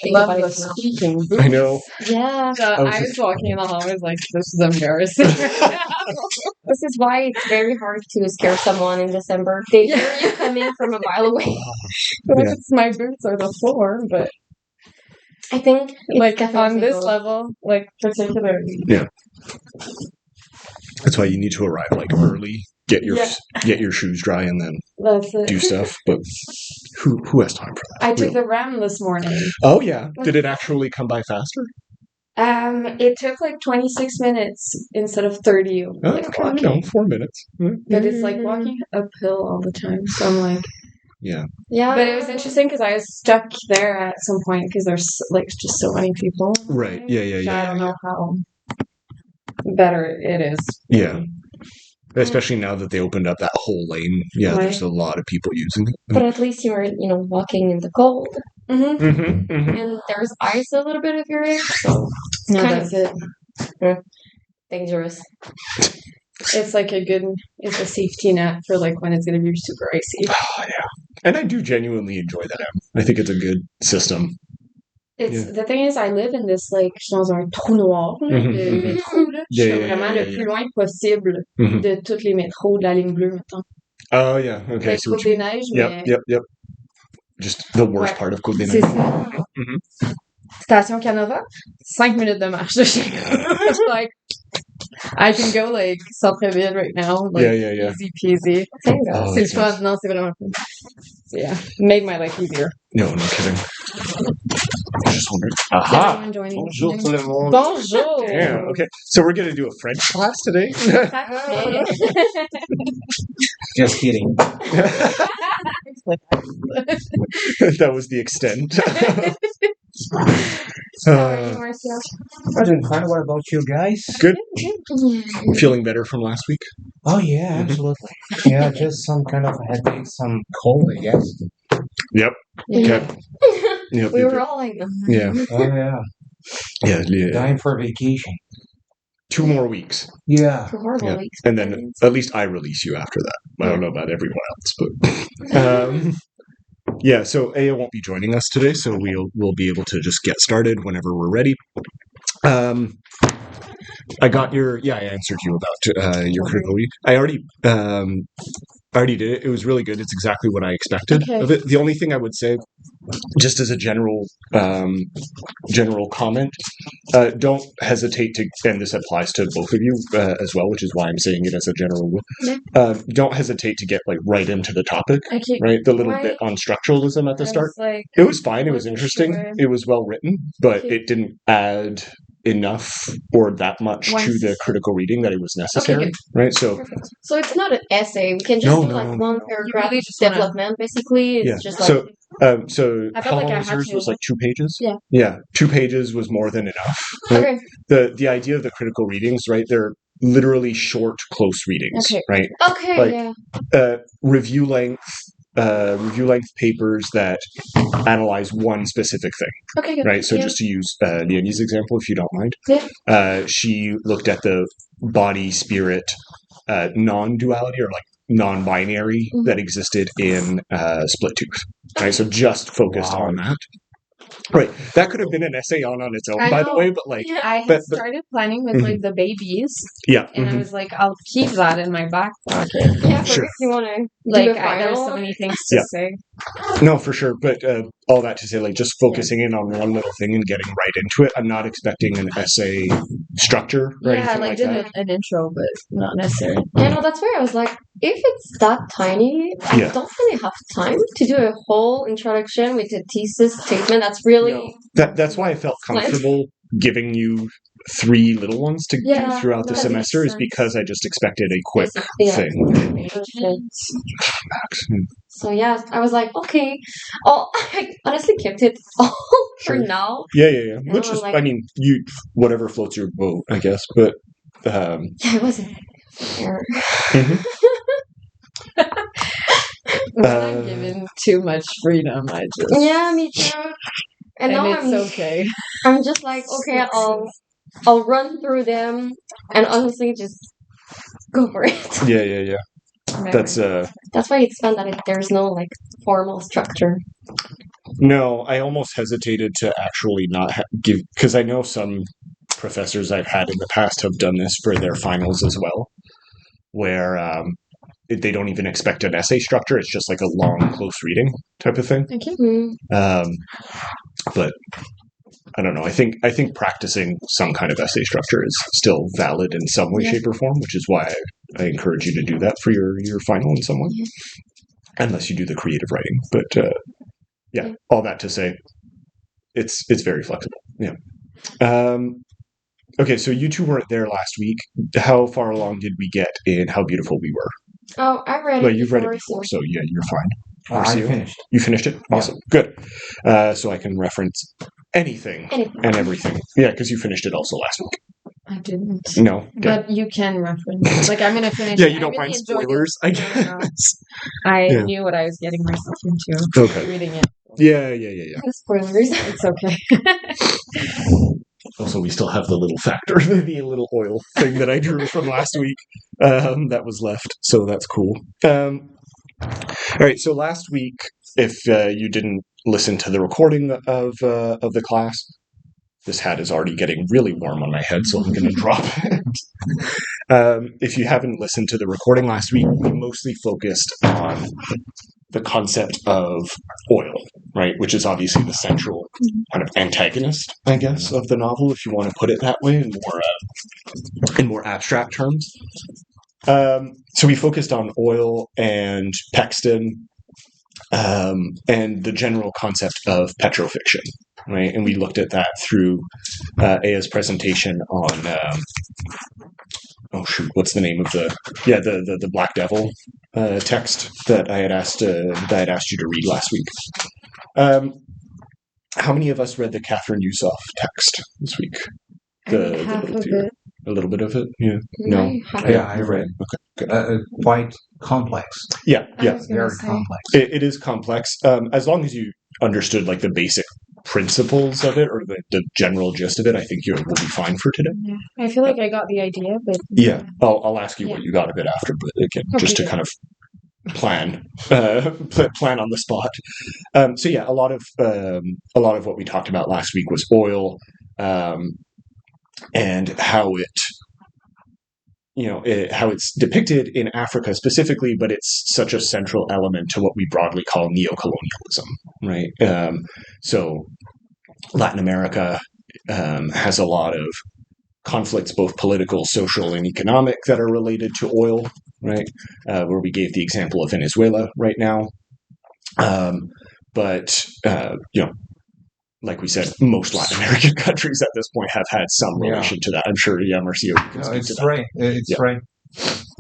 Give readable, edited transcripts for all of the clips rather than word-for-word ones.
think about it too much. Squeaking boots. I know. Yeah. I was walking in the hallway, I was like, this is embarrassing. This is why it's very hard to scare someone in December. They hear you coming from a mile away. Yeah. It's my boots are the floor, but I think it's like definitely on this both. level, like particularly. Yeah. That's why you need to arrive like early, get your shoes dry, and then That's it. do stuff. But who has time for that? I took really? the RAM this morning. Oh yeah. Did it actually come by faster? It took like 26 minutes instead of 30. Oh, Like okay, walking. 4 minutes. But it's like walking uphill all the time. So I'm like, Yeah. Yeah. but it was interesting because I was stuck there at some point because there's like just so many people. Right. Yeah. I don't know how better it is. Yeah. Especially now that they opened up that whole lane. Yeah, Right. there's a lot of people using it. But at least you're, walking in the cold. Mm-hmm. And there's ice a little bit of your ear, so it's No, kind that's of it. dangerous. It's like it's a safety net for like when it's going to be super icy. Oh, yeah. And I do genuinely enjoy that. I think it's a good system. The thing is, I live in this, like, je suis dans un trou noir, là, de métro, là. Je suis vraiment le plus loin possible de tous les métros de la ligne bleue, mettons. Oh, yeah. Okay. Like, Côte des Neiges, mais... Yep. Just the worst part of Côte des C'est Neiges. ça. Station Canova, 5 minutes de marche de chez nous. Like, I can go, like, centre-ville right now. Like, Yeah. Easy peasy. Oh, C'est fun. Non, c'est vraiment fun. Yeah. Make my life easier. No kidding. I was just wondering. Aha! Everyone joining. Bonjour tout le monde. Bonjour! Yeah, okay. So we're going to do a French class today? Just kidding. That was the extent. Sorry, Marcia. I'm doing fine. What about you guys? Good. Feeling better from last week? Oh, yeah, absolutely. Yeah, just some kind of headache, some cold, I guess. Yep. Yeah. Okay. Yep. We were all like, Yeah. Oh, yeah. Yeah. Dying for vacation. 2 more weeks. Yeah. 2 horrible weeks. And then at least I release you after that. I don't know about everyone else, but yeah, so Aya won't be joining us today, so we'll be able to just get started whenever we're ready. I got I answered you about your critical reading. I already did it. It was really good. It's exactly what I expected of it. The only thing I would say, just as a general comment, don't hesitate to, and this applies to both of you as well, which is why I'm saying it as a general rule. Yeah. Don't hesitate to get like right into the topic, Okay. right? The little bit on structuralism at the start. Like, It was fine. It was interesting. Sure. It was well written, but Okay. it didn't add enough or that much to the critical reading that it was necessary, right? So Perfect. So it's not an essay. We can just No, do like no. one paragraph really just wanna- development, basically. It's Yeah. just like... So I felt how like long I was had yours? to- Was like 2 pages? Yeah. Yeah, 2 pages was more than enough. Right? Okay. The idea of the critical readings, right? They're literally short, close readings, Okay. right? Okay, Like- yeah. Review length papers that analyze one specific thing, Okay, good. right? So Yeah. just to use Leonie's example, if you don't mind. Yeah. She looked at the body-spirit non-duality or like non-binary that existed in Split Tooth, right? So just focused on that. Right. That could have been an essay on its own, I by the know. way, but like, Yeah. I had but- started planning with like the babies, yeah. and I was like, I'll keep that in my back pocket. Yeah, Sure. if you want to Like, do a there's final. so many things to Yeah. say. No, for sure. But all that to say, like, just focusing in on one little thing and getting right into it. I'm not expecting an essay structure or Yeah, anything like like did that. an intro, but not necessarily. Yeah, no, that's where I was like, if it's that tiny, I Yeah. don't really have time to do a whole introduction with a thesis statement. That's really... No. That's why I felt comfortable giving you 3 little ones to Yeah, do throughout the that makes semester, is sense. because I just expected a quick Yeah. thing. Okay. Max. So yeah, I was like, okay. Oh, I honestly kept it all for Sure. now. Yeah. Which I'm is, like- I mean, whatever floats your boat, I guess. But Yeah, it wasn't fair. When I'm given too much freedom, I just Yeah, me too. And now it's okay. I'm just like, okay, I'll run through them and honestly just go for it. No, I almost hesitated to actually not give, because I know some professors I've had in the past have done this for their finals as well, where they don't even expect an essay structure. It's just like a long, close reading type of thing. Okay. But I don't know. I think practicing some kind of essay structure is still valid in some way, shape, or form, which is why I encourage you to do that for your final in some way, unless you do the creative writing. But all that to say, it's very flexible. Yeah. Okay, so you two weren't there last week. How far along did we get in How Beautiful We Were? Oh, I read it. Well, you've read it before, so yeah, you're fine. I finished. You finished it? Awesome. Good. So I can reference anything and everything. Yeah, because you finished it also last week. I didn't. No. But you can reference. Like, I'm going to finish Yeah, it. you don't mind spoilers, I guess. I knew what I was getting myself into. Okay. Reading it. Yeah. The spoilers. It's okay. Also, we still have the little factor, the little oil thing that I drew from last week that was left. So that's cool. All right. So last week, if you didn't listen to the recording of the class, this hat is already getting really warm on my head, so I'm going to drop it. If you haven't listened to the recording last week, we mostly focused on the concept of oil, right? Which is obviously the central kind of antagonist, I guess, of the novel, if you want to put it that way, in more abstract terms. So we focused on oil and Paxton, and the general concept of petrofiction, right? And we looked at that through Aya's presentation on what's the name of the Black Devil text that I had asked you to read last week. How many of us read the Catherine Yusoff text this week? Half of it. A little bit of it, yeah. No, I read. Okay. Quite complex. Yeah. Very complex. It is complex. As long as you understood like the basic principles of it or the general gist of it, I think you will be fine for today. Yeah. I feel like I got the idea, but yeah, I'll ask you what you got a bit after, but again, just to kind of plan on the spot. So yeah, a lot of what we talked about last week was oil, and how how it's depicted in Africa specifically, but it's such a central element to what we broadly call neocolonialism, right? So Latin America has a lot of conflicts, both political, social, and economic, that are related to oil, right? Where we gave the example of Venezuela right now. But like we said, most Latin American countries at this point have had some relation to that. I'm sure, Marcio can speak to that. Right. It's right.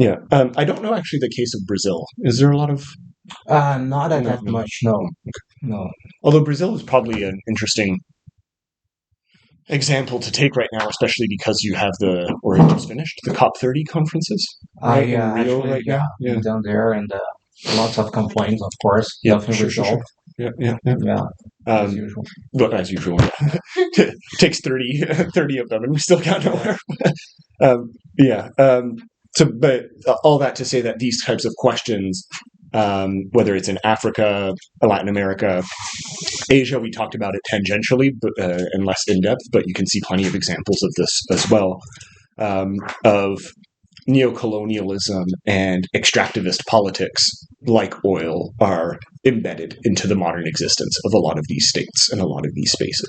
Yeah. I don't know actually the case of Brazil. Is there a lot of... Not that much, no. No. Although Brazil is probably an interesting example to take right now, especially because you have or it just finished, the COP30 conferences. Right, in Rio right now. Yeah. Down there, and lots of complaints, of course. Yeah, nothing resolved. Yeah. As usual. But as usual, it takes 30 of them, and we still got nowhere. But all that to say that these types of questions, whether it's in Africa, Latin America, Asia, we talked about it tangentially, but and less in depth. But you can see plenty of examples of this as well, of neocolonialism and extractivist politics, like oil, are embedded into the modern existence of a lot of these states and a lot of these spaces.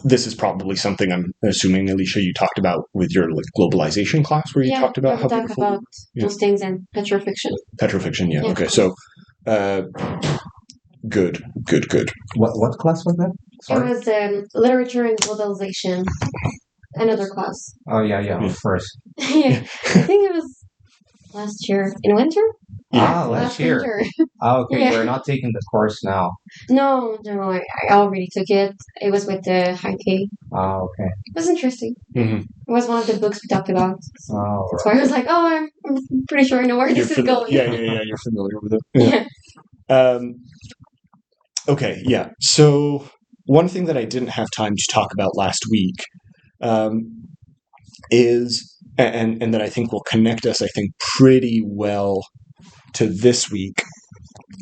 This is probably something I'm assuming, Alicia, you talked about with your globalization class, where you talked about how talk about those things and petrofiction. Petrofiction, yeah. Okay, so good. What class was that? Sorry? It was literature and globalization. Another class. Oh yeah. First. Yeah, I think it was last year in winter. Yeah. Last year. Winter. Okay, we're not taking the course now. No, I already took it. It was with the Heike. Okay. It was interesting. Mm-hmm. It was one of the books we talked about. Oh, that's why I was like, I'm pretty sure I know where this is going. Yeah, you're familiar with it. Yeah. Okay, yeah. So one thing that I didn't have time to talk about last week is, and that I think will connect us, I think, pretty well to this week,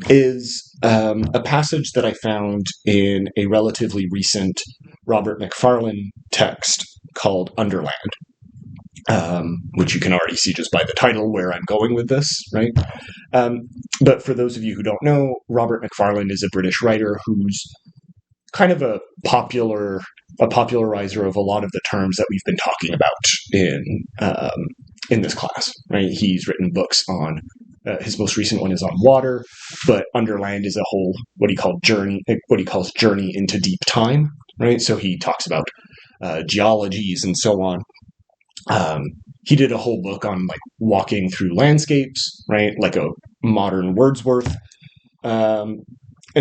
is a passage that I found in a relatively recent Robert Macfarlane text called Underland, which you can already see just by the title where I'm going with this, right? But for those of you who don't know, Robert Macfarlane is a British writer who's kind of a popularizer of a lot of the terms that we've been talking about in this class, right? He's written books on his most recent one is on water, but Underland is a whole what he calls journey into deep time, right? So he talks about geologies and so on. He did a whole book on like walking through landscapes, right? Like a modern Wordsworth. And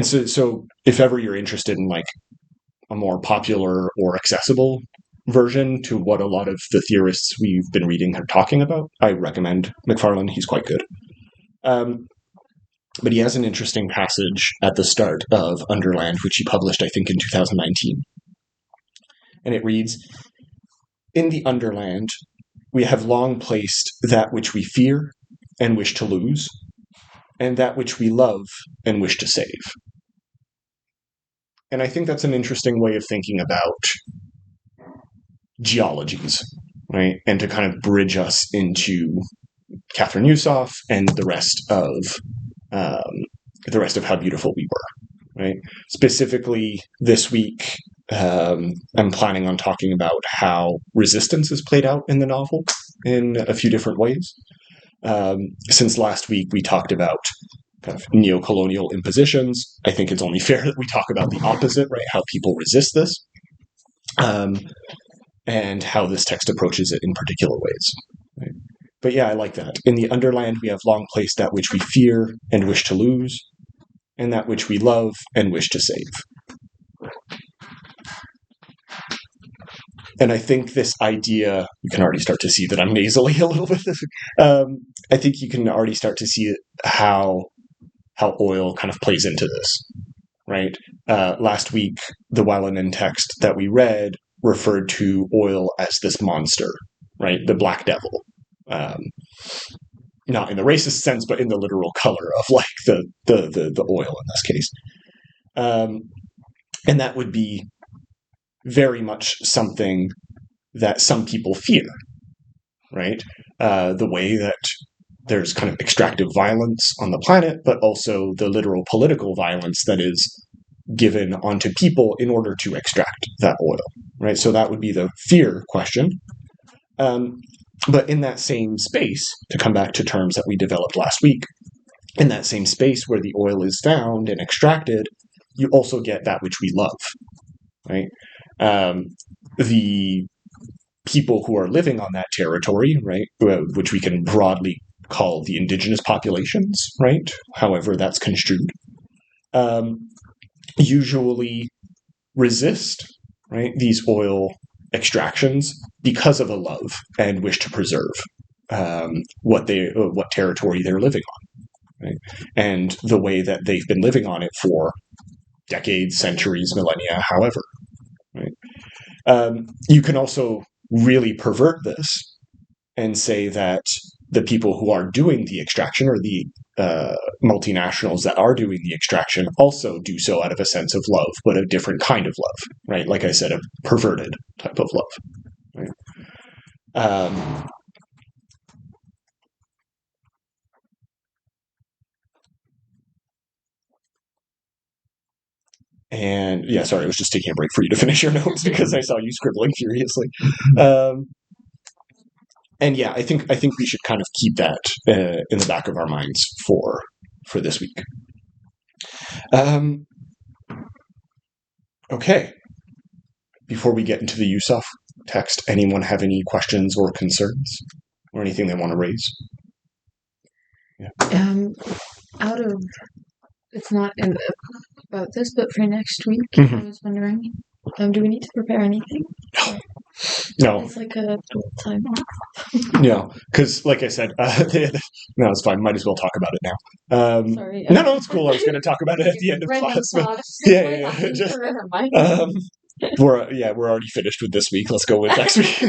so if ever you're interested in like a more popular or accessible version to what a lot of the theorists we've been reading are talking about, I recommend Macfarlane. He's quite good. But he has an interesting passage at the start of Underland, which he published, I think, in 2019. And it reads, "In the Underland, we have long placed that which we fear and wish to lose, and that which we love and wish to save." And I think that's an interesting way of thinking about geologies, right? And to kind of bridge us into Catherine Yusoff and the rest of How Beautiful We Were, right? Specifically, this week, I'm planning on talking about how resistance is played out in the novel in a few different ways. Since last week, we talked about kind of neo-colonial impositions. I think it's only fair that we talk about the opposite, right? How people resist this, and how this text approaches it in particular ways. Right? But yeah, I like that. In the Underland, we have long placed that which we fear and wish to lose, and that which we love and wish to save. And I think this idea, you can already start to see that I'm nasally a little bit. I think you can already start to see how oil kind of plays into this, right? Last week, the Wallinen text that we read referred to oil as this monster, right? The black devil. Not in the racist sense, but in the literal color of like the oil in this case. And that would be very much something that some people fear, right? The way that there's kind of extractive violence on the planet, but also the literal political violence that is given onto people in order to extract that oil, right? So that would be the fear question. But in that same space, to come back to terms that we developed last week, in that same space where the oil is found and extracted, you also get that which we love, right? The people who are living on that territory, right, which we can broadly call the indigenous populations, right, however that's construed, usually resist, right, these oil extractions because of a love and wish to preserve what territory they're living on, right? And the way that they've been living on it for decades, centuries, millennia, however, right? You can also really pervert this and say that the people who are doing the extraction, or the multinationals that are doing the extraction, also do so out of a sense of love, but a different kind of love, right? Like I said, a perverted type of love, right? And yeah, sorry, I was just taking a break for you to finish your notes because I saw you scribbling furiously. And yeah, I think we should kind of keep that in the back of our minds for this week. Okay. Before we get into the Yusoff text, anyone have any questions or concerns or anything they want to raise? Yeah. It's not about this, but for next week, Mm-hmm. I was wondering, do we need to prepare anything? No. It's like a time. No, because like I said, no, it's fine. Might as well talk about it now. Sorry. No, it's cool. I was going to talk about it at the end of class. But yeah. Just, we're already finished with this week. Let's go with next week.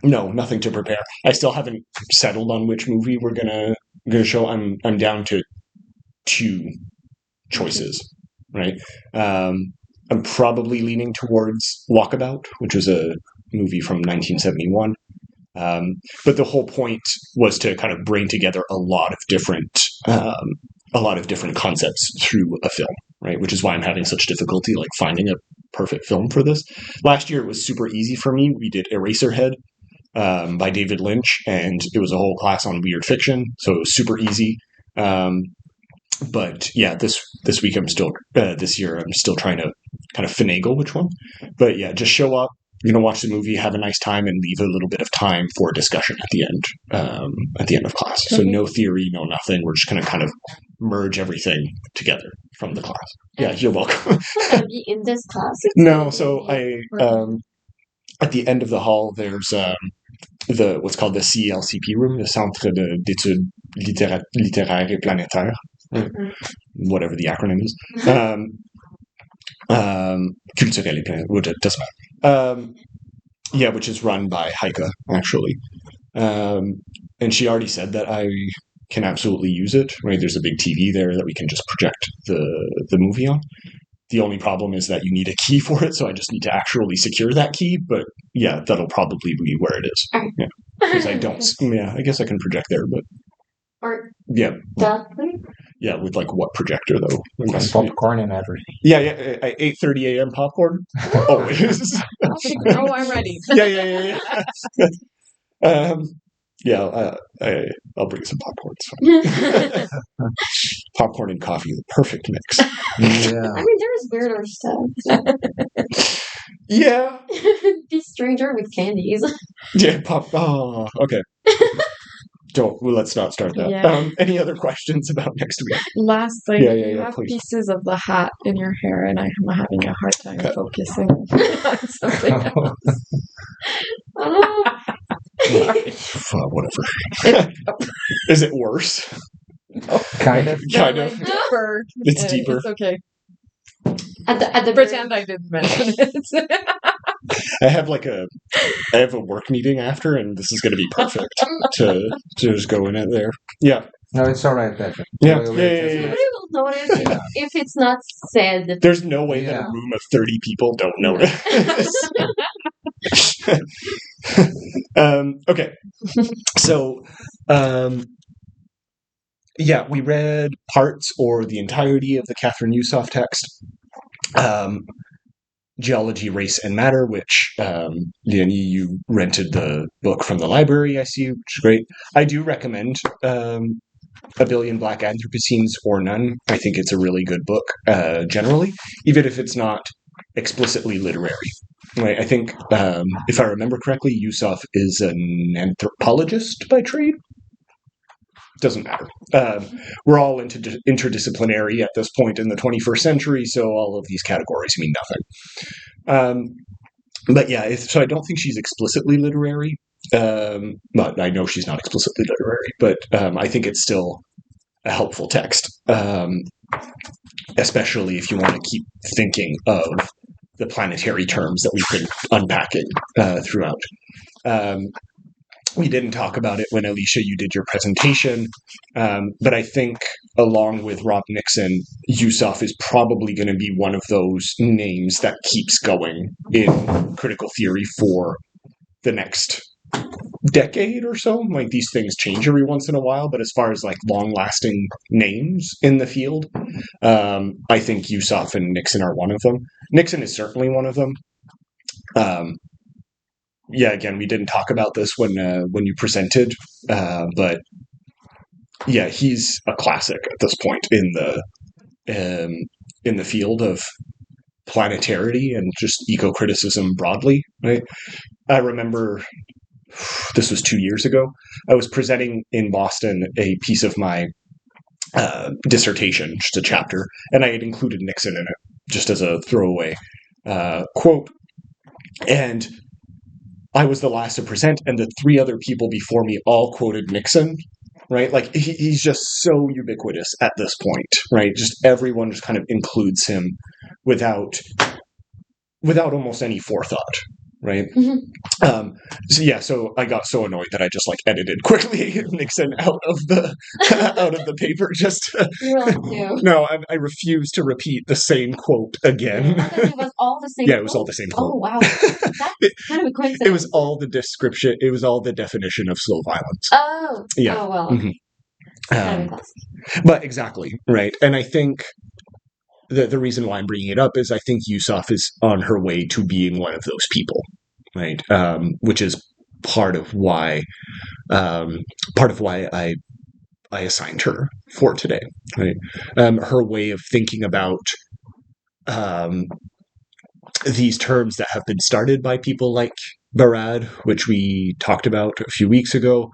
No, nothing to prepare. I still haven't settled on which movie we're gonna show. I'm down to 2 choices, right? I'm probably leaning towards Walkabout, which was a movie from 1971. But the whole point was to kind of bring together a lot of different concepts through a film, right? Which is why I'm having such difficulty like finding a perfect film for this. Last year it was super easy for me. We did Eraserhead by David Lynch, and it was a whole class on weird fiction, so it was super easy. But yeah, this week this year I'm still trying to kind of finagle which one. But yeah, just show up, watch the movie, have a nice time, and leave a little bit of time for discussion at the end of class. So no theory, no nothing. We're just going to kind of merge everything together from the class. Yeah, you're welcome. Be in this class. No, so I at the end of the hall there's the what's called the CLCP room, the Centre d'études littéraires et planétaires, whatever the acronym is. Culturel et planétaire, it doesn't matter. Yeah, which is run by Heike, actually. And she already said that I can absolutely use it, right? There's a big TV there that we can just project the movie on. The only problem is that you need a key for it, so I just need to actually secure that key. But yeah, that'll probably be where it is. Yeah, because I don't. Yeah, I guess I can project there, but yeah, yeah, with like what projector though? Popcorn and everything. Yeah, at 8:30 a.m. popcorn. Always. Oh, I'm ready. Yeah. I'll bring some popcorn. It's fine. Popcorn and coffee, the perfect mix. Yeah. I mean, there's weirder stuff. Yeah. Be stranger with candies. Yeah, Oh, okay. Let's not start that. Yeah. Any other questions about next week? Last thing, you have please. pieces of the hat in your hair, and I'm having a hard time focusing on something else. Whatever. Is it worse? No. Kind of. Deeper. It's deeper. It's okay. At the Pretend I didn't mention it. I have a work meeting after, and this is going to be perfect to just go in it there. Yeah. No, it's all right, Patrick. Yeah. Nobody will notice if it's not said. There's no way that a room of 30 people don't notice. Okay. So, yeah, we read parts or the entirety of the Catherine Yusoff text. Geology, Race, and Matter, which, Leonie, you rented the book from the library, I see, which is great. I do recommend A Billion Black Anthropocenes or None. I think it's a really good book, generally, even if it's not explicitly literary. Right? I think, if I remember correctly, Yusoff is an anthropologist by trade. Doesn't matter. We're all interdisciplinary at this point in the 21st century, so all of these categories mean nothing. But yeah, so I don't think she's explicitly literary. But I know she's not explicitly literary, but I think it's still a helpful text, especially if you want to keep thinking of the planetary terms that we've been unpacking throughout. We didn't talk about it when, Alicia, you did your presentation, but I think along with Rob Nixon, Yusoff is probably going to be one of those names that keeps going in critical theory for the next decade or so. Like, these things change every once in a while, but as far as like long-lasting names in the field, I think Yusoff and Nixon are one of them. Nixon is certainly one of them. Yeah, again, we didn't talk about this when you presented, but yeah, he's a classic at this point in the field of planetarity and just eco-criticism broadly. Right? I remember this was 2 years ago. I was presenting in Boston a piece of my dissertation, just a chapter, and I had included Nixon in it just as a throwaway quote, and I was the last to present, and the 3 other people before me all quoted Nixon, right? Like, he's just so ubiquitous at this point, right? Just everyone just kind of includes him without almost any forethought, right? Mhm. So I got so annoyed that I just like edited quickly Nixon out of the out of the paper. You really do. No, I refuse to repeat the same quote again. Oh, 'cause it was all the same Yeah, it was all quote? the same Oh, quote. wow. That's kind of a coincidence. It was all the description. It was all the definition of slow violence. Oh. Yeah. Oh, well. Mhm. Kind of a classic. But exactly right, and I think the reason why I'm bringing it up is I think Yusuf is on her way to being one of those people, right? Which is part of why I assigned her for today, right? Her way of thinking about these terms that have been started by people like Barad, which we talked about a few weeks ago,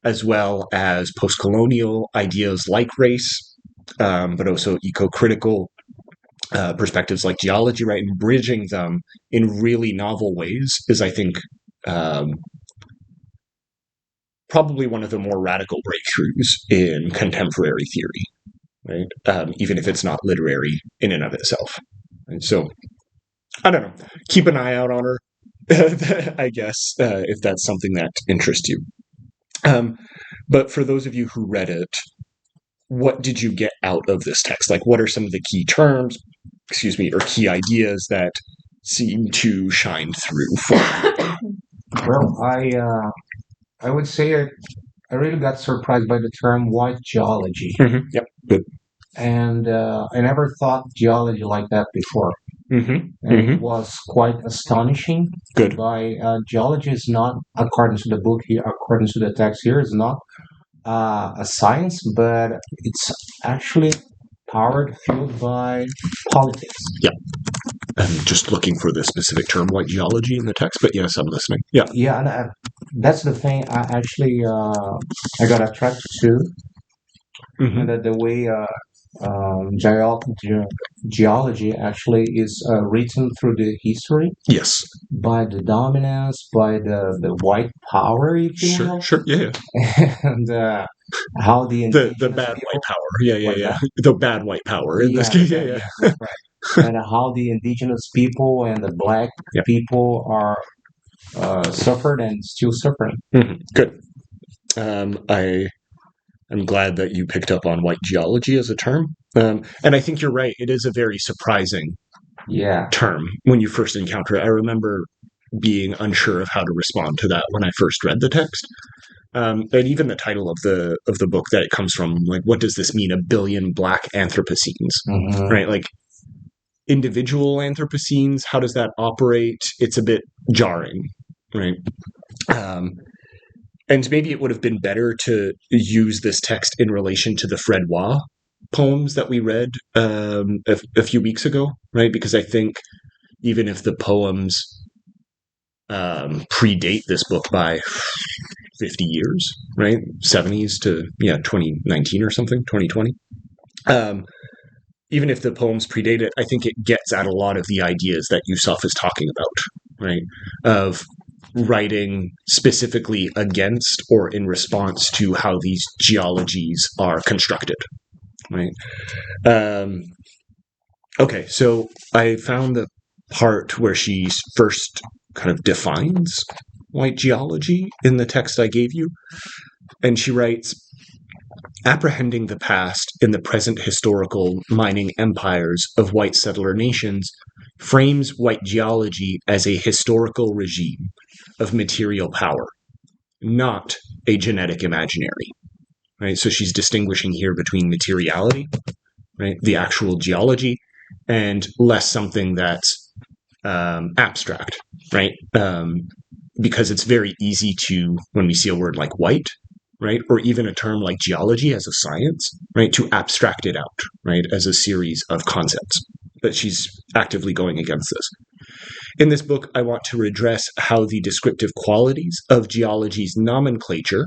as well as post-colonial ideas like race, but also eco-critical perspectives like geology, right? And bridging them in really novel ways is, I think, probably one of the more radical breakthroughs in contemporary theory, right? Even if it's not literary in and of itself. And so, I don't know. Keep an eye out on her, I guess, if that's something that interests you. But for those of you who read it, what did you get out of this text? Like, what are some of the key terms, or key ideas that seem to shine through for you? Well, I would say I really got surprised by the term white geology, Yep, good. and I never thought geology like that before. And it was quite astonishing. Good. By geology is not, according to the book here, according to the text here, is not a science, but it's actually fueled by politics. Yeah. I'm just looking for the specific term, white geology, in the text, but yes, I'm listening. Yeah. Yeah, and that's the thing. I got attracted to, and the way geology actually is written through the history. Yes. By the dominance, by the white power, if you will. Sure. Yeah. And how the bad white power. Yeah. The bad white power in this case. Yeah. That's right. And how the indigenous people and the black people are suffered and still suffering. Good. I'm glad that you picked up on white geology as a term. And I think you're right. It is a very surprising term when you first encounter it. I remember being unsure of how to respond to that when I first read the text. And even the title of the book that it comes from, like, what does this mean? 1 billion black Anthropocenes, right? Like, individual Anthropocenes, how does that operate? It's a bit jarring, right? And maybe it would have been better to use this text in relation to the Fred Waugh poems that we read a few weeks ago, right? Because I think even if the poems predate this book by 50 years, right? 70s to 2019 or something, 2020. Even if the poems predate it, I think it gets at a lot of the ideas that Yusuf is talking about, right? Of writing specifically against or in response to how these geologies are constructed, right? Okay, so I found the part where she first kind of defines white geology in the text I gave you, and she writes, apprehending the past in the present historical mining empires of white settler nations frames white geology as a historical regime of material power, not a genetic imaginary, right? So she's distinguishing here between materiality, right, the actual geology, and less something that's abstract, right? Because it's very easy to, when we see a word like white, right, or even a term like geology as a science, right, to abstract it out, right, as a series of concepts. But she's actively going against this. In this book, I want to redress how the descriptive qualities of geology's nomenclature,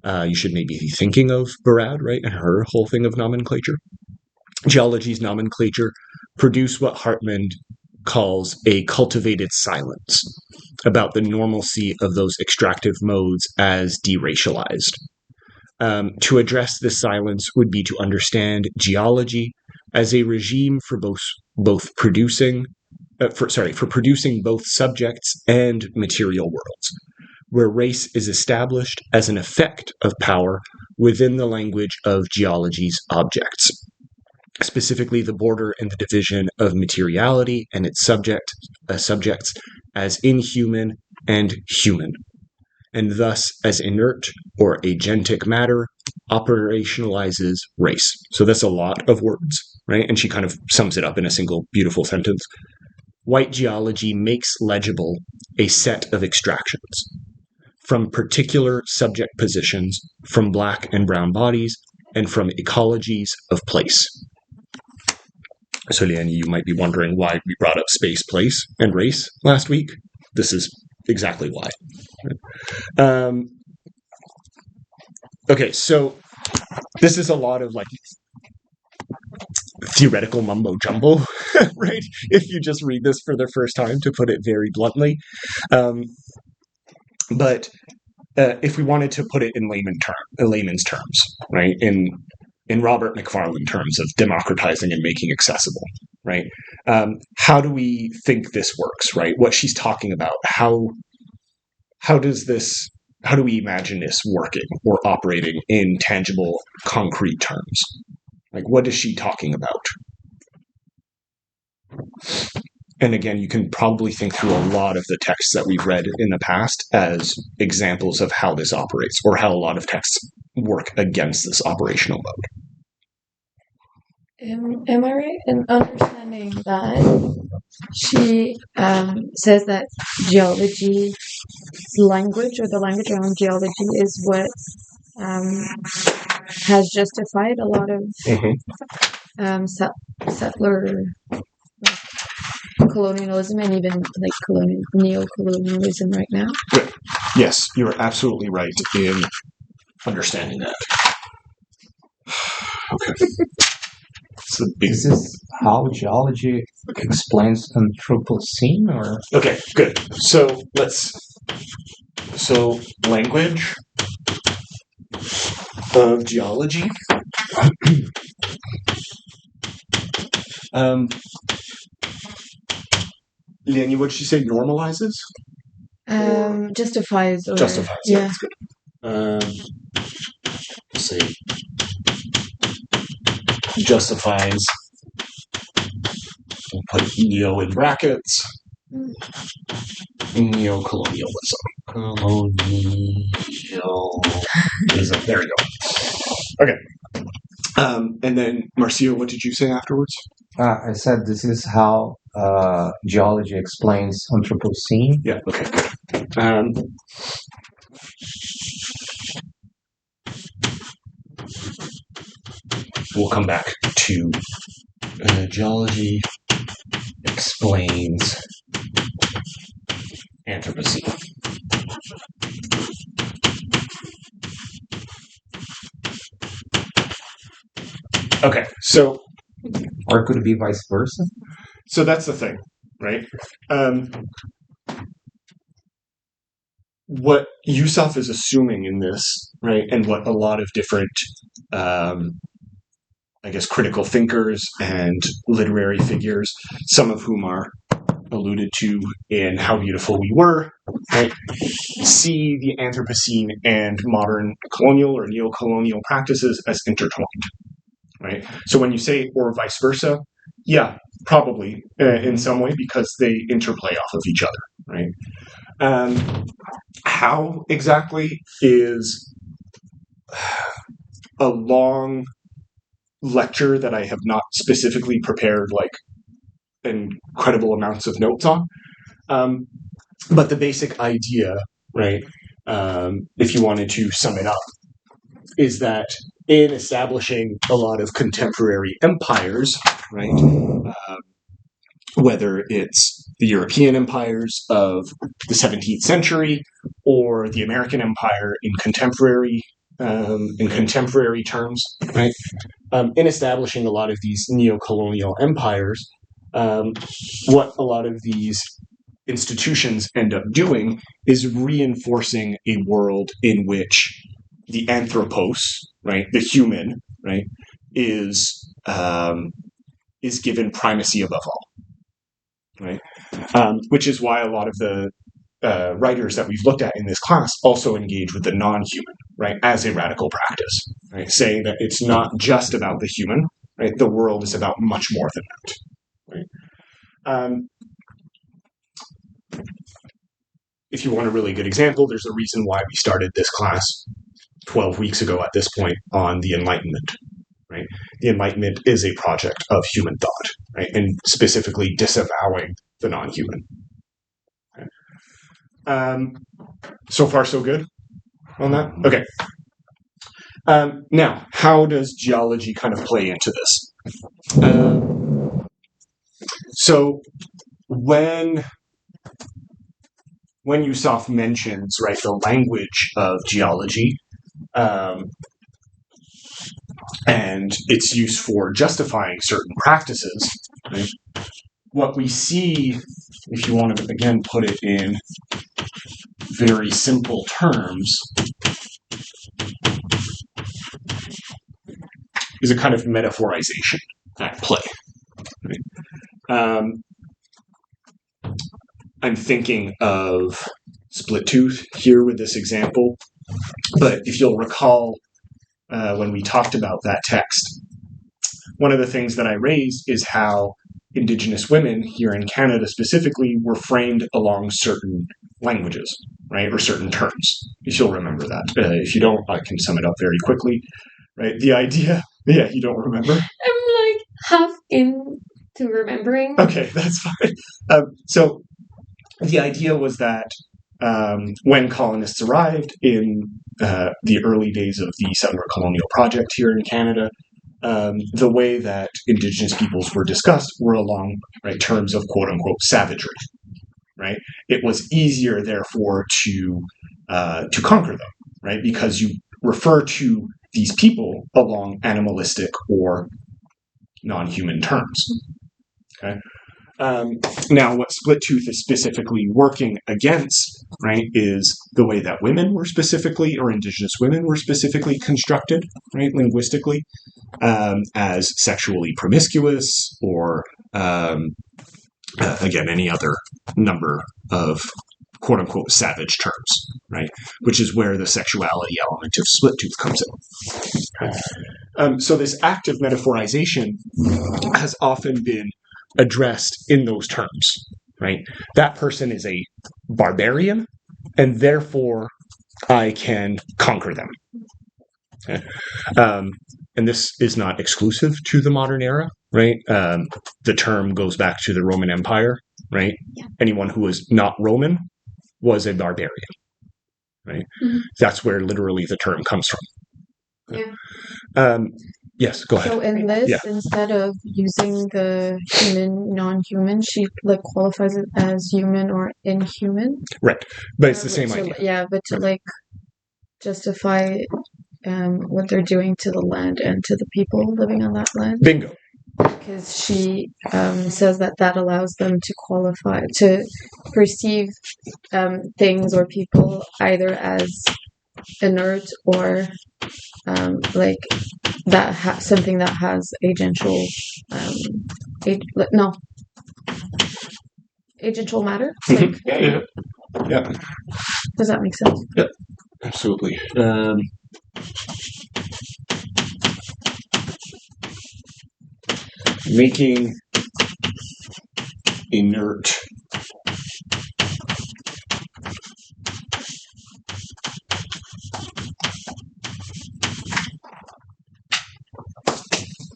you should maybe be thinking of Barad, right, and her whole thing of nomenclature. Geology's nomenclature produce what Hartman calls a cultivated silence about the normalcy of those extractive modes as deracialized. To address this silence would be to understand geology as a regime for both producing for producing both subjects and material worlds, where race is established as an effect of power within the language of geology's objects, specifically the border and the division of materiality and its subjects as inhuman and human, and thus as inert or agentic matter operationalizes race. So that's a lot of words, right? And she kind of sums it up in a single beautiful sentence. White geology makes legible a set of extractions from particular subject positions, from black and brown bodies, and from ecologies of place. So, Leanne, you might be wondering why we brought up space, place, and race last week. This is exactly why. Okay, so this is a lot of like theoretical mumbo jumbo, right? If you just read this for the first time, to put it very bluntly. But if we wanted to put it in layman's terms, right? In Robert McFarlane terms of democratizing and making accessible, right? How do we think this works, right? What she's talking about, how do we imagine this working or operating in tangible, concrete terms? Like, what is she talking about? And again, you can probably think through a lot of the texts that we've read in the past as examples of how this operates, or how a lot of texts work against this operational mode. Am I right in understanding that she says that geology language, or the language around geology, is what has justified a lot of settler colonialism, and even like neo-colonialism right now? Yes, you're absolutely right in understanding that. Okay. Is this how geology explains Anthropocene, or? Okay, good. So language of geology. Leanne, what did she say? Normalizes? Justifies. Or, Justifies. Yeah. That's good. Let's see. Justifies. We'll put neo in brackets. Neo-colonialism. Colonialism. There we go. Okay. And then, Marcio, what did you say afterwards? I said this is how geology explains Anthropocene. Yeah, okay, good. We'll come back to geology explains Anthropocene. Okay, so... Or could it be vice versa? So that's the thing, right? What Yusuf is assuming in this, right, and what a lot of different, I guess, critical thinkers and literary figures, some of whom are alluded to in How Beautiful We Were, right, see the Anthropocene and modern colonial or neo-colonial practices as intertwined, right? So when you say or vice versa, yeah, probably in some way, because they interplay off of each other, right? How exactly is a long lecture that I have not specifically prepared like incredible amounts of notes on. But the basic idea, right, if you wanted to sum it up, is that in establishing a lot of contemporary empires, right, whether it's the European empires of the 17th century or the American empire in contemporary terms, right, in establishing a lot of these neo-colonial empires, what a lot of these institutions end up doing is reinforcing a world in which the anthropos, right, the human, right, is given primacy above all, right? which is why a lot of the writers that we've looked at in this class also engage with the non-human, right, as a radical practice, right, saying that it's not just about the human, right, the world is about much more than that, right? If you want a really good example, there's a reason why we started this class 12 weeks ago at this point on the Enlightenment, right? The Enlightenment is a project of human thought, right, and specifically disavowing the non-human. So far, so good on that? Okay. Now, how does geology kind of play into this? So when Yusuf mentions, right, the language of geology and its use for justifying certain practices, right, what we see, if you want to, again, put it in very simple terms, is a kind of metaphorization at play. Right? I'm thinking of split tooth here with this example, but if you'll recall when we talked about that text, one of the things that I raised is how Indigenous women here in Canada specifically were framed along certain languages, right, or certain terms, if you'll remember that. If you don't, I can sum it up very quickly, right? The idea, yeah, you don't remember? I'm like half into remembering. Okay, that's fine. So the idea was that when colonists arrived in the early days of the settler colonial project here in Canada, the way that Indigenous peoples were discussed were along, right, terms of quote-unquote savagery, right? It was easier, therefore, to conquer them, right, because you refer to these people along animalistic or non-human terms, okay? Now, what split tooth is specifically working against, right, is the way that women were specifically, or Indigenous women were specifically constructed, right, linguistically, as sexually promiscuous, or again, any other number of quote-unquote savage terms, right, which is where the sexuality element of split tooth comes in. So this act of metaphorization has often been addressed in those terms, right? That person is a barbarian, and therefore I can conquer them. Okay? And this is not exclusive to the modern era, right? The term goes back to the Roman Empire, right? Yeah. Anyone who was not Roman was a barbarian, right? Mm-hmm. That's where literally the term comes from. Yeah. Yes, go ahead. So in this, instead of using the human, non-human, she like qualifies it as human or inhuman. Right, but it's the same idea. Yeah, but to like justify what they're doing to the land and to the people living on that land. Bingo. Because she says that allows them to qualify, to perceive things or people either as inert or like that something that has agential agential matter. Like, yeah. Does that make sense? Yep, absolutely. Making inert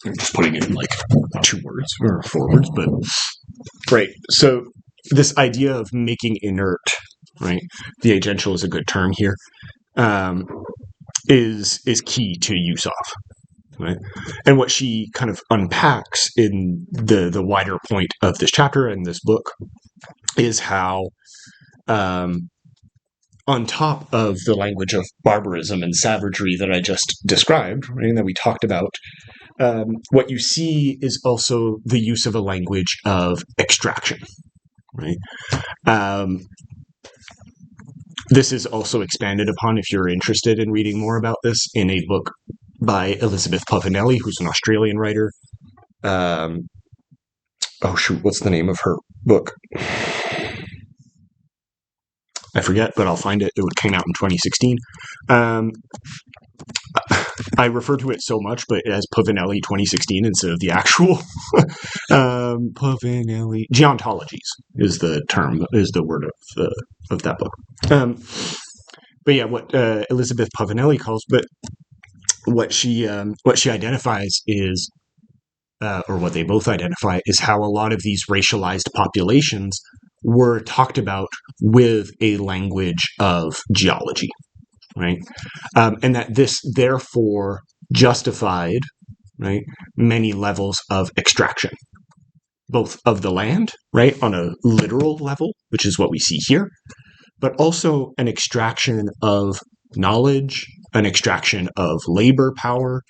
I'm just putting it in like 2 words or 4 words, but right. So this idea of making inert, right? The agential is a good term here. Is key to Yusuf, right? And what she kind of unpacks in the wider point of this chapter and this book is how, on top of the language of barbarism and savagery that I just described, right, and that we talked about, what you see is also the use of a language of extraction, right? This is also expanded upon, if you're interested in reading more about this, in a book by Elizabeth Povinelli, who's an Australian writer. Oh shoot, what's the name of her book. I forget, but I'll find it. It came out in 2016. I refer to it so much, but as Pavanelli 2016 instead of the actual Pavanelli Geontologies is the term, is the word of that book. But yeah, what Elizabeth Pavanelli calls, but what she identifies is, or what they both identify, is how a lot of these racialized populations were talked about with a language of geology, right? And that this therefore justified, right, many levels of extraction, both of the land, right, on a literal level, which is what we see here, but also an extraction of knowledge, an extraction of labor power,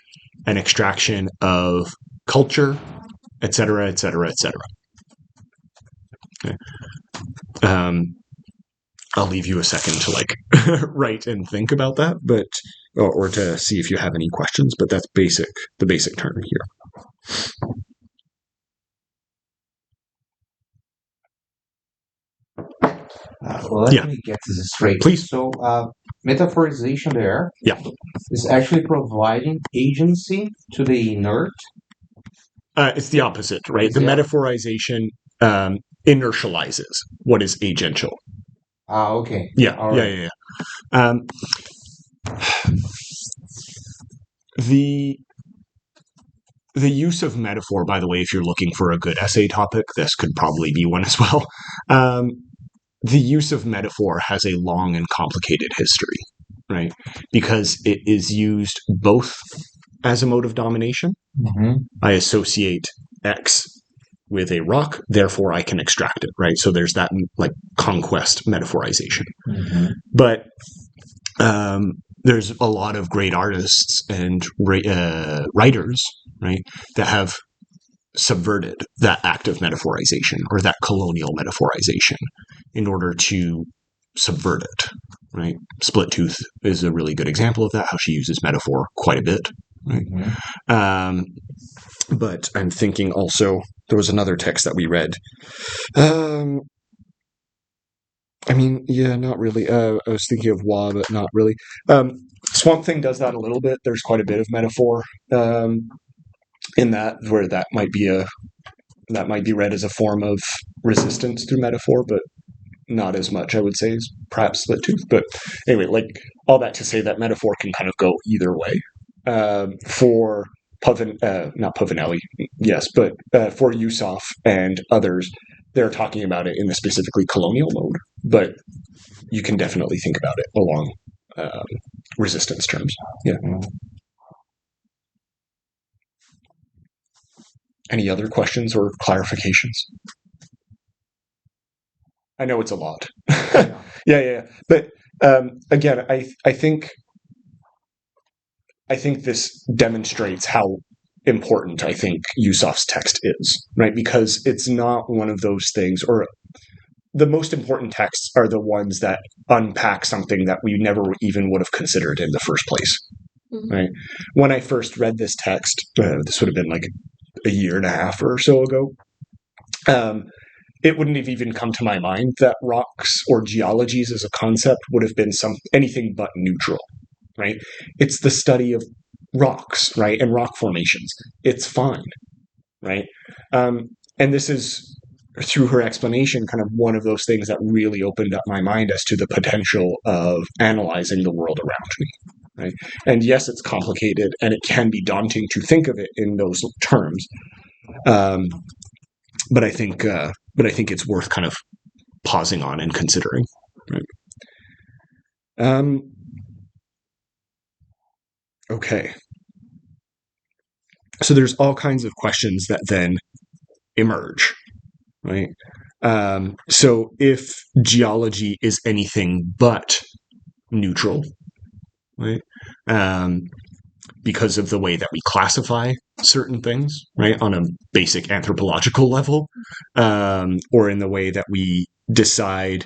an extraction of culture, etc., etc., etc. Okay. I'll leave you a second to write and think about that, but or to see if you have any questions. But that's the basic term here. Let me get this straight. Please. So, metaphorization there is actually providing agency to the inert. It's the opposite, right? The metaphorization inertializes what is agential. Okay. Yeah, all right. yeah. The use of metaphor, by the way, if you're looking for a good essay topic, this could probably be one as well. The use of metaphor has a long and complicated history, right? Because it is used both as a mode of domination. Mm-hmm. I associate X with a rock, therefore I can extract it, right? So there's that conquest metaphorization. Mm-hmm. But there's a lot of great artists and writers, right, that have subverted that act of metaphorization or that colonial metaphorization in order to subvert it, right? Split Tooth is a really good example of that, how she uses metaphor quite a bit, right? Mm-hmm. But I'm thinking also, there was another text that we read. Not really. I was thinking of Wa, but not really. Swamp Thing does that a little bit. There's quite a bit of metaphor in that, where that might be read as a form of resistance through metaphor, but not as much, I would say, as perhaps Split Tooth. But anyway, all that to say that metaphor can kind of go either way. For not Pavanelli, yes, but for Yusuf and others, they're talking about it in the specifically colonial mode, but you can definitely think about it along resistance terms. Yeah. Any other questions or clarifications? I know it's a lot. Yeah. But again, I think this demonstrates how important I think Yusuf's text is, right? Because it's not one of those things, or the most important texts are the ones that unpack something that we never even would have considered in the first place, mm-hmm. Right? When I first read this text, this would have been a year and a half or so ago, it wouldn't have even come to my mind that rocks or geologies as a concept would have been anything but neutral, right? It's the study of rocks, right, and rock formations. It's fine, right? And this is, through her explanation, kind of one of those things that really opened up my mind as to the potential of analyzing the world around me, right? And yes, it's complicated, and it can be daunting to think of it in those terms. But I think it's worth kind of pausing on and considering, right? Okay. So there's all kinds of questions that then emerge, right? So if geology is anything but neutral, right? Because of the way that we classify certain things, right, on a basic anthropological level, or in the way that we decide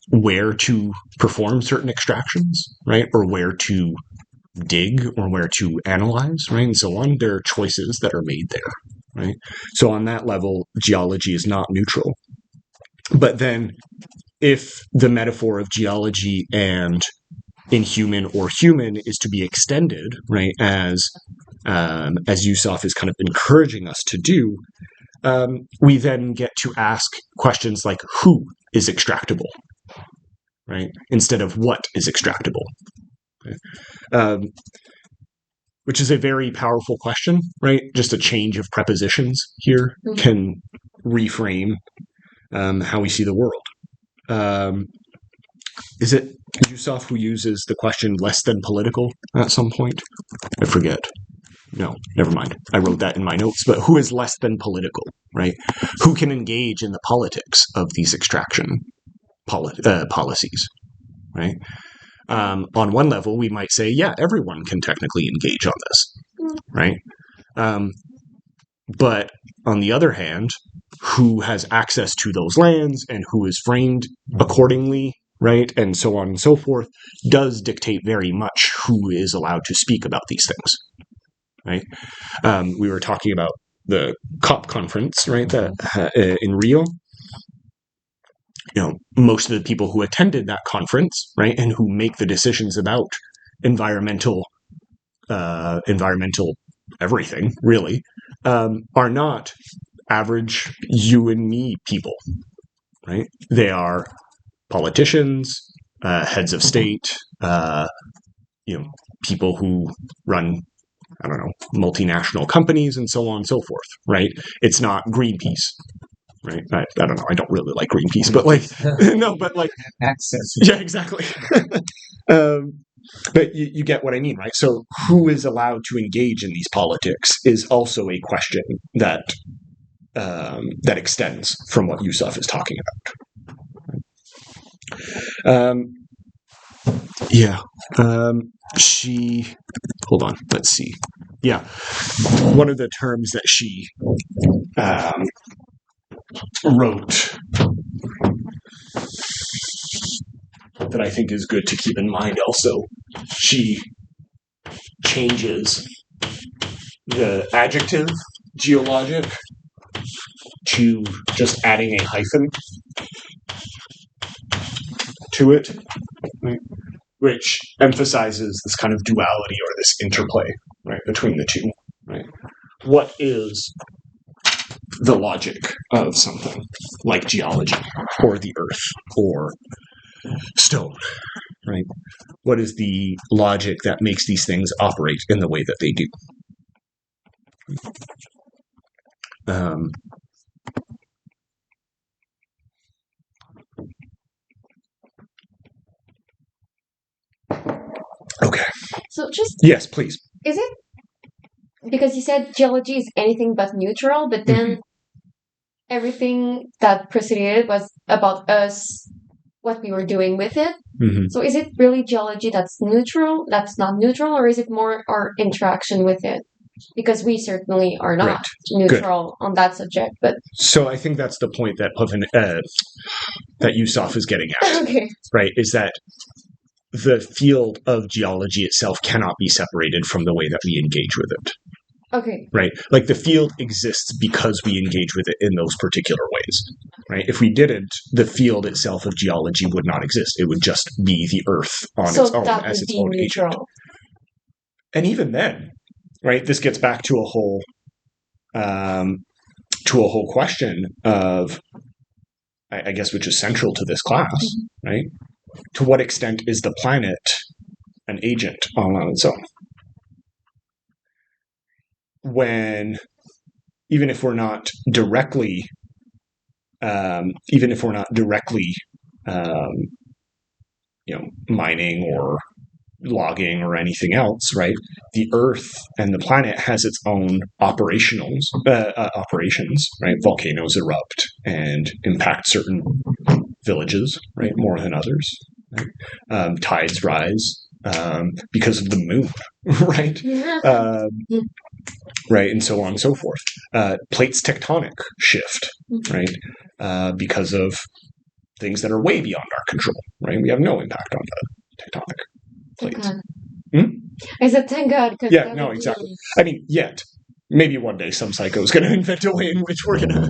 where to perform certain extractions, right, or where to dig or where to analyze, right, and so on. There are choices that are made there, right? So on that level, geology is not neutral. But then if the metaphor of geology and inhuman or human is to be extended, right, as Yusuf is kind of encouraging us to do, we then get to ask questions like who is extractable, right, instead of what is extractable, okay? Which is a very powerful question, right? Just a change of prepositions here can reframe how we see the world. Is it Yusuf who uses the question less than political at some point? I forget. No, never mind. I wrote that in my notes. But who is less than political, right? Who can engage in the politics of these extraction policies, right? On one level, we might say, yeah, everyone can technically engage on this, right? But on the other hand, who has access to those lands and who is framed accordingly, right, and so on and so forth, does dictate very much who is allowed to speak about these things, right? We were talking about the COP conference, right, in Rio. Most of the people who attended that conference, right, and who make the decisions about environmental everything, really, are not average you and me people, right? They are politicians, heads of state, people who run, I don't know, multinational companies and so on and so forth, right? It's not Greenpeace, right? I don't know. I don't really like Greenpeace, but no, but access. Yeah, exactly. But you get what I mean, right? So who is allowed to engage in these politics is also a question that extends from what Yusuf is talking about. Hold on, let's see. Yeah. One of the terms that she wrote that I think is good to keep in mind also, she changes the adjective geologic to just adding a hyphen to it, right, which emphasizes this kind of duality or this interplay, right, between the two, right? What is the logic of something like geology or the earth or stone, right? What is the logic that makes these things operate in the way that they do? Okay. So just Yes, please. is it because you said geology is anything but neutral, but then everything that preceded was about us, what we were doing with it. Mm-hmm. So is it really geology that's neutral, that's not neutral, or is it more our interaction with it? Because we certainly are not neutral on that subject. But so I think that's the point that that Yusuf is getting at, okay, right? Is that the field of geology itself cannot be separated from the way that we engage with it. Okay. Right? Like the field exists because we engage with it in those particular ways. Right? If we didn't, the field itself of geology would not exist. It would just be the earth on its own as its own agent. And even then, right, this gets back to a whole question of, I guess, which is central to this class, right? To what extent is the planet an agent all on its own? When, even if we're not directly, mining or logging or anything else, right? The Earth and the planet has its own operations, right? Volcanoes erupt and impact certain villages, right, more than others. Right? Tides rise because of the moon, right? Right, and so on and so forth. Plates tectonic shift, right, because of things that are way beyond our control, right? We have no impact on the tectonic plates. I said, thank God. Yeah, no, exactly. I mean, yet, maybe one day some psycho is going to invent a way in which we're going to.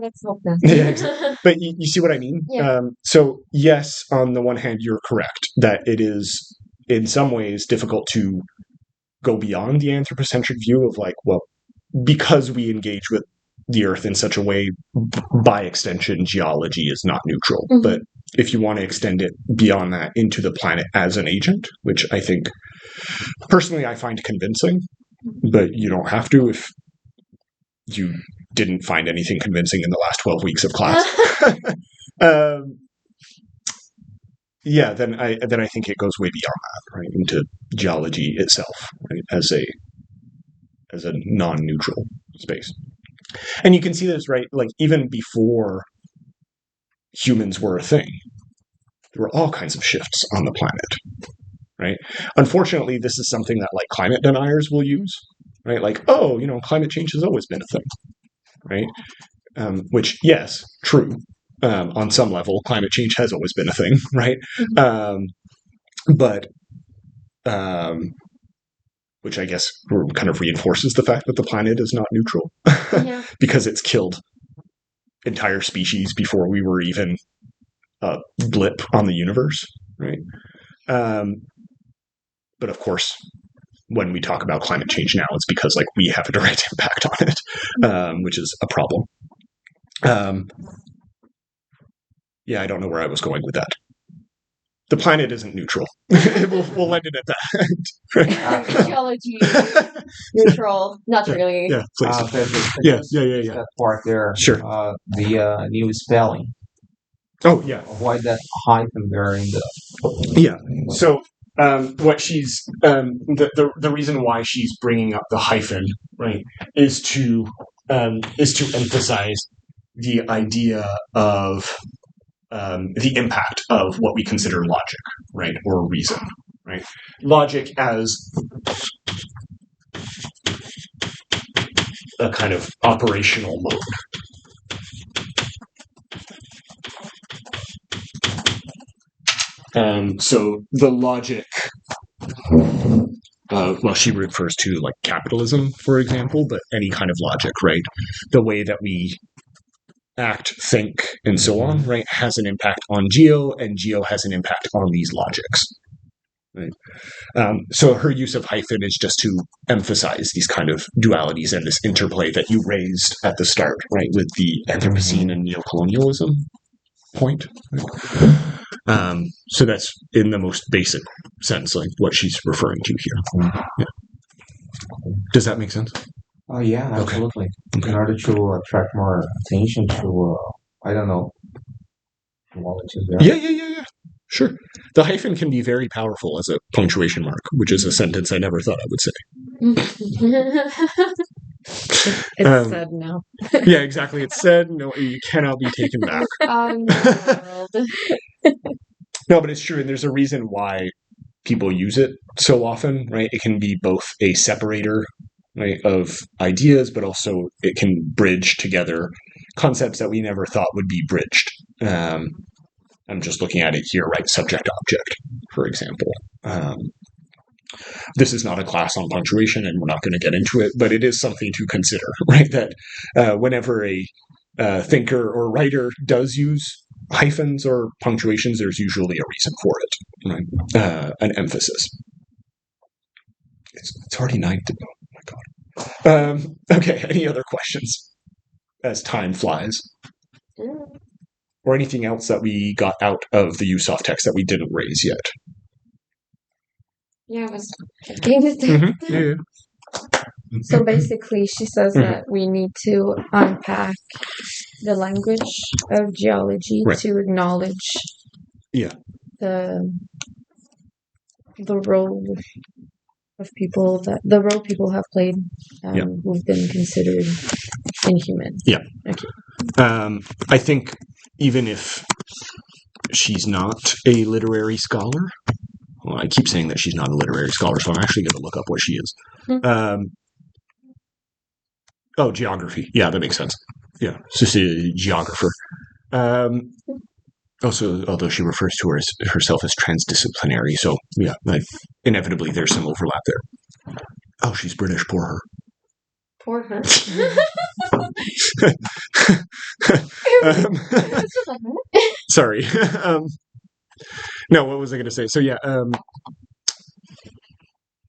Let's hope not. Yeah, exactly. But you see what I mean? Yeah. So yes, on the one hand, you're correct that it is in some ways difficult to go beyond the anthropocentric view of like, well, because we engage with the Earth in such a way, by extension, geology is not neutral. Mhm. But if you want to extend it beyond that into the planet as an agent, which I think personally I find convincing, but you don't have to if you didn't find anything convincing in the last 12 weeks of class. Yeah, then I think it goes way beyond that, right, into geology itself, right, as a non-neutral space. And you can see this, right, like even before humans were a thing, there were all kinds of shifts on the planet, right? Unfortunately, this is something that like climate deniers will use, right? Like, oh, climate change has always been a thing, right? Which, yes, true. On some level, climate change has always been a thing, right? But which I guess kind of reinforces the fact that the planet is not neutral, Yeah. because it's killed entire species before we were even a blip on the universe, right? But of course, when we talk about climate change now, it's because like we have a direct impact on it, which is a problem. Yeah, I don't know where I was going with that. The planet isn't neutral. we'll end it at that. Geology, neutral, not really. Yeah, please. Yeah. Yeah. That part there. Sure. The new spelling. Oh, yeah. Avoid that hyphen there in the. Yeah. So what she's the reason why she's bringing up the hyphen, right, is to emphasize the idea of the impact of what we consider logic, right, or reason, right? Logic as a kind of operational mode. So the logic, well, she refers to like capitalism, for example, but any kind of logic, right? The way that we act, think, and so on, right, has an impact on geo, and geo has an impact on these logics. Right? So her use of hyphen is just to emphasize these kind of dualities and this interplay that you raised at the start, right, with the Anthropocene and neocolonialism point. Right? So that's in the most basic sense, like what she's referring to here. Yeah. Does that make sense? Oh yeah, absolutely. Okay. In order to attract more attention to, I don't know, Yeah. Sure. The hyphen can be very powerful as a punctuation mark, which is a sentence I never thought I would say. It's said now. Yeah, exactly. It's said. No, you cannot be taken back. No, but it's true, and there's a reason why people use it so often, right? It can be both a separator, right, of ideas, but also it can bridge together concepts that we never thought would be bridged. I'm just looking at it here, right? Subject-object, for example. This is not a class on punctuation, and we're not going to get into it, but it is something to consider, right? That whenever a thinker or writer does use hyphens or punctuations, there's usually a reason for it, right? An emphasis. It's already 9 to go. Oh my god. Okay, any other questions as time flies? Or anything else that we got out of the USOF text that we didn't raise yet? Yeah, it was. Yeah. So basically, she says that we need to unpack the language of geology to acknowledge the role of people the role people have played who've been considered inhuman. Yeah. Okay. I think even if she's not a literary scholar, well, I keep saying that she's not a literary scholar, so I'm actually going to look up what she is. Geography. Yeah, that makes sense. Yeah, she's a geographer. Also, although she refers to herself as transdisciplinary, so yeah, inevitably there's some overlap there. Oh, she's British, poor her. Poor her. Um, sorry. No, what was I going to say? So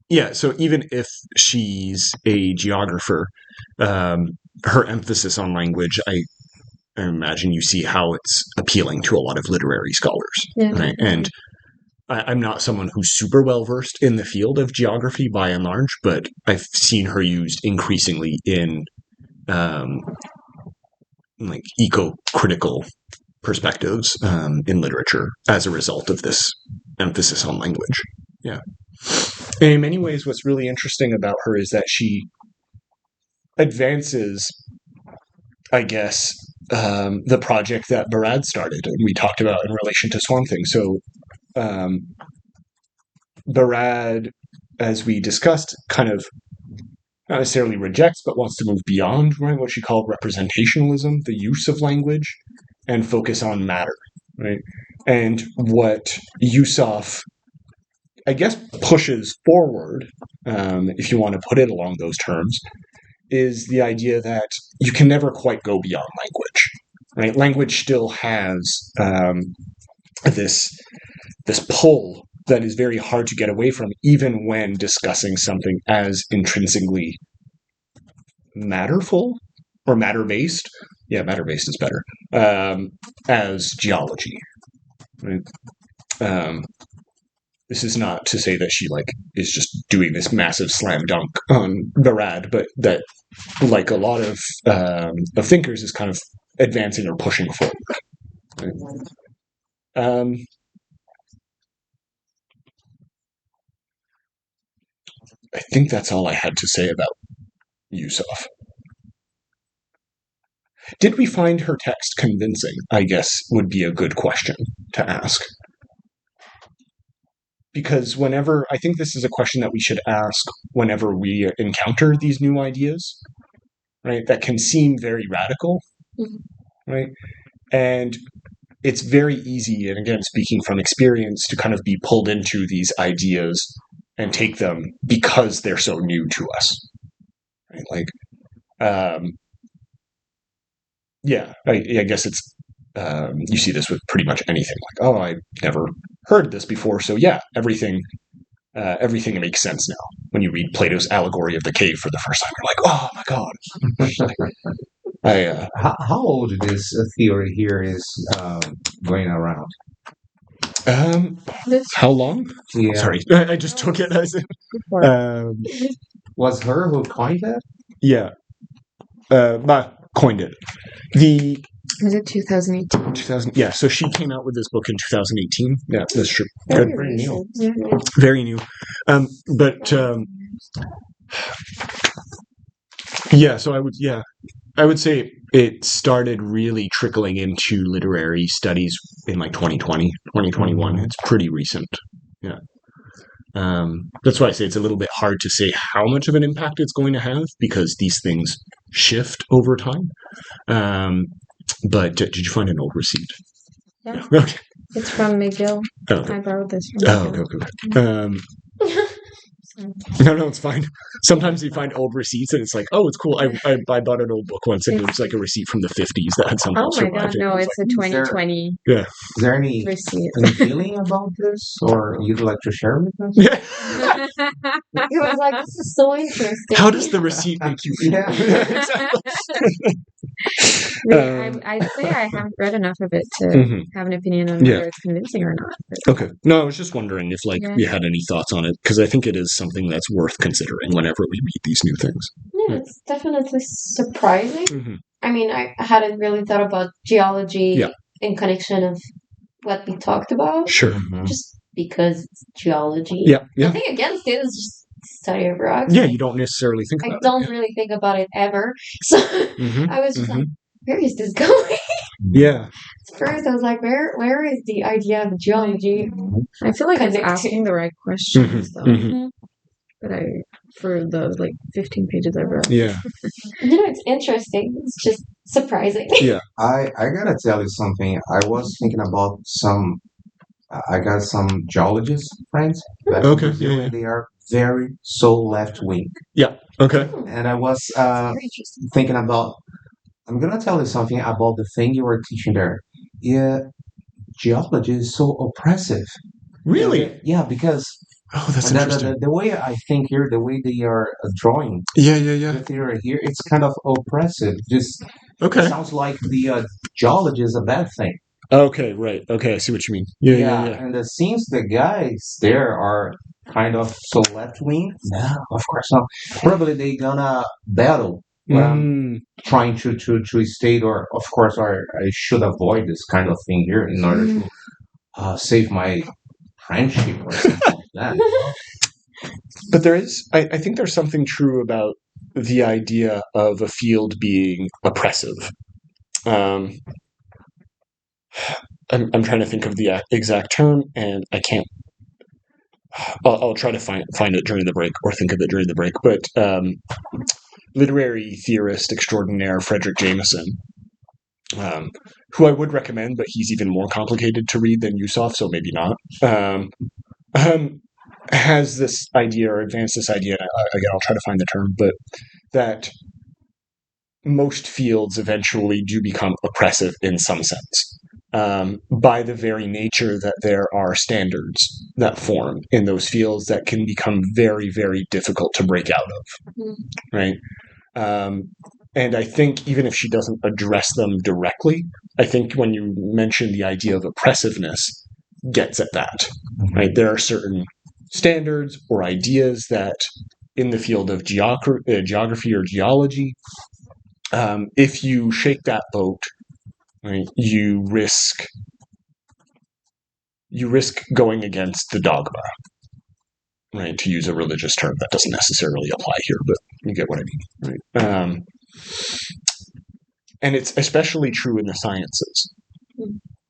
yeah. So even if she's a geographer, her emphasis on language, I imagine you see how it's appealing to a lot of literary scholars, Yeah, right? And I'm not someone who's super well versed in the field of geography by and large, but I've seen her used increasingly in like eco-critical perspectives in literature as a result of this emphasis on language. Yeah. And in many ways, what's really interesting about her is that she advances, I guess, the project that Barad started and we talked about in relation to Swamp Thing. So Barad, as we discussed, kind of not necessarily rejects, but wants to move beyond, right, what she called representationalism, the use of language, and focus on matter, right? And what Yusuf, I guess, pushes forward, if you want to put it along those terms, is the idea that you can never quite go beyond language, right? Language still has this pull that is very hard to get away from, even when discussing something as intrinsically matterful or matter-based. Yeah, matter-based is better. As geology, right? This is not to say that she is just doing this massive slam dunk on Barad, but that, like a lot of thinkers, is kind of advancing or pushing forward. Right? I think that's all I had to say about Yusuf. Did we find her text convincing? I guess would be a good question to ask. Because I think this is a question that we should ask whenever we encounter these new ideas, right? That can seem very radical, right? And it's very easy, and again, speaking from experience, to kind of be pulled into these ideas and take them because they're so new to us, right? I guess it's you see this with pretty much anything. Like, oh, I've never heard this before, so yeah, everything makes sense now. When you read Plato's allegory of the cave for the first time, you're like, oh my god. How old this theory here is going around? How long? Yeah. Sorry, I just took it as was her who coined that? Yeah, coined it. Was it 2018? 2000. Yeah, so she came out with this book in 2018. Yeah, that's true. Very new. Yeah. Very new. But yeah, so I would say it started really trickling into literary studies in 2020, 2021. It's pretty recent. Yeah. That's why I say it's a little bit hard to say how much of an impact it's going to have, because these things shift over time. But did you find an old receipt? Yeah. Okay. It's from McGill. Oh, okay. I borrowed this from McGill. Okay. No, it's fine. Sometimes you find old receipts and it's like, oh, it's cool. I bought an old book once and it was like a receipt from the 50s that had somehow survived. Oh my god, no, it's a 2020 Yeah. Is there any receipt. feeling about this, or you'd like to share with us? Yeah. He was like, this is so interesting. How does the receipt make you feel? Yeah. Exactly. I'd say I haven't read enough of it to have an opinion on whether it's convincing or not. But. Okay. No, I was just wondering if you had any thoughts on it, because I think it is something that's worth considering whenever we read these new things. Yeah, it's definitely surprising. Mm-hmm. I mean, I hadn't really thought about geology in connection of what we talked about. Sure. Just because it's geology. Yeah. Nothing against it, it's just study of rocks. Yeah, you don't necessarily think about it. I don't really think about it ever. So I was just like, where is this going? Yeah. At first I was like, where is the idea of geology? I feel like I was asking the right questions though. But for the 15 pages I read. Yeah. It's interesting. It's just surprising. Yeah. I gotta tell you something. I was thinking about I got some geologist friends. Okay. They are so left wing. Yeah. Okay. And I was Very interesting. thinking about. I'm gonna tell you something about the thing you were teaching there. Yeah, geology is so oppressive. Really? Yeah, because Oh, that's the, interesting. the way I think here, the way they are drawing Yeah, yeah, yeah. the theory here, it's kind of oppressive. Just it Okay. sounds like the geology is a bad thing. Okay, right. Okay, I see what you mean. Yeah, yeah, yeah. And since the guys there are kind of so left wing, no, of course not. Probably they gonna battle what I'm Mm, trying to state, or of course, or I should avoid this kind of thing here in order to save my friendship or something like that. but I think there's something true about the idea of a field being oppressive. Um, I'm trying to think of the exact term, and I can't. I'll try to find it during the break, or think of it during the break. But literary theorist extraordinaire Frederick Jameson, who I would recommend, but he's even more complicated to read than Yusuf, so maybe not. Um, has this idea or advanced this idea, and again, I'll try to find the term, but that most fields eventually do become oppressive in some sense. By the very nature that there are standards that form in those fields that can become very, very difficult to break out of, Mhm. right? And I think even if she doesn't address them directly, I think when you mention the idea of oppressiveness, gets at that, right? There are certain standards or ideas that in the field of geography or geology, if you shake that boat, right, you risk going against the dogma, right? To use a religious term that doesn't necessarily apply here, but you get what I mean, right? And it's especially true in the sciences,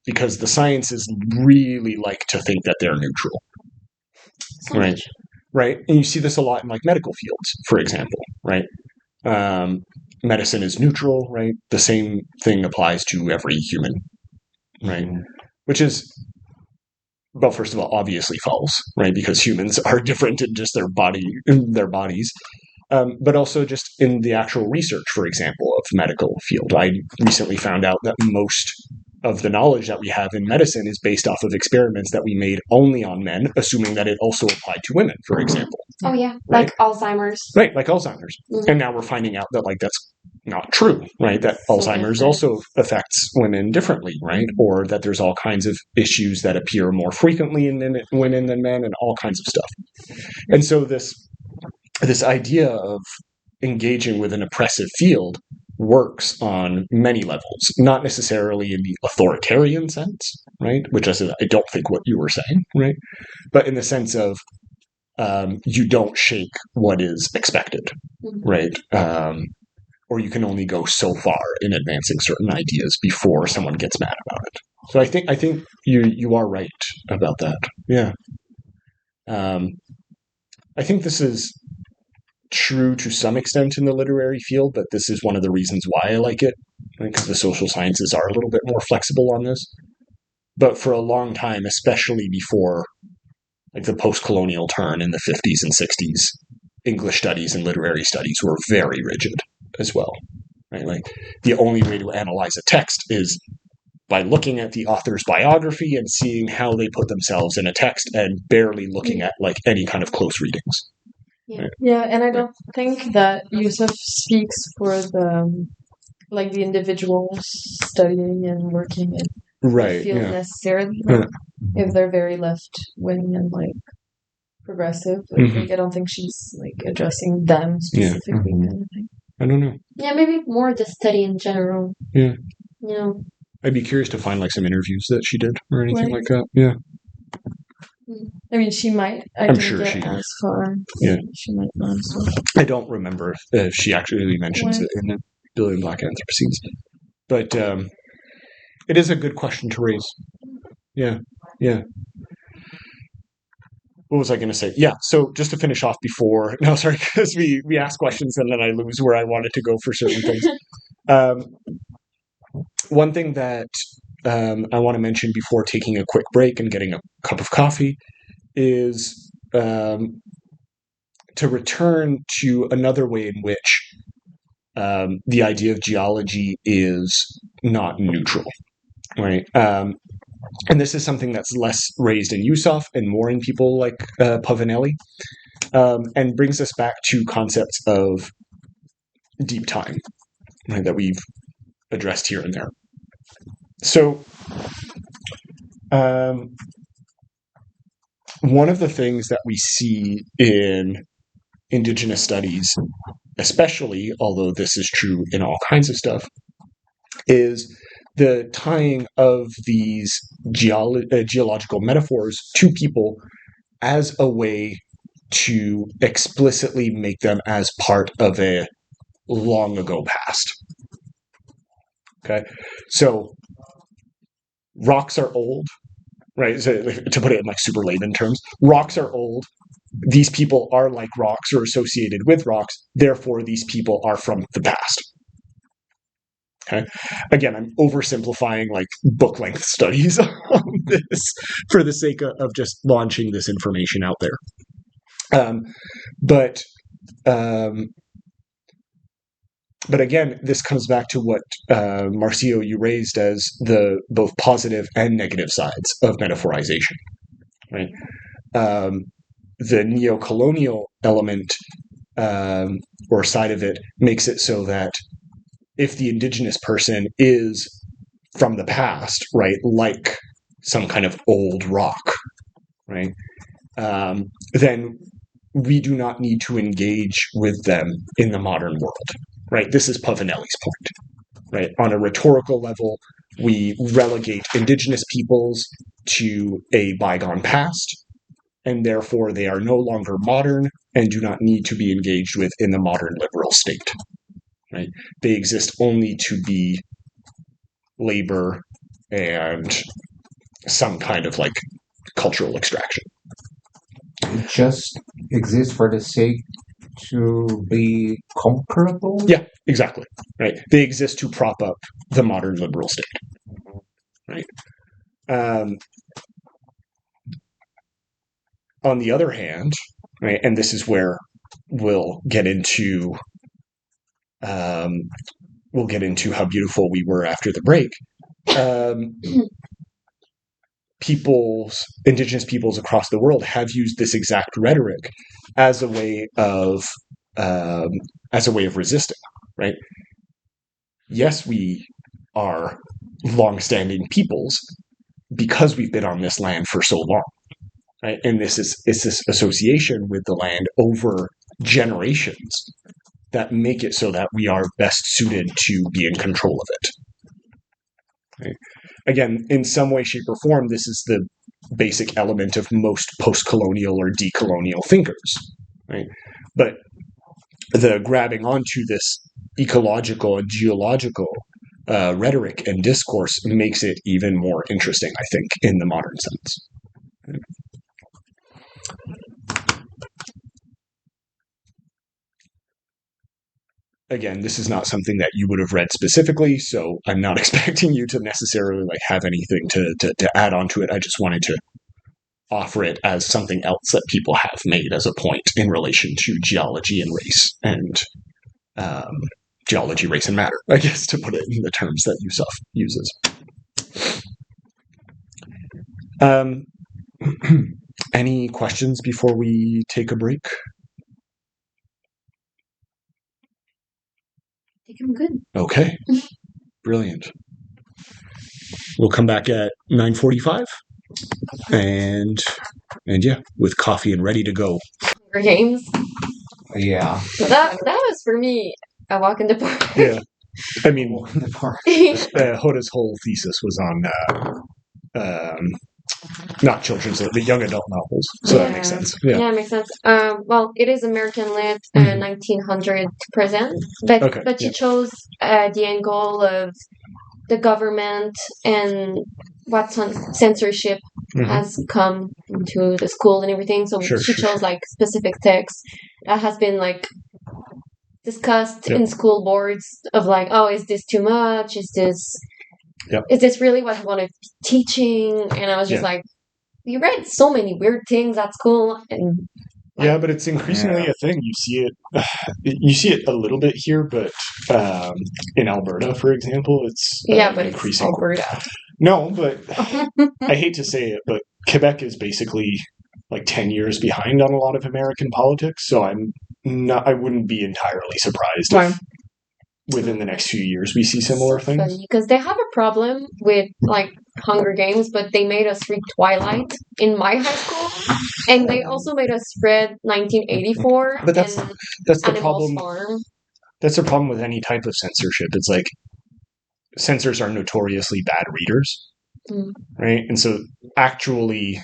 because the sciences really like to think that they're neutral, right? Right, and you see this a lot in like medical fields, for example, right? Medicine is neutral, right? The same thing applies to every human, right? Which is, well, first of all, obviously false, right? Because humans are different in just their bodies, but also just in the actual research, for example, of medical field. I recently found out that most of the knowledge that we have in medicine is based off of experiments that we made only on men, assuming that it also applied to women, for example. Oh yeah, Right? like Alzheimer's. Right, like Alzheimer's. Mhm. And now we're finding out that like that's not true, right? That So Alzheimer's different. also affects women differently, right? Or that there's all kinds of issues that appear more frequently in women than men, and all kinds of stuff. And so this idea of engaging with an oppressive field works on many levels, not necessarily in the authoritarian sense, right? Which I don't think what you were saying, right? But in the sense of you don't shake what is expected, right? Or you can only go so far in advancing certain ideas before someone gets mad about it. So I think you are right about that. Yeah. I think this is true to some extent in the literary field, but this is one of the reasons why I like it, because the social sciences are a little bit more flexible on this. But for a long time, especially before like the post-colonial turn in the 50s and 60s, English studies and literary studies were very rigid as well. Right? Like the only way to analyze a text is by looking at the author's biography and seeing how they put themselves in a text, and barely looking at like any kind of close readings. Yeah, and I don't think that Yusuf speaks for the like the individuals studying and working in the Right. field Yeah. necessarily. Like, if they're very left wing and like progressive, I think I don't think she's like addressing them specifically. Kind of thing. I don't know. Yeah, maybe more the study in general. Yeah. You know. I'd be curious to find like some interviews that she did or anything Right. like that. Yeah. I mean, she might. I'm sure she as far. Yeah. She might not. As well. I don't remember if she actually mentions it in the Billion Black Anthropocene. But it is a good question to raise. Yeah. Yeah. What was I going to say? Yeah. So just to finish off before, no, sorry, because we ask questions and then I lose where I wanted to go for certain things. One thing that I want to mention before taking a quick break and getting a cup of coffee is to return to another way in which the idea of geology is not neutral, right? And this is something that's less raised in Yusuf and more in people like Pavanelli, and brings us back to concepts of deep time, right, that we've addressed here and there. So, one of the things that we see in Indigenous studies, especially, although this is true in all kinds of stuff, is the tying of these geological metaphors to people as a way to explicitly make them as part of a long ago past. Okay, so rocks are old, right? So, to put it in like super layman terms, rocks are old. These people are like rocks or associated with rocks. Therefore, these people are from the past. Okay. Again, I'm oversimplifying like book length studies on this for the sake of just launching this information out there. But again, this comes back to what Marcio, you raised as the both positive and negative sides of metaphorization, right? The neo-colonial element or side of it makes it so that if the indigenous person is from the past, right, like some kind of old rock, right, then we do not need to engage with them in the modern world, right? This is Pavanelli's point, right? On a rhetorical level, we relegate indigenous peoples to a bygone past, and therefore they are no longer modern and do not need to be engaged with in the modern liberal state. Right? They exist only to be labor and some kind of like cultural extraction. It just exists for the sake to be comparable? Yeah, exactly. Right. They exist to prop up the modern liberal state. Right. On the other hand, right, and this is where we'll get into how beautiful we were after the break. Indigenous peoples across the world have used this exact rhetoric as a way of resisting. Right? Yes, we are long-standing peoples because we've been on this land for so long. Right? And it's this association with the land over generations that make it so that we are best suited to be in control of it. Right? Again, in some way, shape, or form, this is the basic element of most post-colonial or decolonial thinkers. Right? But the grabbing onto this ecological and geological rhetoric and discourse makes it even more interesting, I think, in the modern sense. Right? Again, this is not something that you would have read specifically, so I'm not expecting you to necessarily like have anything to add on to it. I just wanted to offer it as something else that people have made as a point in relation to geology and race, and geology, race, and matter, I guess, to put it in the terms that Yusuf uses. Any questions before we take a break? I think I'm good. Okay. Brilliant. We'll come back at 9:45, and yeah, with coffee and ready to go. Hunger Games. Yeah. That was for me a walk in the park. Yeah. I mean, The park. Hoda's whole thesis was on not children's, the young adult novels. So that makes sense. Yeah, it makes sense. Well, it is American lit, 1900 to present, but she chose the angle of the government and what censorship has come into the school and everything. So she chose like specific texts that has been like discussed in school boards of like, oh, is this too much? Is this really what I want to be teaching? And I was just like, you read so many weird things at school, and Yeah, but it's increasingly a thing. You see it a little bit here, but in Alberta, for example, it's but increasing. it's Alberta. No, but I hate to say it, but Quebec is basically like 10 years behind on a lot of American politics. So I wouldn't be entirely surprised if within the next few years we see similar things. Because they have a problem with like Hunger Games, but they made us read Twilight in my high school, and they also made us read 1984. But that's the problem. Farm. That's the problem with any type of censorship. It's like censors are notoriously bad readers, right? And so actually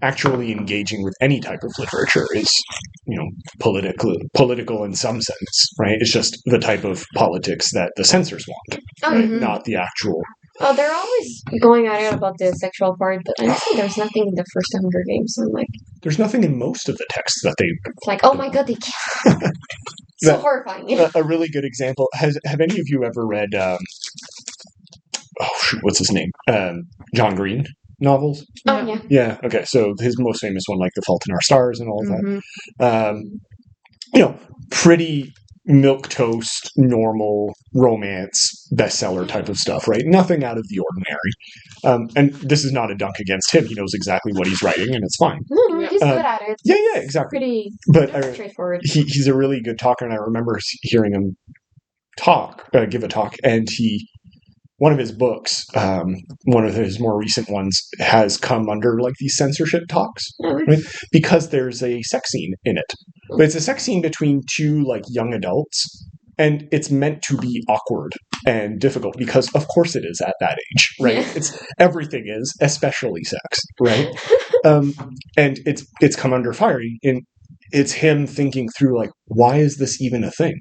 engaging with any type of literature is, political in some sense, right? It's just the type of politics that the censors want, not the actual. Oh, they're always going at it about the sexual part, but honestly, there's nothing in the first Hunger Games. So I'm like, there's nothing in most of the texts that they. It's like, oh my god, they can't. So horrifying. A really good example. Have any of you ever read? What's his name? John Green novels. Oh yeah. Yeah. Okay. So his most famous one, like The Fault in Our Stars, and all of that. Pretty milquetoast, normal romance bestseller type of stuff, right? Nothing out of the ordinary. And this is not a dunk against him. He knows exactly what he's writing, and it's fine. No, he's good at it. Yeah, exactly. Pretty, straightforward. He's a really good talker, and I remember hearing him give a talk, and one of his books, one of his more recent ones, has come under like these censorship talks, right? Because there's a sex scene in it. But it's a sex scene between two like young adults, and it's meant to be awkward and difficult because of course it is at that age, right? Yeah. Everything is, especially sex, right? And it's come under fire. And it's him thinking through like, why is this even a thing?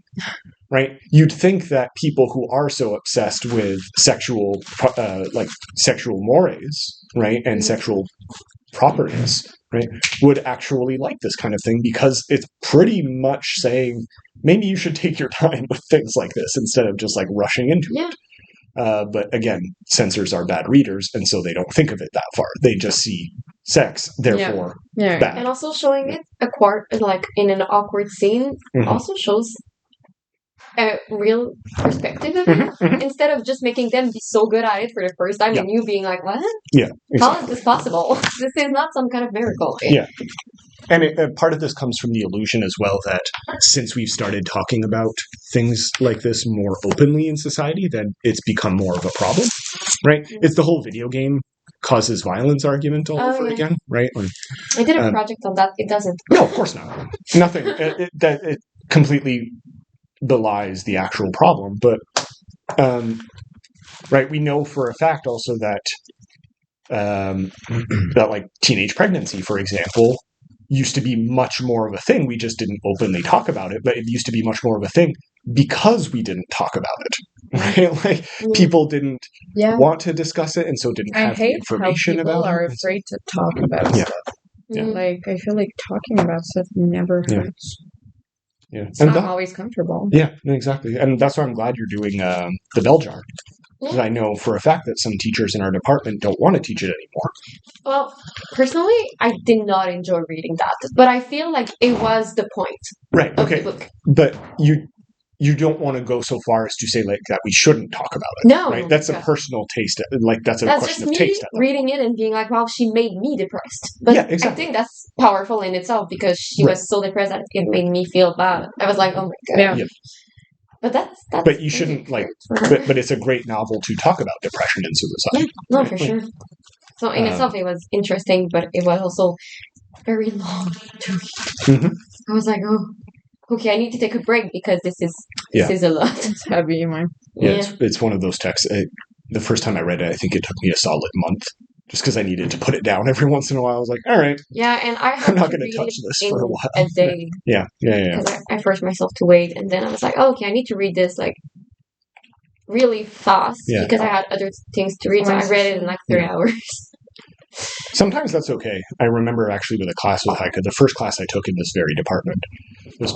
Right? You'd think that people who are so obsessed with sexual mores, right, and sexual properties, right, would actually like this kind of thing because it's pretty much saying maybe you should take your time with things like this instead of just like rushing into it. But again, censors are bad readers, and so they don't think of it that far. They just see sex, therefore bad. And also showing it like in an awkward scene also shows a real perspective of it, instead of just making them be so good at it for the first time and you being like, what? Yeah, exactly. How is this possible? This is not some kind of miracle. Yeah. And part of this comes from the illusion as well that since we've started talking about things like this more openly in society, then it's become more of a problem, right? It's the whole video game causes violence argument all over again, right? Like, I did a project on that. It doesn't. No, of course not. Nothing. It completely belies the actual problem. But, right, we know for a fact also that that like teenage pregnancy, for example, used to be much more of a thing. We just didn't openly talk about it, but it used to be much more of a thing because we didn't talk about it, right? Like people didn't want to discuss it, and so didn't have the information about it. People are afraid to talk about stuff. Yeah. Like I feel like talking about stuff never hurts. Yeah. It's not always comfortable. Yeah, exactly. And that's why I'm glad you're doing the bell jar. Because I know for a fact that some teachers in our department don't want to teach it anymore. Well, personally, I did not enjoy reading that, but I feel like it was the point. Right. Okay. Of the book. But you don't want to go so far as to say like that we shouldn't talk about it. No. Right. That's a personal taste. Like that's a question of taste. That's just me reading it and being like, "Wow, she made me depressed." But exactly. I think that's powerful in itself because she was so depressed that it made me feel bad. I was like, "Oh my god." Yeah. But that's but you shouldn't like. But it's a great novel to talk about depression and suicide. Yeah, no, for sure. So in itself, it was interesting, but it was also very long to read. I was like, oh, okay, I need to take a break because this is a lot. It's heavy, man. Yeah, it's one of those texts. The first time I read it, I think it took me a solid month. Just because I needed to put it down every once in a while. I was like, all right. Yeah, and I'm not going to touch this for a while. A day. Yeah. Because I forced myself to wait, and then I was like, oh, okay, I need to read this like really fast because I had other things to read. So I read it in like 3 hours. Sometimes that's okay. I remember actually with a class with Heike, the first class I took in this very department was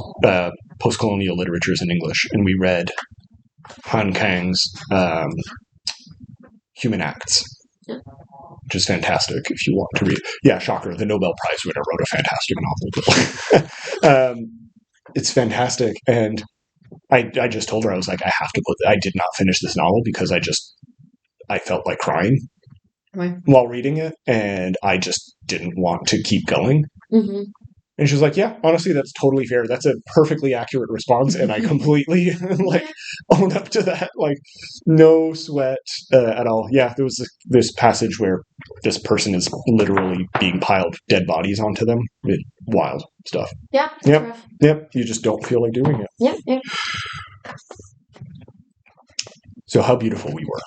post-colonial literatures in English, and we read Han Kang's Human Acts. which is fantastic if you want to read. Yeah, shocker, the Nobel Prize winner wrote a fantastic novel. It's fantastic, and I just told her, I was like, I have to I did not finish this novel because I felt like crying while reading it, and I just didn't want to keep going. Mm-hmm. And she was like, yeah, honestly, that's totally fair. That's a perfectly accurate response. And I completely own up to that. Like, no sweat at all. Yeah, there was this passage where this person is literally being piled dead bodies onto them. Wild stuff. Yeah. Yep. Yep. You just don't feel like doing it. Yeah. Yeah. So how beautiful we were.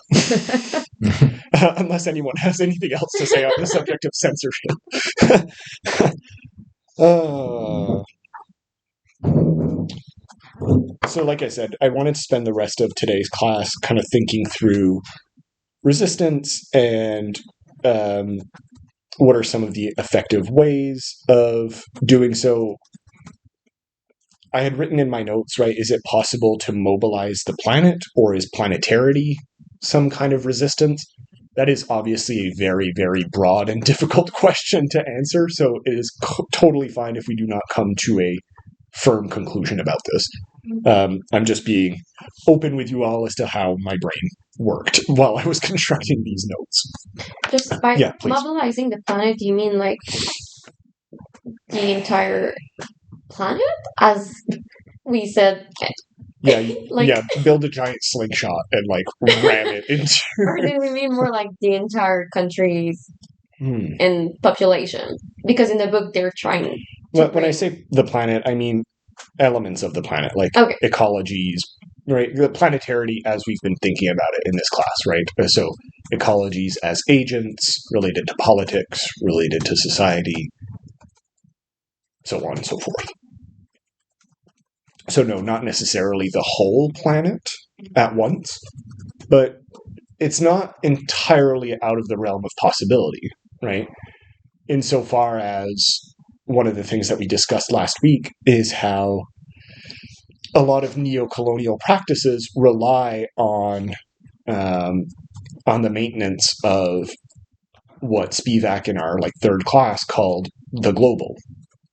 Unless anyone has anything else to say on the subject of censorship. So like I said, I wanted to spend the rest of today's class kind of thinking through resistance and what are some of the effective ways of doing so. I had written in my notes, right, is it possible to mobilize the planet, or is planetarity some kind of resistance? That is obviously a very, very broad and difficult question to answer, so it is totally fine if we do not come to a firm conclusion about this. I'm just being open with you all as to how my brain worked while I was constructing these notes. Just by mobilizing the planet, do you mean like the entire planet? As we said... Yeah, build a giant slingshot and ram it into. Or do we mean more like the entire countries and population? Because in the book they're trying. When I say the planet, I mean elements of the planet, ecologies, right? The planetarity, as we've been thinking about it in this class, right? So ecologies as agents related to politics, related to society, so on and so forth. So no, not necessarily the whole planet at once, but it's not entirely out of the realm of possibility, right? Insofar as one of the things that we discussed last week is how a lot of neo-colonial practices rely on the maintenance of what Spivak in our third class called the global,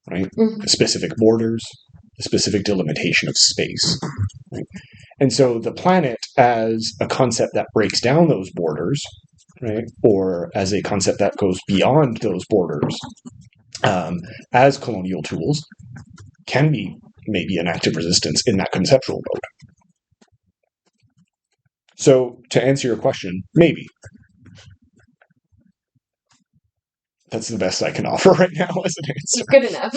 right? Mm-hmm. Specific borders, the specific delimitation of space. Right? And so the planet as a concept that breaks down those borders, right, or as a concept that goes beyond those borders, as colonial tools, can be maybe an active resistance in that conceptual mode. So to answer your question, maybe. That's the best I can offer right now as an answer. Good enough.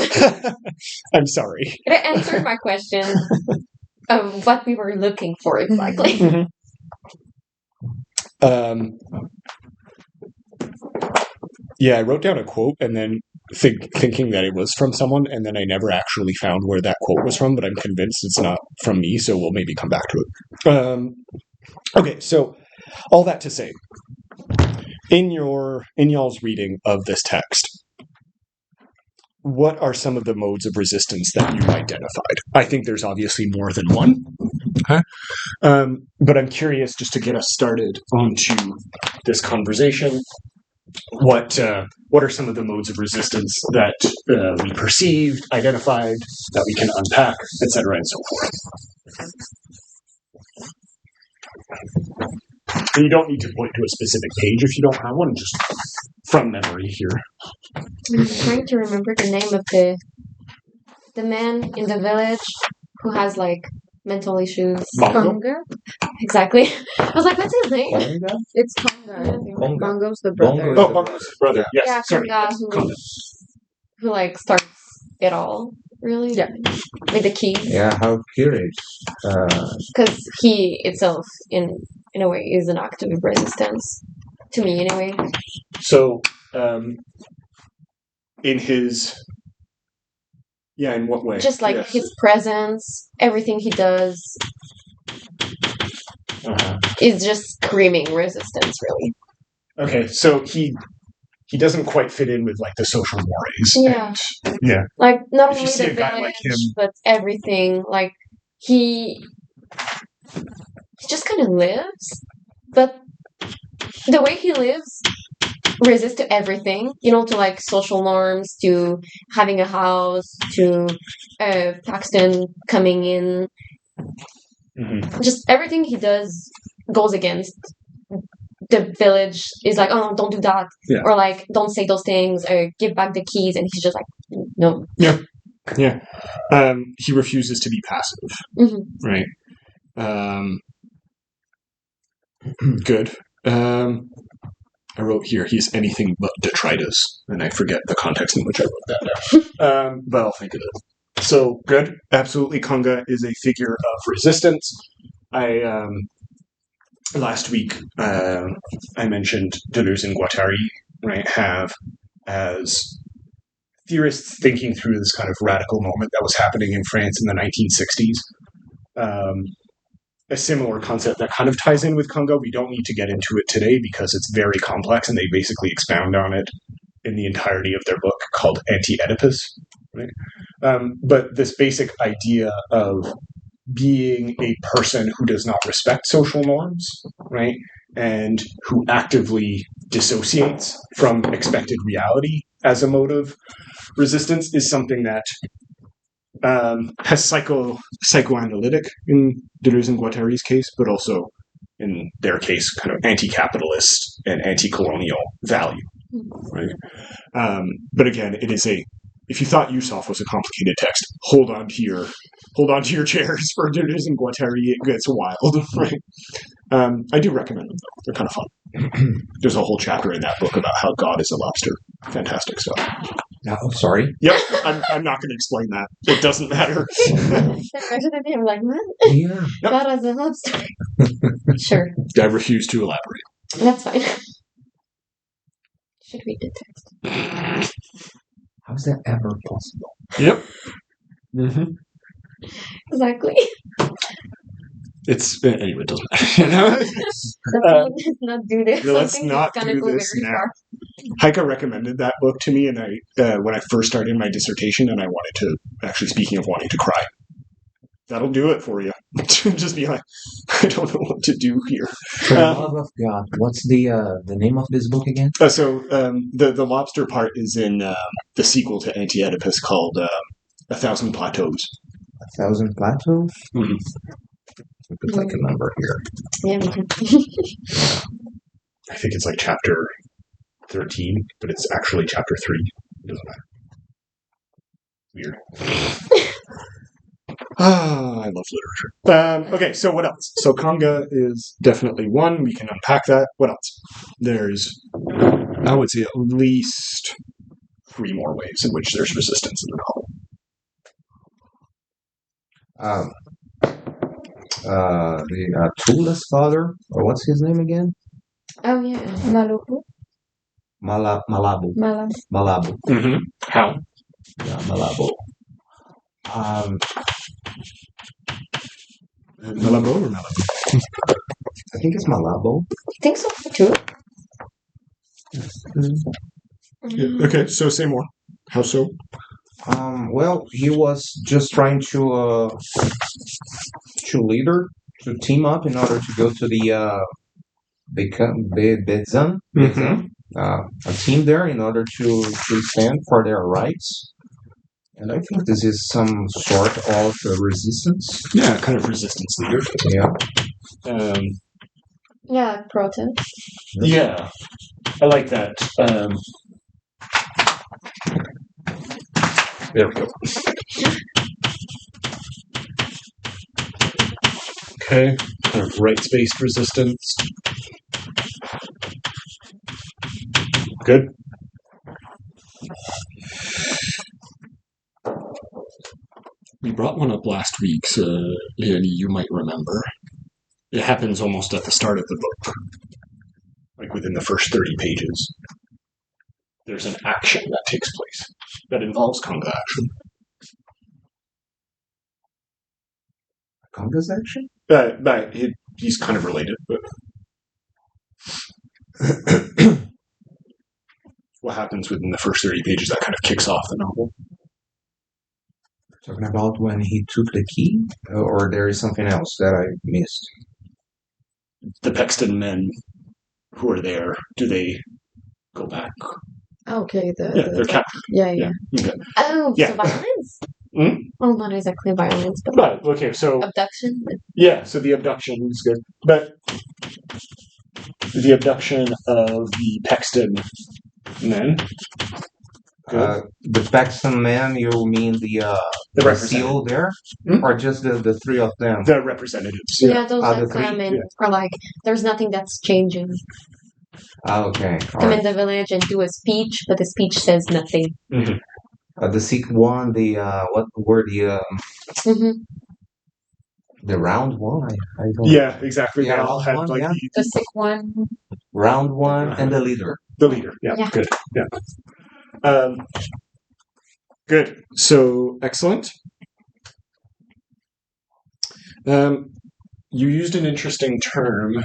I'm sorry. It answered my question of what we were looking for exactly. Mm-hmm. Yeah, I wrote down a quote and then thinking that it was from someone, and then I never actually found where that quote was from, but I'm convinced it's not from me, so we'll maybe come back to it. Okay, so all that to say, in y'all's reading of this text, what are some of the modes of resistance that you identified? I think there's obviously more than one. Okay. But I'm curious, just to get us started onto this conversation, what are some of the modes of resistance that we perceived, identified, that we can unpack, etc., and so forth? And you don't need to point to a specific page if you don't have one, just from memory here. I'm trying to remember the name of the man in the village who has mental issues. Conga? Exactly. I was like, what's his name? Conga? It's Conga, I think. Bongo's the brother. Bongo's the brother. Yes. Yeah, sorry. Conga, who starts it all, really? Yeah. With the keys. Yeah, how curious. Because he itself, in a way, is an act of resistance. To me, anyway. So, in his... Yeah, in what way? Just his presence, everything he does is just screaming resistance, really. Okay, so he doesn't quite fit in with the social mores. Yeah. And, yeah. Not only the village, but everything. He just kind of lives, but the way he lives resist to everything, to like social norms, to having a house, to Paxton coming in. Mm-hmm. Just everything he does goes against. The village is like, oh, don't do that, or like, don't say those things, or give back the keys, and he's just like, no. Yeah. He refuses to be passive. Mm-hmm. Right. Good. I wrote here, he's anything but detritus, and I forget the context in which I wrote that down. But I'll think of it. So, good. Absolutely, Conga is a figure of resistance. Last week, I mentioned Deleuze and Guattari, right, have, as theorists thinking through this kind of radical moment that was happening in France in the 1960s, a similar concept that kind of ties in with Conga. We don't need to get into it today because it's very complex, and they basically expound on it in the entirety of their book called Anti-Oedipus. Right? But this basic idea of being a person who does not respect social norms, right, and who actively dissociates from expected reality as a mode of resistance is something that has psychoanalytic in Deleuze and Guattari's case, but also in their case, kind of anti-capitalist and anti-colonial value, right? But again, it is if you thought Yusuf was a complicated text, hold on to your chairs for Deleuze and Guattari. It gets wild, right? I do recommend them though; they're kind of fun. There's a whole chapter in that book about how God is a lobster. Fantastic stuff. Oh, sorry. Yep, I'm not going to explain that. It doesn't matter. I'm like, what? Yeah. God as a lobster. Sure. I refuse to elaborate. That's fine. Should read the text. How is that ever possible? Yep. Mm-hmm. Exactly. Anyway, it doesn't matter. Let's not do this. Let's not do this now. Heike recommended that book to me, and when I first started my dissertation, and I wanted to, actually speaking of wanting to cry, that'll do it for you. Just be like, I don't know what to do here. For the love of God, what's the name of this book again? The lobster part is in the sequel to Anti-Oedipus called 1,000 Plateaus. 1,000 Plateaus? Mm-hmm. We could take a number here. Yeah. I think it's like chapter 13, but it's actually chapter 3. It doesn't matter. Weird. I love literature. Okay, so what else? So Conga is definitely one. We can unpack that. What else? There's, I would say, at least 3 more ways in which there's resistance in the novel. The Tula's father, or what's his name again? Oh yeah, Malabu. Malabu. Mm-hmm. How? Yeah, Malabu. Malabo or Malibu? I think it's Malabo. I think so too. Yeah. Okay, so say more. How so? Well, he was just trying to team up in order to go to the Bezan, a team there in order to stand for their rights. And I think this is some sort of resistance. Yeah, kind of resistance leadership. Yeah. Yeah, protest. Yeah, I like that. There we go. Okay, kind of rights-based resistance. Good. We brought one up last week, so Leonie, you might remember. It happens almost at the start of the book, like within the first 30 pages. There's an action that takes place that involves Conga action. Conga's action? He's kind of related, but what happens within the first 30 pages that kind of kicks off the novel? Talking about when he took the key? Or there is something else that I missed? The Pexton men who are there, do they go back. Okay, They're captured. Yeah. Okay. Oh, Yeah. so violence? Hmm? Well, not exactly violence, but But okay, so abduction. yeah, so the abduction is good, but the abduction of the Paxton men. Good. The Paxton man, you mean the seal there? Hmm? Or just the three of them? The representatives. Yeah, those The that three? come in are like, there's nothing that's changing. Okay. Come in the village and do a speech, but the speech says nothing. Mm-hmm. The sick one, what were Mm-hmm. the round one? I don't. Yeah, exactly. Yeah, They all had one, like yeah. The sick one. Round one and the leader. the leader. Yeah, Yeah. good. Yeah. Good. So excellent. You used an interesting term,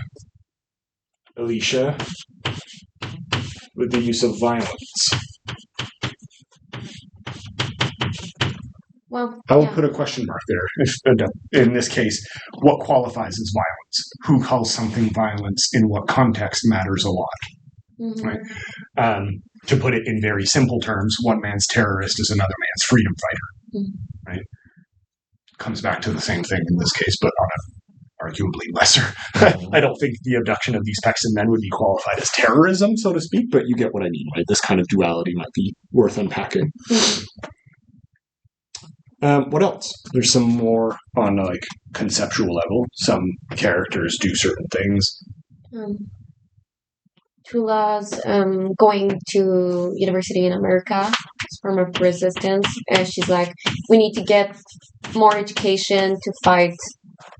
Alicia, with the use of violence. Well, I will yeah. put a question mark there. If, in this case, what qualifies as violence? Who calls something violence in what context matters a lot. Mm-hmm. Right? To put it in very simple terms, one man's terrorist is another man's freedom fighter. Mm-hmm. Right? Comes back to the same thing in this case, but on an arguably lesser. I don't think the abduction of these Paxton men would be qualified as terrorism, so to speak, but you get what I mean, right? This kind of duality might be worth unpacking. What else? There's some more on a conceptual level. Some characters do certain things. Tula's going to university in America as a form of resistance, and she's like, we need to get more education to fight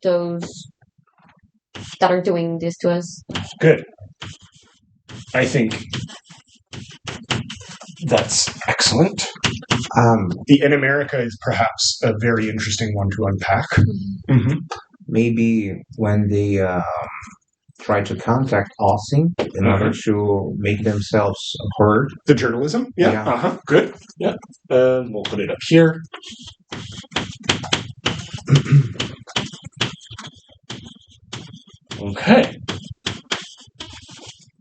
those that are doing this to us. Good. I think that's excellent. The In America is perhaps a very interesting one to unpack. Mm-hmm. Maybe when they try to contact Austin in order to make themselves heard. The journalism? Yeah. Good. Yeah. We'll put it up here. Okay.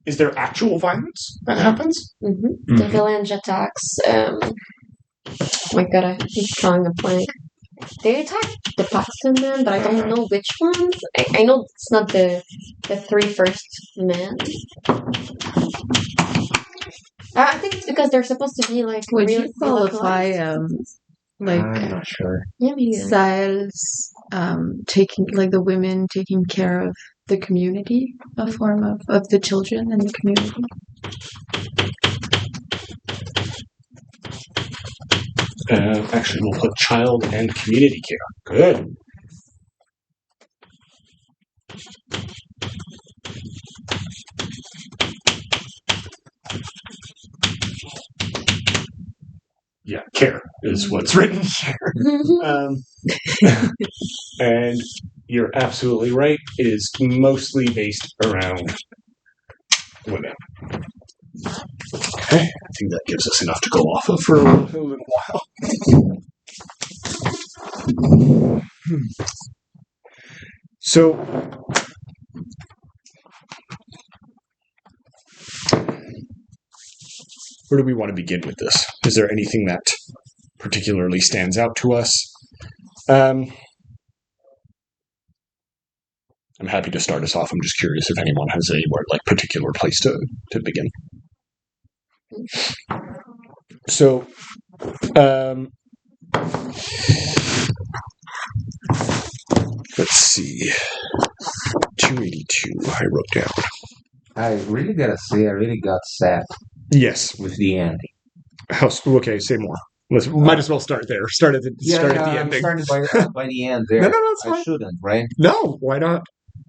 Is there actual violence that happens? Mm-hmm. Mm-hmm. The village attacks. Oh my god, I keep drawing a blank. They attack the Paxton men, but I don't know which ones. I know it's not the three first men. I think it's because they're supposed to be like. Would you qualify I'm not sure. Yeah, maybe. Sahel's taking the women taking care of the community, a form of the children in the community? Actually, we'll put child and community care. Good. Yeah, care is what's written here. And you're absolutely right. It is mostly based around women. Okay, I think that gives us enough to go off of for a little while. So, where do we want to begin with this? Is there anything that particularly stands out to us? I'm happy to start us off. I'm just curious if anyone has a particular place to begin. So, let's see. 282, I wrote down. I really gotta say, I really got sad. Yes. With the ending. Okay, say more. Might as well start there. Start at the ending. Started by the end there. No, that's fine. I shouldn't, right? No, why not?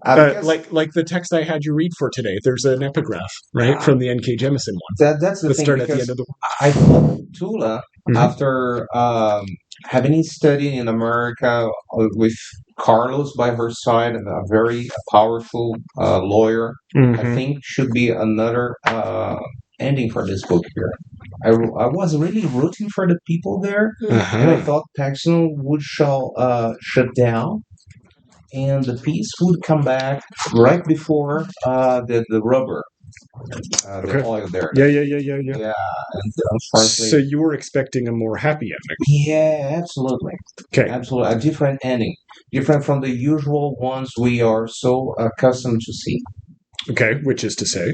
Like the text I had you read for today, there's an epigraph, right, from the N.K. Jemisin one. That's the Let's thing. Start at the end of the. I thought Tula, after having studied in America with Carlos by her side, a very powerful lawyer, I think should be another ending for this book here. I was really rooting for the people there, and I thought Paxton would shut down. and the piece would come back right before the rubber, the oil there. Yeah. Yeah, and So unfortunately, you were expecting a more happy ending. yeah, absolutely, Okay. absolutely, a different ending, different from the usual ones we are so accustomed to see. Okay, which is to say,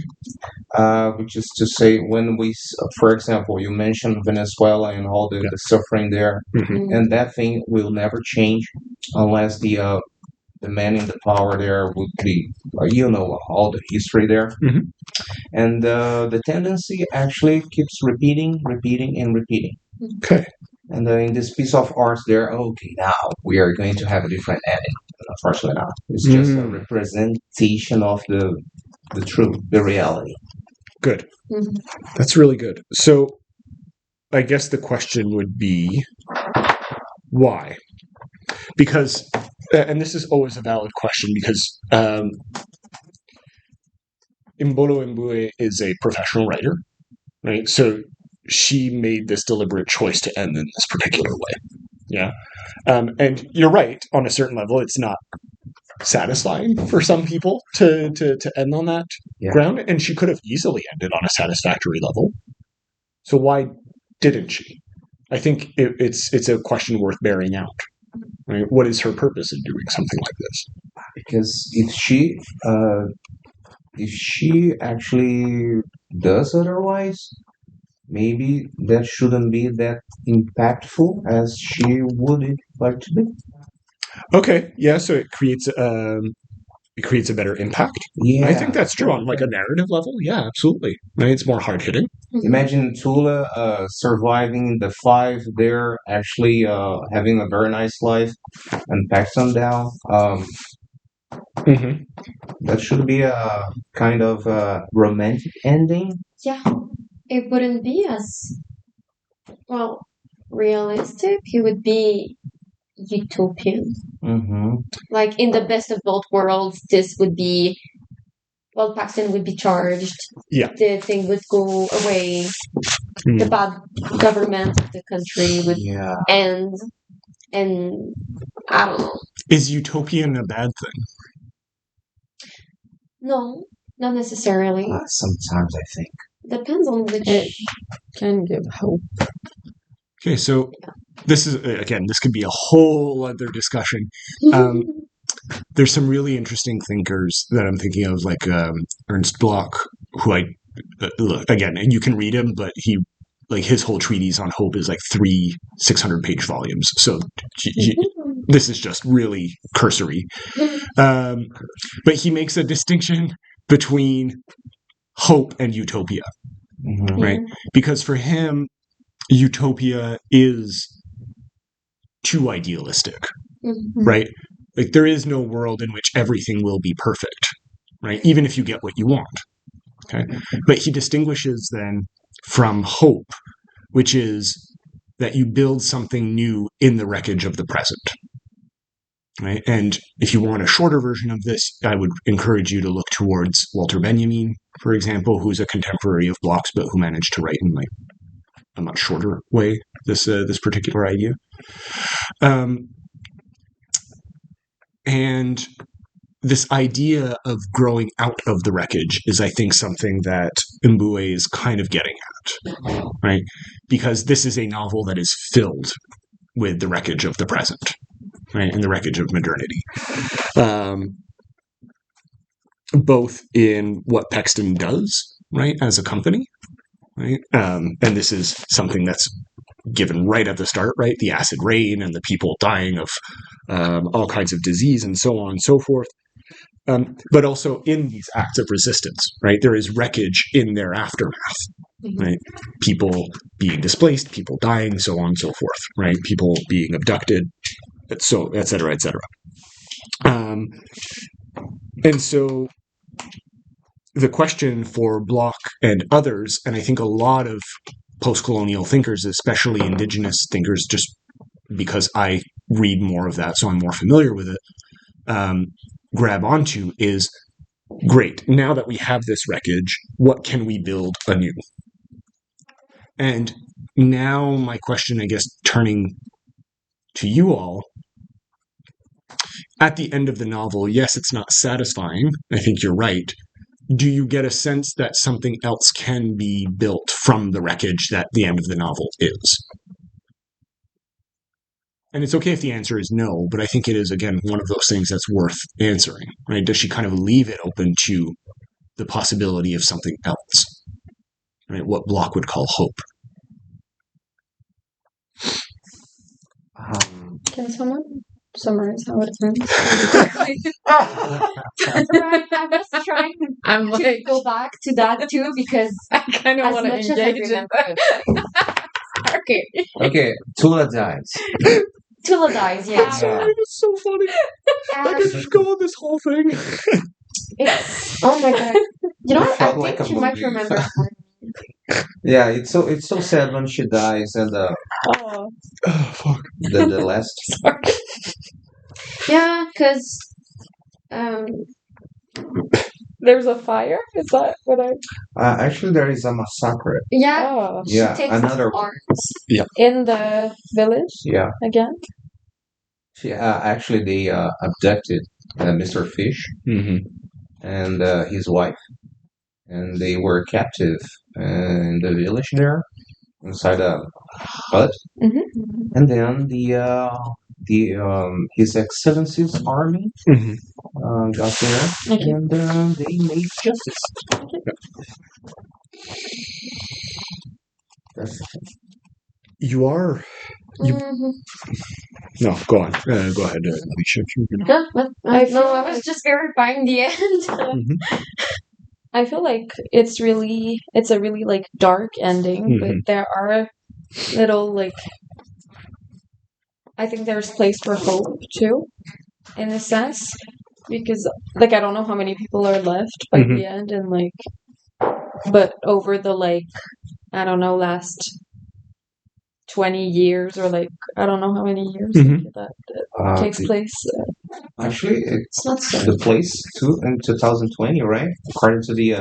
Which is to say, when for example, you mentioned Venezuela and all the suffering there, mhm. and that thing will never change unless the man in the power there would be, all the history there. Mhm. And the tendency actually keeps repeating, and repeating. Okay. And in this piece of art there, okay, now we are going to have a different ending. Unfortunately, not. It's just a representation of the truth, the reality. Good. Mhm. That's really good. So I guess the question would be why? Because, and this is always a valid question, because Imbolo Mbue is a professional writer, right? So she made this deliberate choice to end in this particular way. Yeah. And you're right, on a certain level, it's not satisfying for some people to end on that ground, and she could have easily ended on a satisfactory level. So why didn't she? I think it's a question worth bearing out. Right? What is her purpose in doing something like this? Because if she actually does otherwise, maybe that shouldn't be that impactful as she would like to be. Okay, yeah. So it creates a better impact. Yeah, I think that's true on like a narrative level. Yeah, absolutely. Right? It's more hard hitting. Imagine Tula surviving the five there, actually having a very nice life, and Paxton down. Mm-hmm. That should be a kind of romantic ending. Yeah, it wouldn't be as well realistic. It would be utopian. Mm-hmm. Like in the best of both worlds, this would be, well, Paxton would be charged. Yeah. The thing would go away. The bad government of the country would end. And I don't know. Is utopian a bad thing? No, not necessarily. Sometimes I think. Depends on which. It can give hope. Okay, so this is, again, this could be a whole other discussion. There's some really interesting thinkers that I'm thinking of, like Ernst Bloch, who I look again, and you can read him, but his whole treatise on hope is like 600-page volumes. So this is just really cursory. But he makes a distinction between hope and utopia, right? Because for him, utopia is too idealistic, right? Like there is no world in which everything will be perfect, right? Even if you get what you want. Okay. But he distinguishes then from hope, which is that you build something new in the wreckage of the present. Right? And if you want a shorter version of this, I would encourage you to look towards Walter Benjamin, for example, who's a contemporary of Bloch's, but who managed to write in like a much shorter way this particular idea. And this idea of growing out of the wreckage is, I think, something that Mbue is kind of getting at, right? Because this is a novel that is filled with the wreckage of the present, right, and the wreckage of modernity. Both in what Pexton does, right, as a company, right, and this is something that's given right at the start, right, the acid rain and the people dying of all kinds of disease and so on and so forth. But also in these acts of resistance, right, there is wreckage in their aftermath, right? People being displaced, people dying, so on and so forth, right? People being abducted, so et cetera, et cetera. And so the question for Bloch and others, and I think a lot of post-colonial thinkers, especially indigenous thinkers, just because I read more of that, so I'm more familiar with it, grab onto is, great, now that we have this wreckage, what can we build anew? And now my question, I guess, turning to you all, at the end of the novel, yes, it's not satisfying. I think you're right. Do you get a sense that something else can be built from the wreckage that the end of the novel is? And it's okay if the answer is no, but I think it is, again, one of those things that's worth answering, right? Does she kind of leave it open to the possibility of something else, right? What Bloch would call hope. Can someone summarize how it ends? Right, I was trying to go back to that too because I kind of as want to much as I engage in remember that. Okay. Okay, Tula dies. Tula dies, yeah. Sorry, it's so funny. I could just go on this whole thing. It's oh my god. You know what? I Felt think like a you might movie. remember. Yeah, it's so sad when she dies, and Oh, Fuck. the last. Yeah, because there's a fire? Is that what I... Actually, there is a massacre. yeah, Oh, she Yeah, takes another his one. arms. in the village Yeah, again? she actually they abducted Mr. Fish Mm-hmm. and his wife, and they were captive in the village there, inside a hut. Mm-hmm. And then the His Excellency's army Mm-hmm. got there, Okay. and they made justice. That's You are. You Mm-hmm. no. Go on. Go ahead, Alicia. If you're gonna. No, what? I No, feel I was like- just verifying the end. Mm-hmm. I feel like it's a really like dark ending, but there are little like, I think there's place for hope too, in a sense, because like I don't know how many people are left by the end, and like, but over the like, I don't know, last 20 years or like I don't know how many years that takes place. actually It's not so. the place too in 2020, right? According to the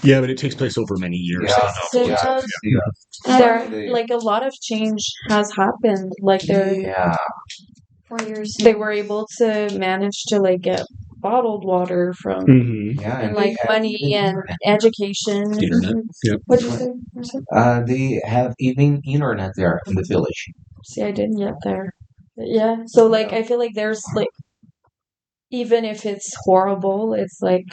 Yeah, but it takes place over many years. So yeah, does- yeah. there like a lot of change has happened. Like Yeah. 4 years. they were able to manage to like get bottled water from Mm-hmm. Yeah, and and like they have money and education. Internet. Yep. What'd you say? they have even internet there in the village. See, I didn't get there. But yeah, so like I feel like there's like, even if it's horrible, it's like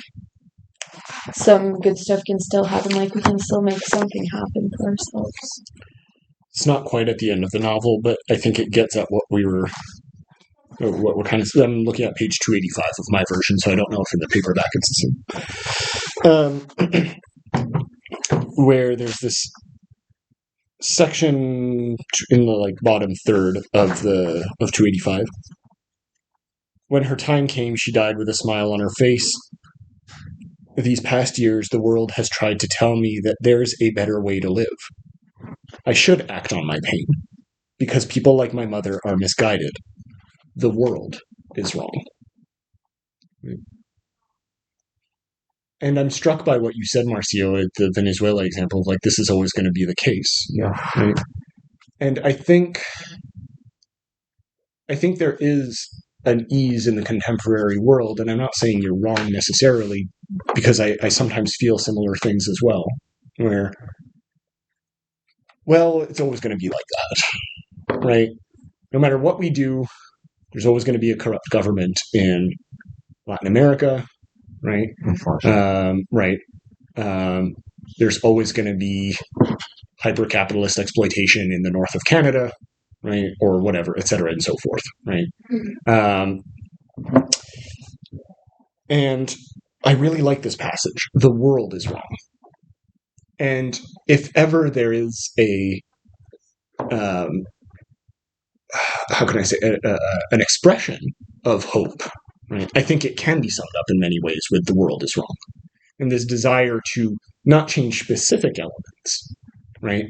some good stuff can still happen. Like we can still make something happen for ourselves. It's not quite at the end of the novel, but I think it gets at what we're kind of. I'm looking at page 285 of my version, so I don't know if in the paperback it's the same. Where there's this section in the like bottom third of 285. When her time came, she died with a smile on her face. These past years, the world has tried to tell me that there's a better way to live. I should act on my pain, because people like my mother are misguided. The world is wrong. And I'm struck by what you said, Marcio, at the Venezuela example, like this is always going to be the case. Yeah. Right? And I think there is an ease in the contemporary world, and I'm not saying you're wrong necessarily, because I sometimes feel similar things as well, where, well, it's always going to be like that, right? No matter what we do, there's always going to be a corrupt government in Latin America, right? Unfortunately. There's always going to be hyper-capitalist exploitation in the north of Canada, right? Or whatever, et cetera, and so forth, right? And I really like this passage. The world is wrong. And if ever there is a, how can I say, an expression of hope, right? I think it can be summed up in many ways with the world is wrong. And this desire to not change specific elements, right?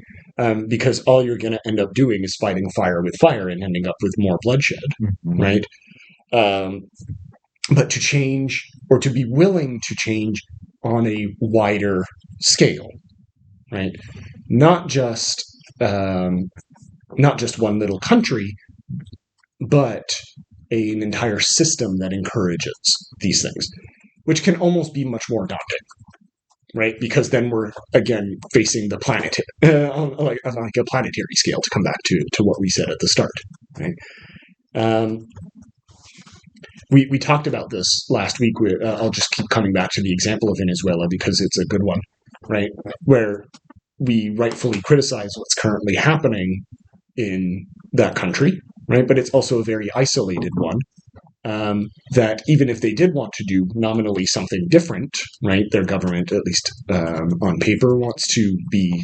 Because all you're going to end up doing is fighting fire with fire and ending up with more bloodshed, right? But to change, or to be willing to change on a wider scale, right? Not just one little country, but an entire system that encourages these things, which can almost be much more daunting, right? Because then we're again facing the planet on like a planetary scale, to come back to what we said at the start, right? We talked about this last week. I'll just keep coming back to the example of Venezuela because it's a good one, right? Where we rightfully criticize what's currently happening in that country, right? But it's also a very isolated one. That even if they did want to do nominally something different, right? Their government, at least on paper, wants to be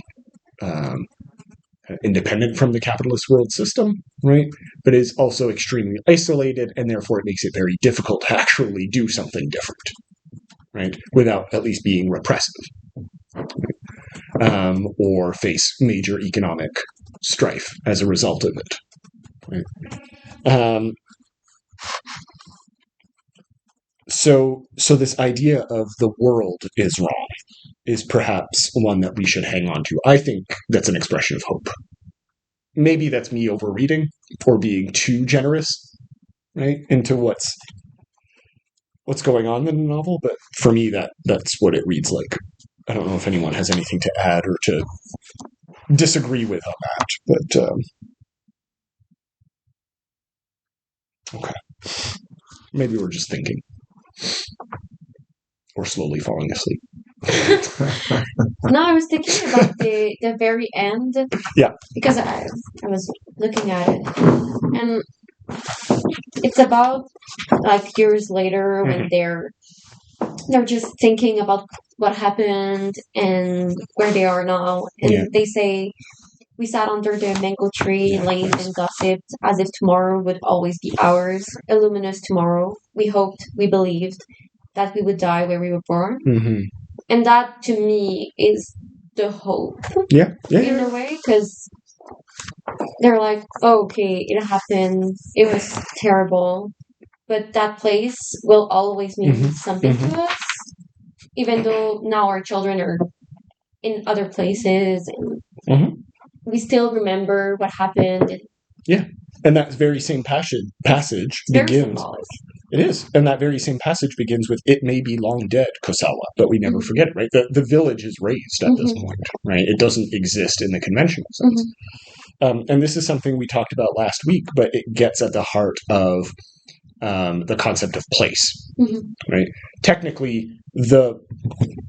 independent from the capitalist world system, right? But is also extremely isolated, and therefore it makes it very difficult to actually do something different, right? Without at least being repressive, or face major economic strife as a result of it. Right? So this idea of the world is wrong is perhaps one that we should hang on to. I think that's an expression of hope. Maybe that's me overreading or being too generous, right, into what's going on in the novel, but for me that's what it reads like. I don't know if anyone has anything to add or to disagree with on that, but okay. Maybe we're just thinking. Or slowly falling asleep. No, I was thinking about the very end. Yeah. Because I was looking at it. And it's about like years later when they're just thinking about what happened and where they are now. And they say, we sat under the mango tree, laid and gossiped as if tomorrow would always be ours, a luminous tomorrow. We hoped, we believed that we would die where we were born. Mm-hmm. And that, to me, is the hope. Yeah. In a way, because they're like, oh, okay, it happened. It was terrible. But that place will always mean something to us. Even though now our children are in other places. And we still remember what happened. Yeah. And that very same passage begins. Symbolic. It is. And that very same passage begins with, it may be long dead, Kosawa, but we never forget it, right? The village is raised at this point, right? It doesn't exist in the conventional sense. And this is something we talked about last week, but it gets at the heart of the concept of place, right? Technically, the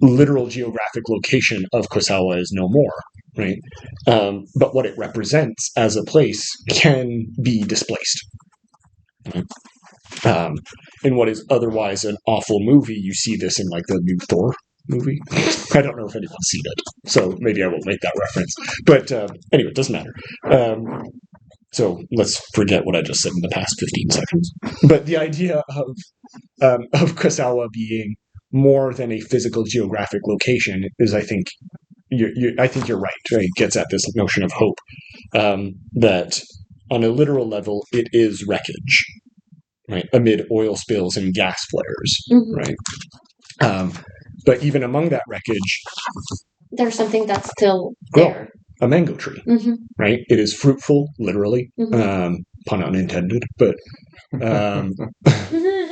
literal geographic location of Kosawa is no more, right? But what it represents as a place can be displaced. Right? In what is otherwise an awful movie, you see this in like the new Thor movie. I don't know if anyone's seen it, so maybe I won't make that reference. But anyway, it doesn't matter. So let's forget what I just said in the past 15 seconds. But the idea of Kosawa being more than a physical geographic location is, I think, I think you're right. Right? It gets at this notion of hope, that on a literal level, it is wreckage. Right, amid oil spills and gas flares, right? But even among that wreckage, there's something that's still there. A mango tree, right? It is fruitful, literally, pun unintended, but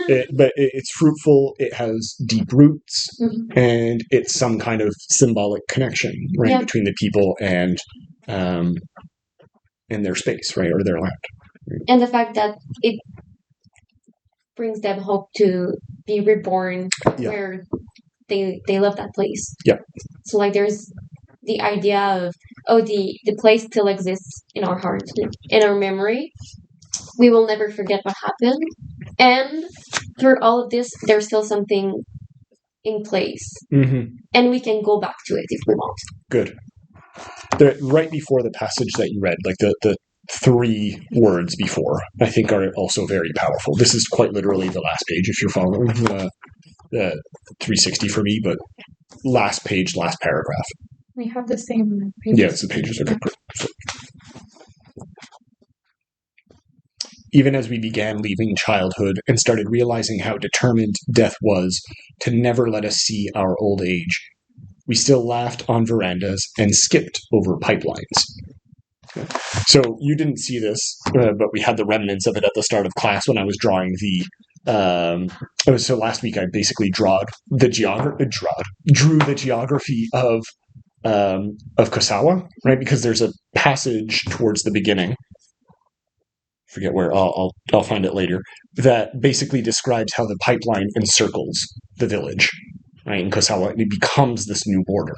it's fruitful. It has deep roots, and it's some kind of symbolic connection, right, between the people and their space, right, or their land. Right? And the fact that it brings them hope to be reborn where they love that place. Yeah. So like there's the idea of the place still exists in our heart, in our memory. We will never forget what happened. And through all of this, there's still something in place. And we can go back to it if we want. Good. Right before the passage that you read, like the 3 words before, I think are also very powerful. This is quite literally the last page, if you're following the 360 for me, but last page, last paragraph. We have the same pages. Yes, the pages are good. Even as we began leaving childhood and started realizing how determined death was to never let us see our old age, we still laughed on verandas and skipped over pipelines. So you didn't see this, but we had the remnants of it at the start of class when I was drawing the. So last week I basically drew the geography of Kosawa, right? Because there's a passage towards the beginning. Forget where. I'll find it later. That basically describes how the pipeline encircles the village, right? In Kosawa, and it becomes this new border.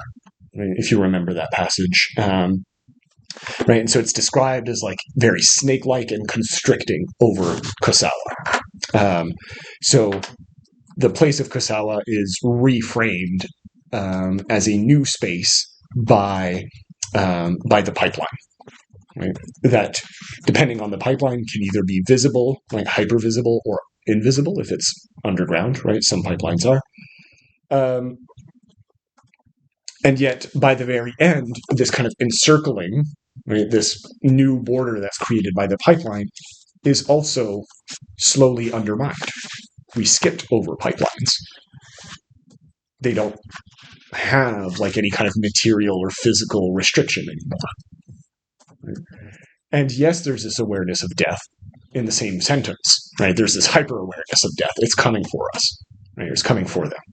Right? If you remember that passage. Right, and so it's described as like very snake-like and constricting over Kosawa. So the place of Kosawa is reframed as a new space by the pipeline. Right? That, depending on the pipeline, can either be visible, like hypervisible, or invisible if it's underground. Right, some pipelines are. And yet, by the very end, this kind of encircling, right, this new border that's created by the pipeline, is also slowly undermined. We skipped over pipelines. They don't have like any kind of material or physical restriction anymore. Right? And yes, there's this awareness of death in the same sentence. Right? There's this hyper-awareness of death. It's coming for us. Right? It's coming for them.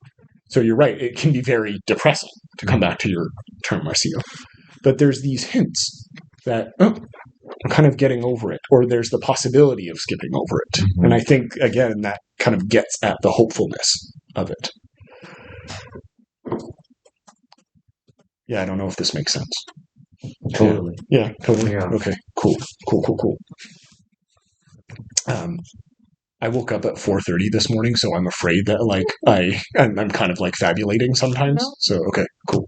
So you're right, it can be very depressing, to come back to your term, Marcio. But there's these hints that, I'm kind of getting over it, or there's the possibility of skipping over it. Mm-hmm. And I think, again, that kind of gets at the hopefulness of it. Yeah, I don't know if this makes sense. Totally. Yeah, totally. Yeah. Okay, cool. I woke up at 4:30 this morning, so I'm afraid that I'm kind of like fabulating sometimes. No. So okay, cool.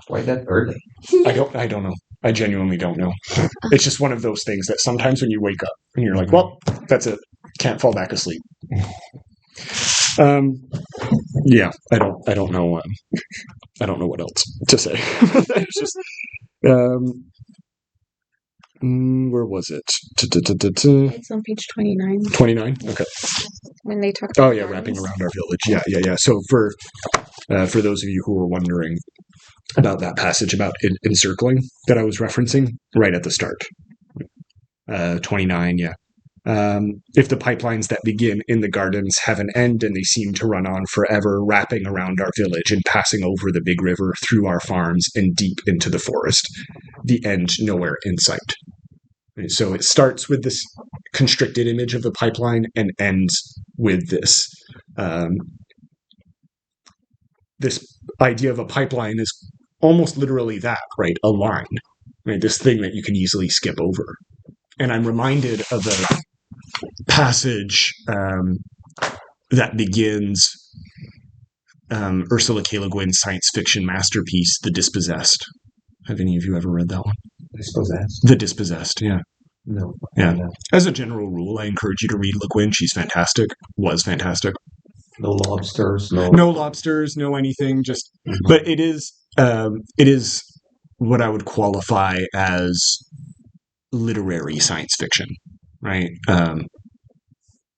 Why that early? I don't know. I genuinely don't know. It's just one of those things that sometimes when you wake up and you're like, well, that's it, can't fall back asleep. Yeah, I don't know. I don't know what else to say. It's just. Where was it? It's on page 29. 29? Okay. When they talk about wrapping around our village. Yeah. So for those of you who were wondering about that passage about encircling that I was referencing right at the start. 29, yeah. If the pipelines that begin in the gardens have an end and they seem to run on forever, wrapping around our village and passing over the big river, through our farms and deep into the forest, the end nowhere in sight. So it starts with this constricted image of the pipeline and ends with this this idea of a pipeline is almost literally that, right? A line, right? This thing that you can easily skip over. And I'm reminded of a passage that begins Ursula K. Le Guin's science fiction masterpiece, The Dispossessed. Have any of you ever read that one? Dispossessed? The Dispossessed, yeah. No. Yeah. As a general rule, I encourage you to read Le Guin. She's fantastic. Was fantastic. No lobsters, no lobsters, no anything. Just, but it is what I would qualify as literary science fiction, right?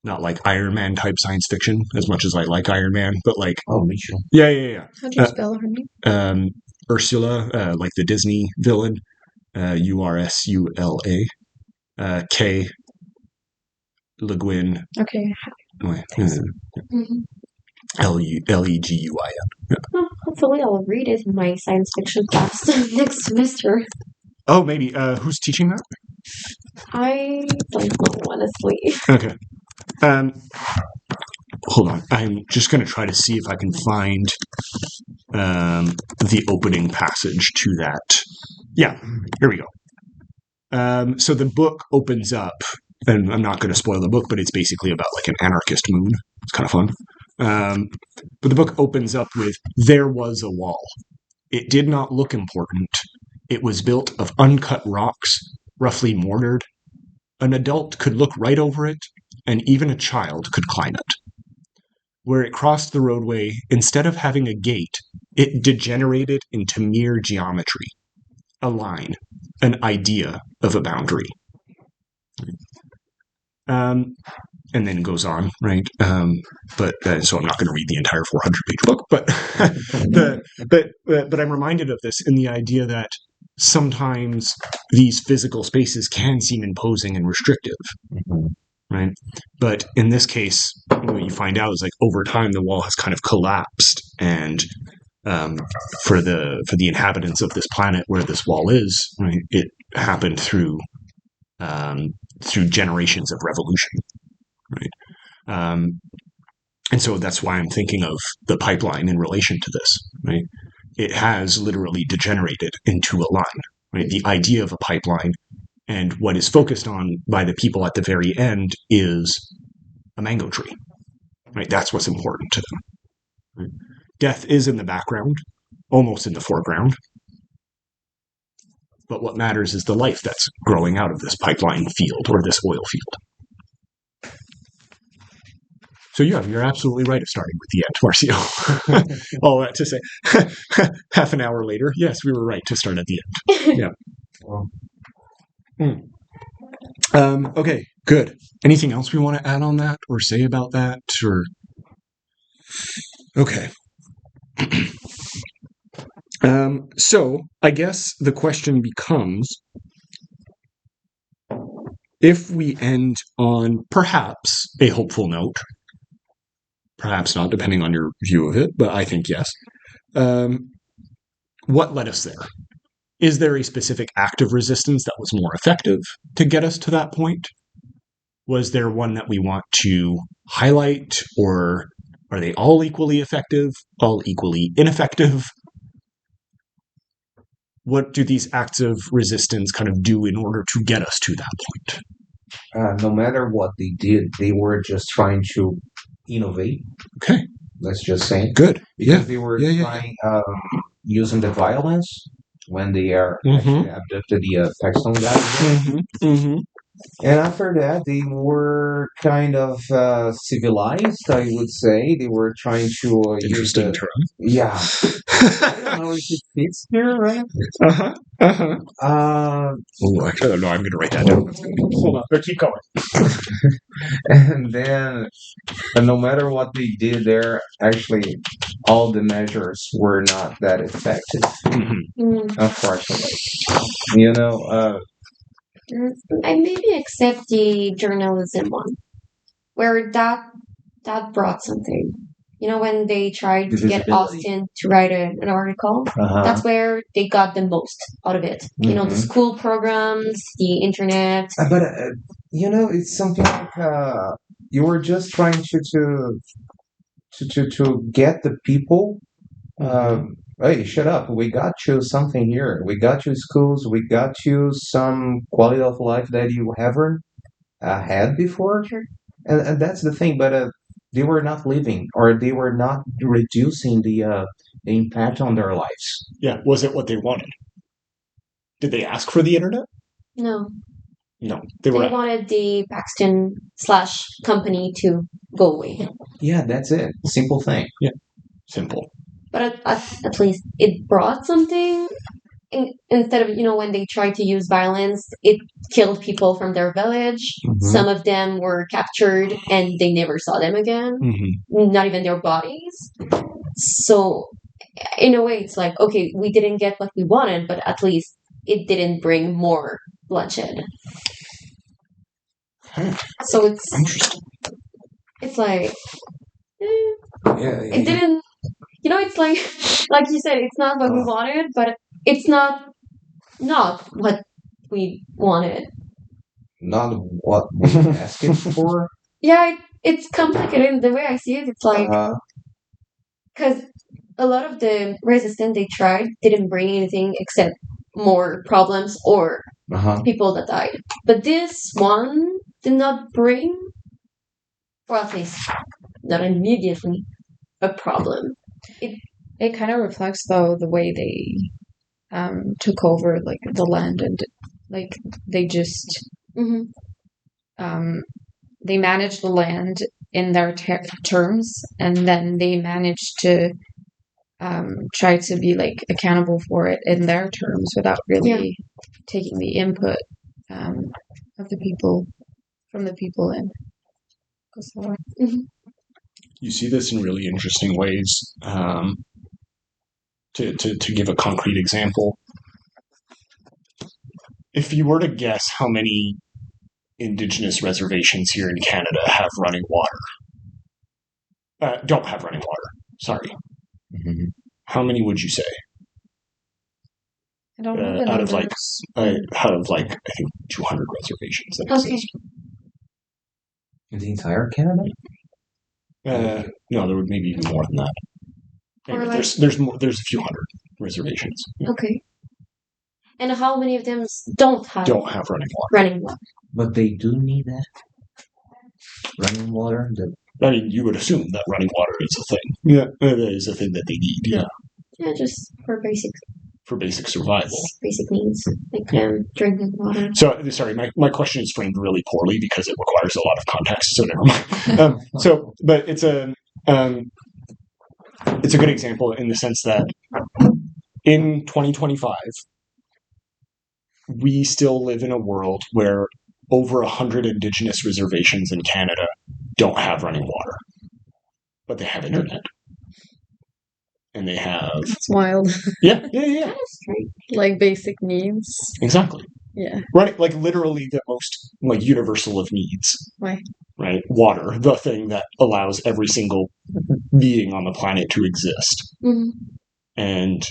Not like Iron Man type science fiction, as much as I like Iron Man, but like Michel. Yeah. How'd you spell her name? Ursula, like the Disney villain, Ursula, K. Le Guin. Okay. Leguin. Yeah. Well, hopefully I'll read it in my science fiction class next semester. Oh, maybe. Who's teaching that? I don't know, honestly. Okay. Hold on. I'm just going to try to see if I can find the opening passage to that. Yeah, here we go. So the book opens up, and I'm not going to spoil the book, but it's basically about like an anarchist moon. It's kind of fun. But the book opens up with, "There was a wall. It did not look important. It was built of uncut rocks, roughly mortared. An adult could look right over it, and even a child could climb it. Where it crossed the roadway, instead of having a gate, it degenerated into mere geometry, a line, an idea of a boundary." And then goes on, right? But so I'm not going to read the entire 400-page book, but I'm reminded of this in the idea that sometimes these physical spaces can seem imposing and restrictive, right? But in this case, what you find out is like over time the wall has kind of collapsed, and for the inhabitants of this planet where this wall is, right, it happened through generations of revolution, right? And so that's why I'm thinking of the pipeline in relation to this, right? It has literally degenerated into a line, right? The idea of a pipeline and what is focused on by the people at the very end is a mango tree, right? That's what's important to them. Right? Death is in the background, almost in the foreground. But what matters is the life that's growing out of this pipeline field or this oil field. So yeah, you're absolutely right of starting with the end, Marcio. All that to say, half an hour later, yes, we were right to start at the end. Yeah. Okay, good. Anything else we want to add on that or say about that? Or okay. So I guess the question becomes, if we end on perhaps a hopeful note, perhaps not, depending on your view of it, but I think yes. What led us there? Is there a specific act of resistance that was more effective to get us to that point? Was there one that we want to highlight, or are they all equally effective, all equally ineffective? What do these acts of resistance kind of do in order to get us to that point? No matter what they did, they were just trying to innovate. Okay. Let's just say. Good. Because they were trying, using the violence when they are actually abducted the Paxton guys. And after that, they were kind of civilized, I would say. They were trying to Interesting use term. Yeah. I don't know if it fits here, right? Oh, actually, no, I'm going to write that down. Hold on, but keep going. And then, no matter what they did there, actually, all the measures were not that effective, unfortunately. You know, I maybe accept the journalism one, where that brought something. You know, when they tried to get Austin to write an article, that's where they got the most out of it. You know, the school programs, the internet. But you know, it's something like you were just trying to get the people. Hey, shut up! We got you something here. We got you schools. We got you some quality of life that you haven't had before. And that's the thing. But they were not living, or they were not reducing the impact on their lives. Yeah, was it what they wanted? Did they ask for the internet? No. No, they wanted the Paxton / company to go away. Yeah, that's it. Simple thing. Yeah, simple. But at least it brought something. Instead of, you know, when they tried to use violence, it killed people from their village. Some of them were captured and they never saw them again. Not even their bodies. So in a way, it's like, okay, we didn't get what we wanted, but at least it didn't bring more bloodshed. So it's interesting. It's like, it didn't. You know, it's like you said, it's not what we wanted, but it's not what we wanted. Not what we were asking for? Yeah, it's complicated. The way I see it, it's like, because a lot of the resistance they tried didn't bring anything except more problems or people that died. But this one did not bring, or at least not immediately, a problem. It kind of reflects, though, the way they took over, like, the land, and like they just they managed the land in their terms, and then they managed to try to be like accountable for it in their terms without really taking the input of the people from the people in. You see this in really interesting ways. To give a concrete example, if you were to guess how many Indigenous reservations here in Canada have running water, don't have running water. Sorry. Mm-hmm. How many would you say? I don't know. Out of like I think 200 reservations that exist. In the entire Canada? No, there would maybe even more than that. Anyway, there's a few hundred reservations. Yeah. Okay. And how many of them don't have running water? But they do need that running water. I mean, you would assume that running water is a thing. Yeah, it is a thing that they need. Yeah. Yeah, just for basic survival. Basic needs, like drinking water. So, sorry, my question is framed really poorly because it requires a lot of context. So never mind. But it's a good example in the sense that in 2025, we still live in a world where over 100 Indigenous reservations in Canada don't have running water, but they have internet. And they have... It's wild. Yeah. Like basic needs. Exactly. Yeah. Right, like literally the most universal of needs. Why? Right? Water, the thing that allows every single being on the planet to exist. Mm-hmm. And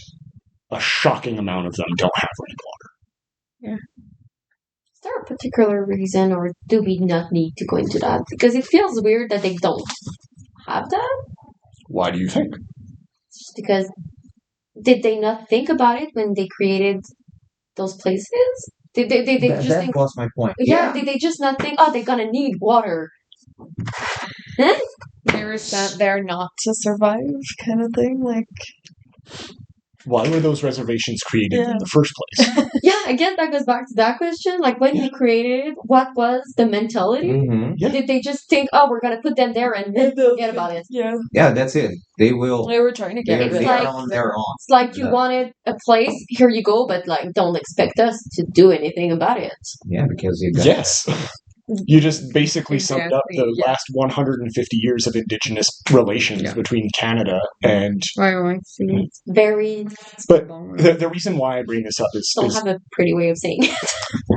a shocking amount of them don't have running water. Yeah. Is there a particular reason, or do we not need to go into that? Because it feels weird that they don't have that. Why do you think? Just because, did they not think about it when they created those places? Did they just think... That was my point. Yeah, did they just not think, they're gonna need water? Huh? They were sent there not to survive, kind of thing, like... Why were those reservations created in the first place? Yeah, I guess that goes back to that question. Like, when he created it, what was the mentality? Mm-hmm. Yeah. Did they just think, we're going to put them there and forget about it? Yeah, that's it. They were trying to get they are on their own. It's like you wanted a place, here you go, but don't expect us to do anything about it. Yeah, because you got... Yes. You just basically summed up the last 150 years of Indigenous relations between Canada and... It's very... But the reason why I bring this up is... Don't have a pretty way of saying it.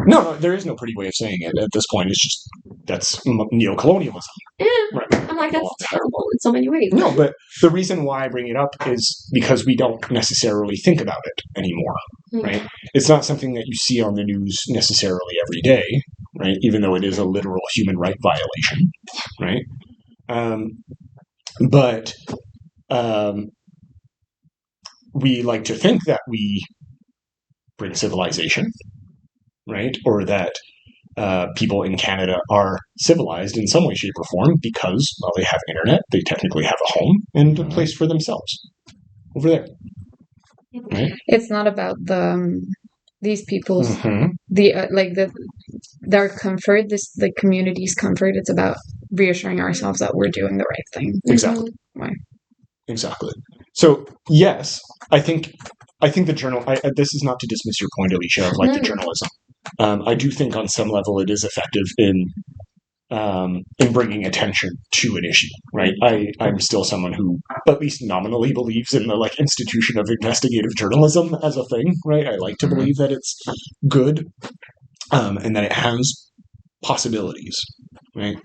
No, there is no pretty way of saying it at this point. It's just, that's neocolonialism. Yeah, right. I'm like, that's terrible in so many ways. No, but the reason why I bring it up is because we don't necessarily think about it anymore, right? It's not something that you see on the news necessarily every day, right? Even though it is a literal human right violation, right? But we like to think that we bring civilization, right? Or that people in Canada are civilized in some way, shape, or form because, well, they have internet, they technically have a home and a place for themselves over there. Right? It's not about these people's their comfort, the community's comfort. It's about reassuring ourselves that we're doing the right thing. Exactly. Right. Exactly. So yes, I think the journal. This is not to dismiss your point, Alicia, of the journalism. I do think on some level it is effective in bringing attention to an issue, right? I'm still someone who at least nominally believes in the institution of investigative journalism as a thing, right? I like to believe that it's good and that it has possibilities, right?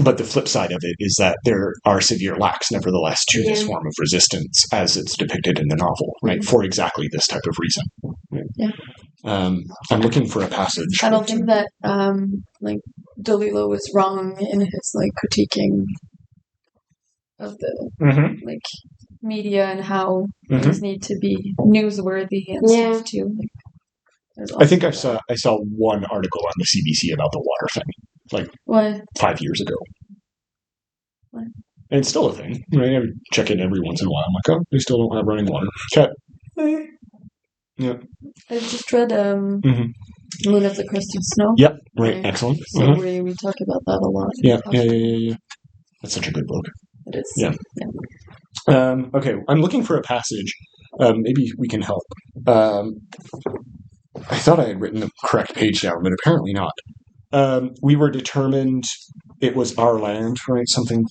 But the flip side of it is that there are severe lacks, nevertheless, to this form of resistance as it's depicted in the novel, right? For exactly this type of reason. Right? Yeah. I'm looking for a passage. I don't think that DeLillo was wrong in his critiquing of the media and how things need to be newsworthy and stuff too. I think I saw one article on the CBC about the water thing, what? 5 years ago. What? And it's still a thing, right? I check in every once in a while. I'm like, they still don't have running water. Okay. Yeah. I just read Moon of the Crystal Snow. Yep. Right. Excellent. So we talk about that a lot. Yeah. That's such a good book. It is. Yeah. Okay. I'm looking for a passage. Maybe we can help. I thought I had written the correct page down, but apparently not. We were determined it was our land, right? Something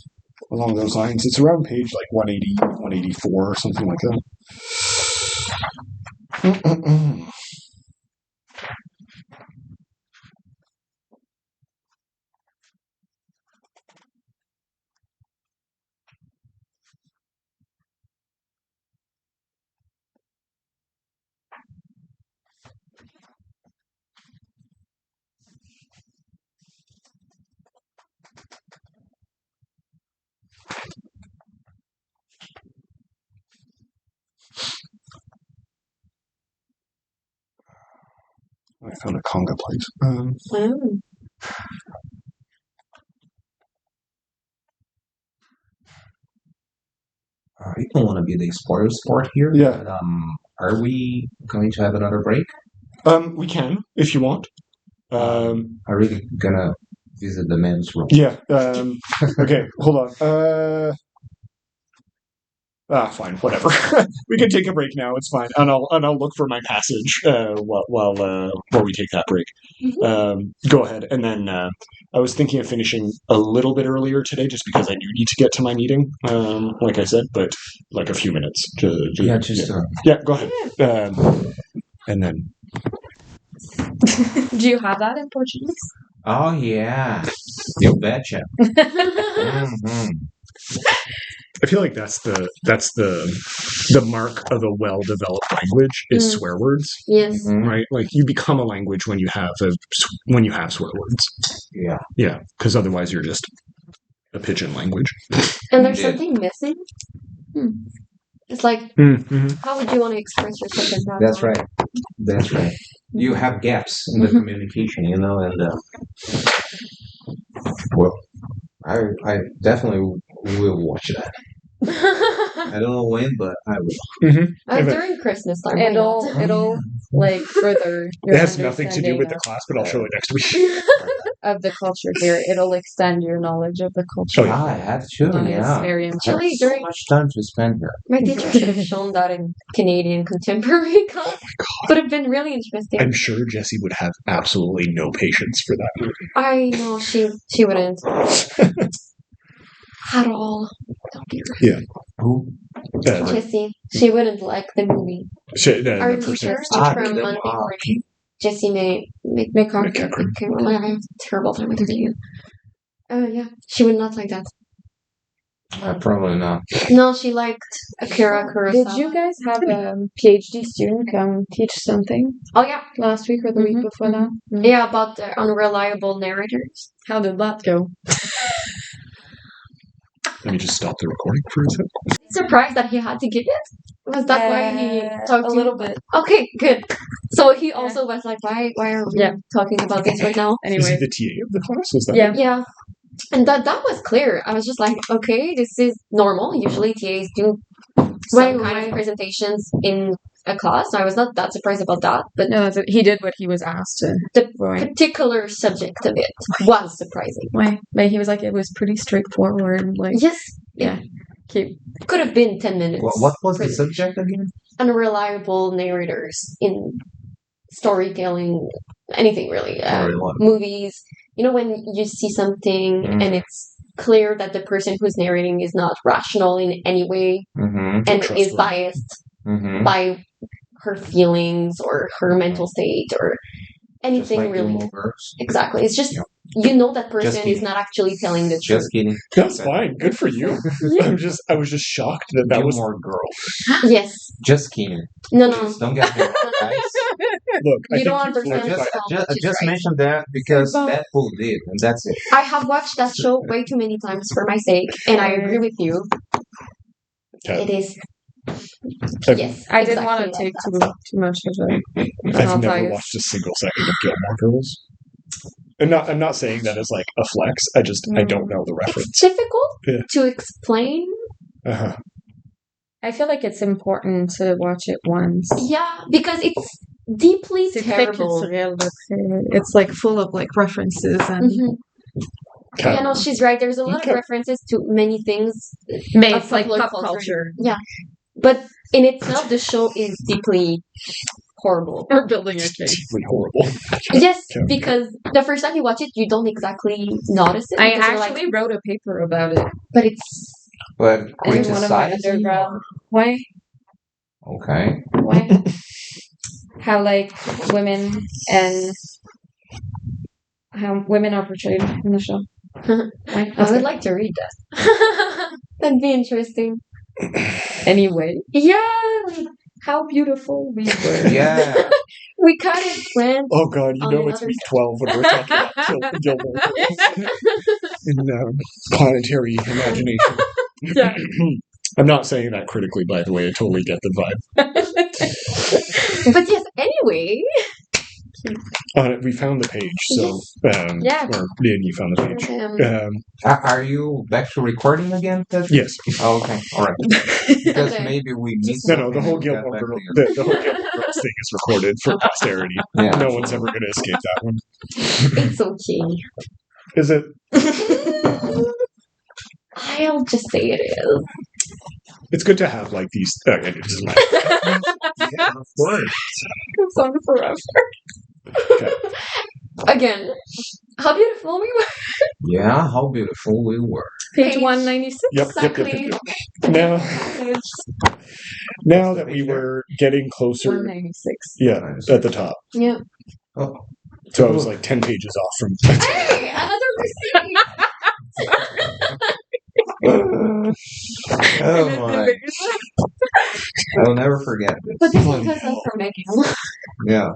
along those lines. It's around page 180, 184 or something like that. I found a conga place. I don't want to be the spoiler sport here. Yeah. But, are we going to have another break? We can, if you want. Are we gonna visit the men's room? Yeah. Okay, hold on. Fine, whatever. We can take a break now. It's fine, and I'll look for my passage while we take that break. Go ahead, and then I was thinking of finishing a little bit earlier today, just because I do need to get to my meeting. Like I said, but like a few minutes. Go ahead. And then. Do you have that in Portuguese? Oh yeah, you betcha. I feel like that's the mark of a well-developed language is swear words. Yes. Right. Like you become a language when you have swear words. Yeah. Yeah. Because otherwise you're just a pigeon language. And there's something missing. It's like, how would you want to express yourself in that? That's right. That's right. You have gaps in the communication, and well, I definitely will watch that. I don't know when, but I will. During Christmas time. It'll like further. It has nothing to do with the class, but I'll show it next week. Of the culture here, it'll extend your knowledge of the culture. Oh, I had to. It's very Actually, important. So much time to spend here. My teacher should have shown that in Canadian contemporary class. Would have been really interesting. I'm sure Jessie would have absolutely no patience for that movie. I know she wouldn't at all. Yeah. Who? Jessie, she wouldn't like the movie. Are you sure? From Monday morning. Jessie McCarthy. I have a terrible time with her name. Oh yeah, she would not like that. Probably not. No, she liked Akira Kurosawa. Did you guys have a PhD student come teach something? Oh yeah, last week or the week before that? Yeah, about the unreliable narrators. How did that go? Let me just stop the recording for a second. Surprised that he had to give it? Was that why he talked a little bit? Okay, good. So he also was like, why are we talking about this right now? Anyway. Is he the TA of the class? Was that Yeah. And that was clear. I was just like, okay, this is normal. Usually TAs do some kind of presentations in a class. So I was not that surprised about that. But no, he did what he was asked to. The particular subject of it was surprising. Why? But he was like, it was pretty straightforward. Like, yes. Yeah. Cute. Could have been 10 minutes. What was the subject again? Unreliable narrators in storytelling, anything really. Movies. You know, when you see something and it's clear that the person who's narrating is not rational in any way and is biased by her feelings or her mental state or anything like really. Exactly. It's just you know that person is not actually telling the truth. Just kidding. That's fine. Good for you. I was just shocked that was more girl. Yes. Just kidding. No. Don't get me guys. Look, you don't understand. Just mention that because Deadpool did, and that's it. I have watched that show way too many times for my sake, and I agree with you. Okay. It is. Yes, I didn't want to take too much of it. I've never watched a single second of Gilmore Girls. I'm not saying that as like a flex. I don't know the reference. It's difficult to explain. I feel like it's important to watch it once. Yeah, because it's deeply terrible. It's like full of like references and. Yeah, no, she's right. There's a lot of references to many things. It's like pop culture. Yeah, but in itself, the show is deeply horrible. We're building a case. Deeply horrible. Yes, because the first time you watch it, you don't exactly notice it. I actually wrote a paper about it, but it's. But in one of my undergrad. Why? Okay. Why? How like women how women are portrayed in the show. I would like to read that. That'd be interesting. Anyway. Yeah. How beautiful we were. Yeah. We kind of went. Oh God, you know it's week 12 when we're talking about Gilmore in planetary imagination. Yeah. I'm not saying that critically, by the way. I totally get the vibe. But yes, anyway. We found the page, so Yeah. or you found the page. Are you back to recording again? Yes. Oh, okay. All right. Because Okay. maybe we missed No, something. the whole and we'll Gilmore get back Girls, to you. the whole Gilmore Girls thing is recorded for posterity. Yeah. No one's ever going to escape that one. It's okay. Is it? I'll just say it is. It's good to have like these. It doesn't matter. Yeah, of course. It's on forever. Okay. Again, how beautiful we were. Yeah, how beautiful we were. Page 196. Yep. Exactly. Now that we were getting closer, 196. yeah, at the top. Yeah. Oh. So I was like 10 pages off from. Hey, another receipt. Oh my! I'll never forget this. But this is because that's for making. Yeah.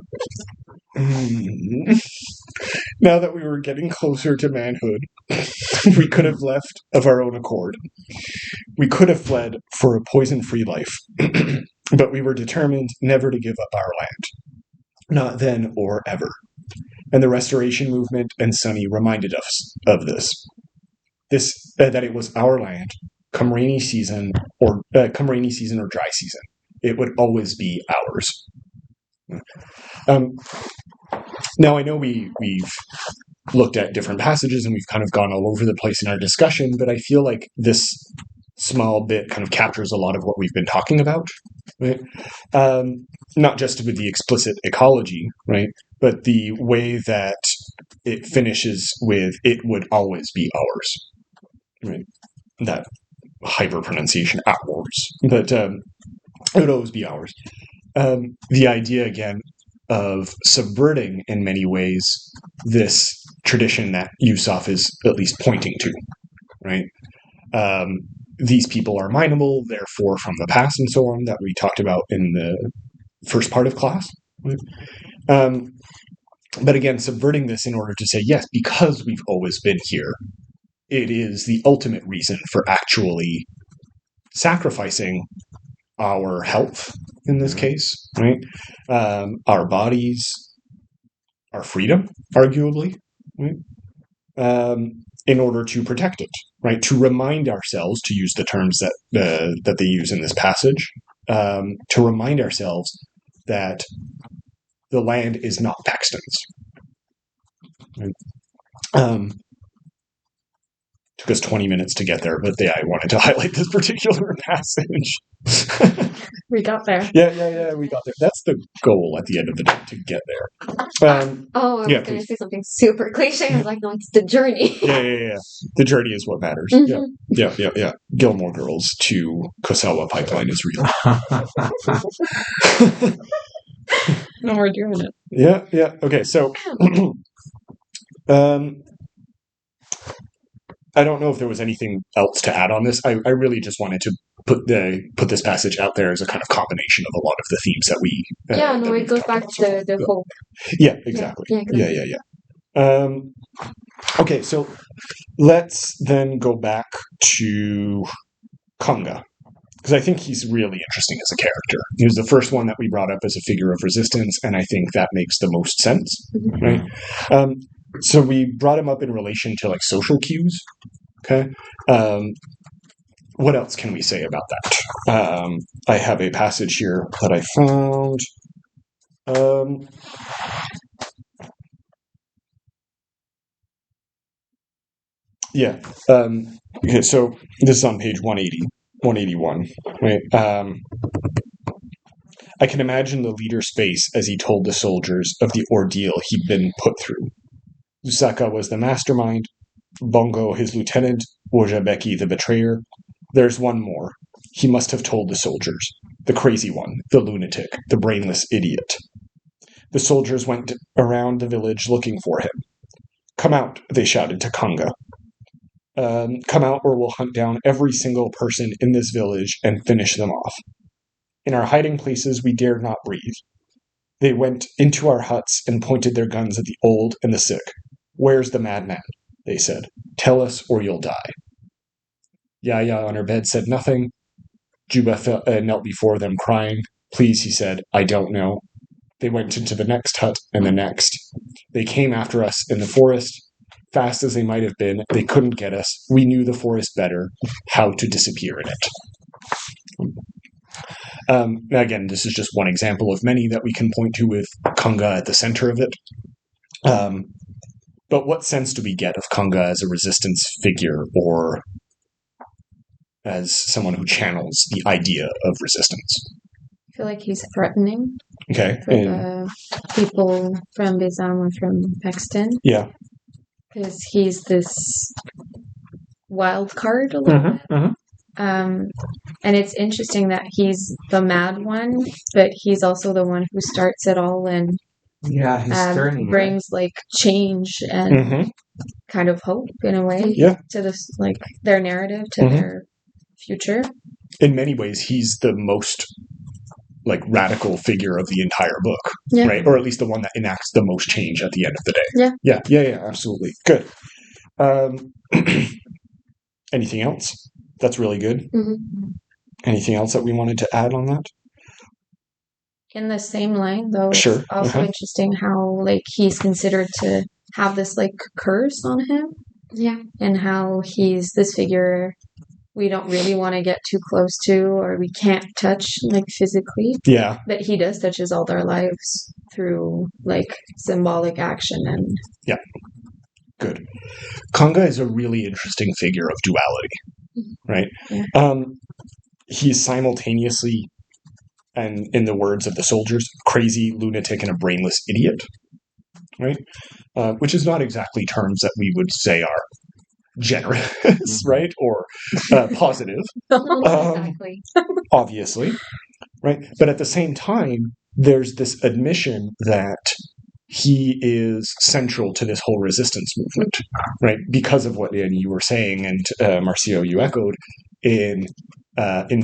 Now that we were getting closer to manhood, we could have left of our own accord. We could have fled for a poison-free life, but we were determined never to give up our land. Not then or ever. And the Restoration Movement and Sunny reminded us of this. That it was our land, come rainy season or dry season. It would always be ours. Now I know we've looked at different passages and we've kind of gone all over the place in our discussion, but I feel like this small bit kind of captures a lot of what we've been talking about, right? Not just with the explicit ecology, right? But the way that it finishes with "it would always be ours," right? That hyper pronunciation ours, but it would always be ours. The idea again of subverting in many ways this tradition that Yusuf is at least pointing to, right? These people are mineable, therefore from the past and so on, that we talked about in the first part of class. Right? But again, subverting this in order to say, yes, because we've always been here, it is the ultimate reason for actually sacrificing our health, in this case, right? Our bodies, our freedom, arguably, right? In order to protect it, right? To remind ourselves, to use the terms that they use in this passage, to remind ourselves that the land is not Paxton's. Right? Took us 20 minutes to get there, but I wanted to highlight this particular passage. We got there. Yeah, we got there. That's the goal at the end of the day, to get there. I was going to say something super cliche. I was like, no, it's the journey. Yeah. The journey is what matters. Mm-hmm. Yeah. Gilmore Girls to Kosawa Pipeline is real. No, we're doing it. Yeah. Okay, so I don't know if there was anything else to add on this. I really just wanted to put this passage out there as a kind of combination of a lot of the themes that we. It goes back to the hope. Yeah, exactly. Yeah. Okay, so let's then go back to Konga, because I think he's really interesting as a character. He was the first one that we brought up as a figure of resistance, and I think that makes the most sense, right? So we brought him up in relation to like social cues. Okay. What else can we say about that? I have a passage here that I found. Okay, so this is on page 181, right? I can imagine the leader's face as he told the soldiers of the ordeal he'd been put through. Lusaka was the mastermind, Bongo his lieutenant, Wojabeki the betrayer. There's one more. He must have told the soldiers. The crazy one, the lunatic, the brainless idiot. The soldiers went around the village looking for him. Come out, they shouted to Konga. Come out or we'll hunt down every single person in this village and finish them off. In our hiding places, we dared not breathe. They went into our huts and pointed their guns at the old and the sick. Where's the madman? They said. Tell us or you'll die. Yaya on her bed said nothing. Juba knelt before them crying. Please, he said, I don't know. They went into the next hut and the next. They came after us in the forest, fast as they might have been. They couldn't get us. We knew the forest better, how to disappear in it. Again, this is just one example of many that we can point to with Kunga at the center of it. But what sense do we get of Kunga as a resistance figure or as someone who channels the idea of resistance? I feel like he's threatening Okay. for the people from Bizam and from Paxton. Yeah. Because he's this wild card a little bit. And it's interesting that he's the mad one, but he's also the one who starts it all and he's brings like change and kind of hope in a way to this, like their narrative, to their future. In many ways, he's the most like radical figure of the entire book, right? Or at least the one that enacts the most change at the end of the day. Yeah, absolutely. Good. Anything else? That's really good. Anything else that we wanted to add on that? In the same line, though, sure. It's also interesting how like he's considered to have this like curse on him. Yeah. And how he's this figure we don't really want to get too close to, or we can't touch like physically. Yeah. But he does touches all their lives through like symbolic action and Good. Kunga is a really interesting figure of duality, right? Yeah. He's simultaneously, and in the words of the soldiers, crazy, lunatic, and a brainless idiot, right? Which is not exactly terms that we would say are generous, right? Or positive. Exactly. Obviously, right? But at the same time, there's this admission that he is central to this whole resistance movement, right? Because of what you were saying, and Marcio, you echoed, in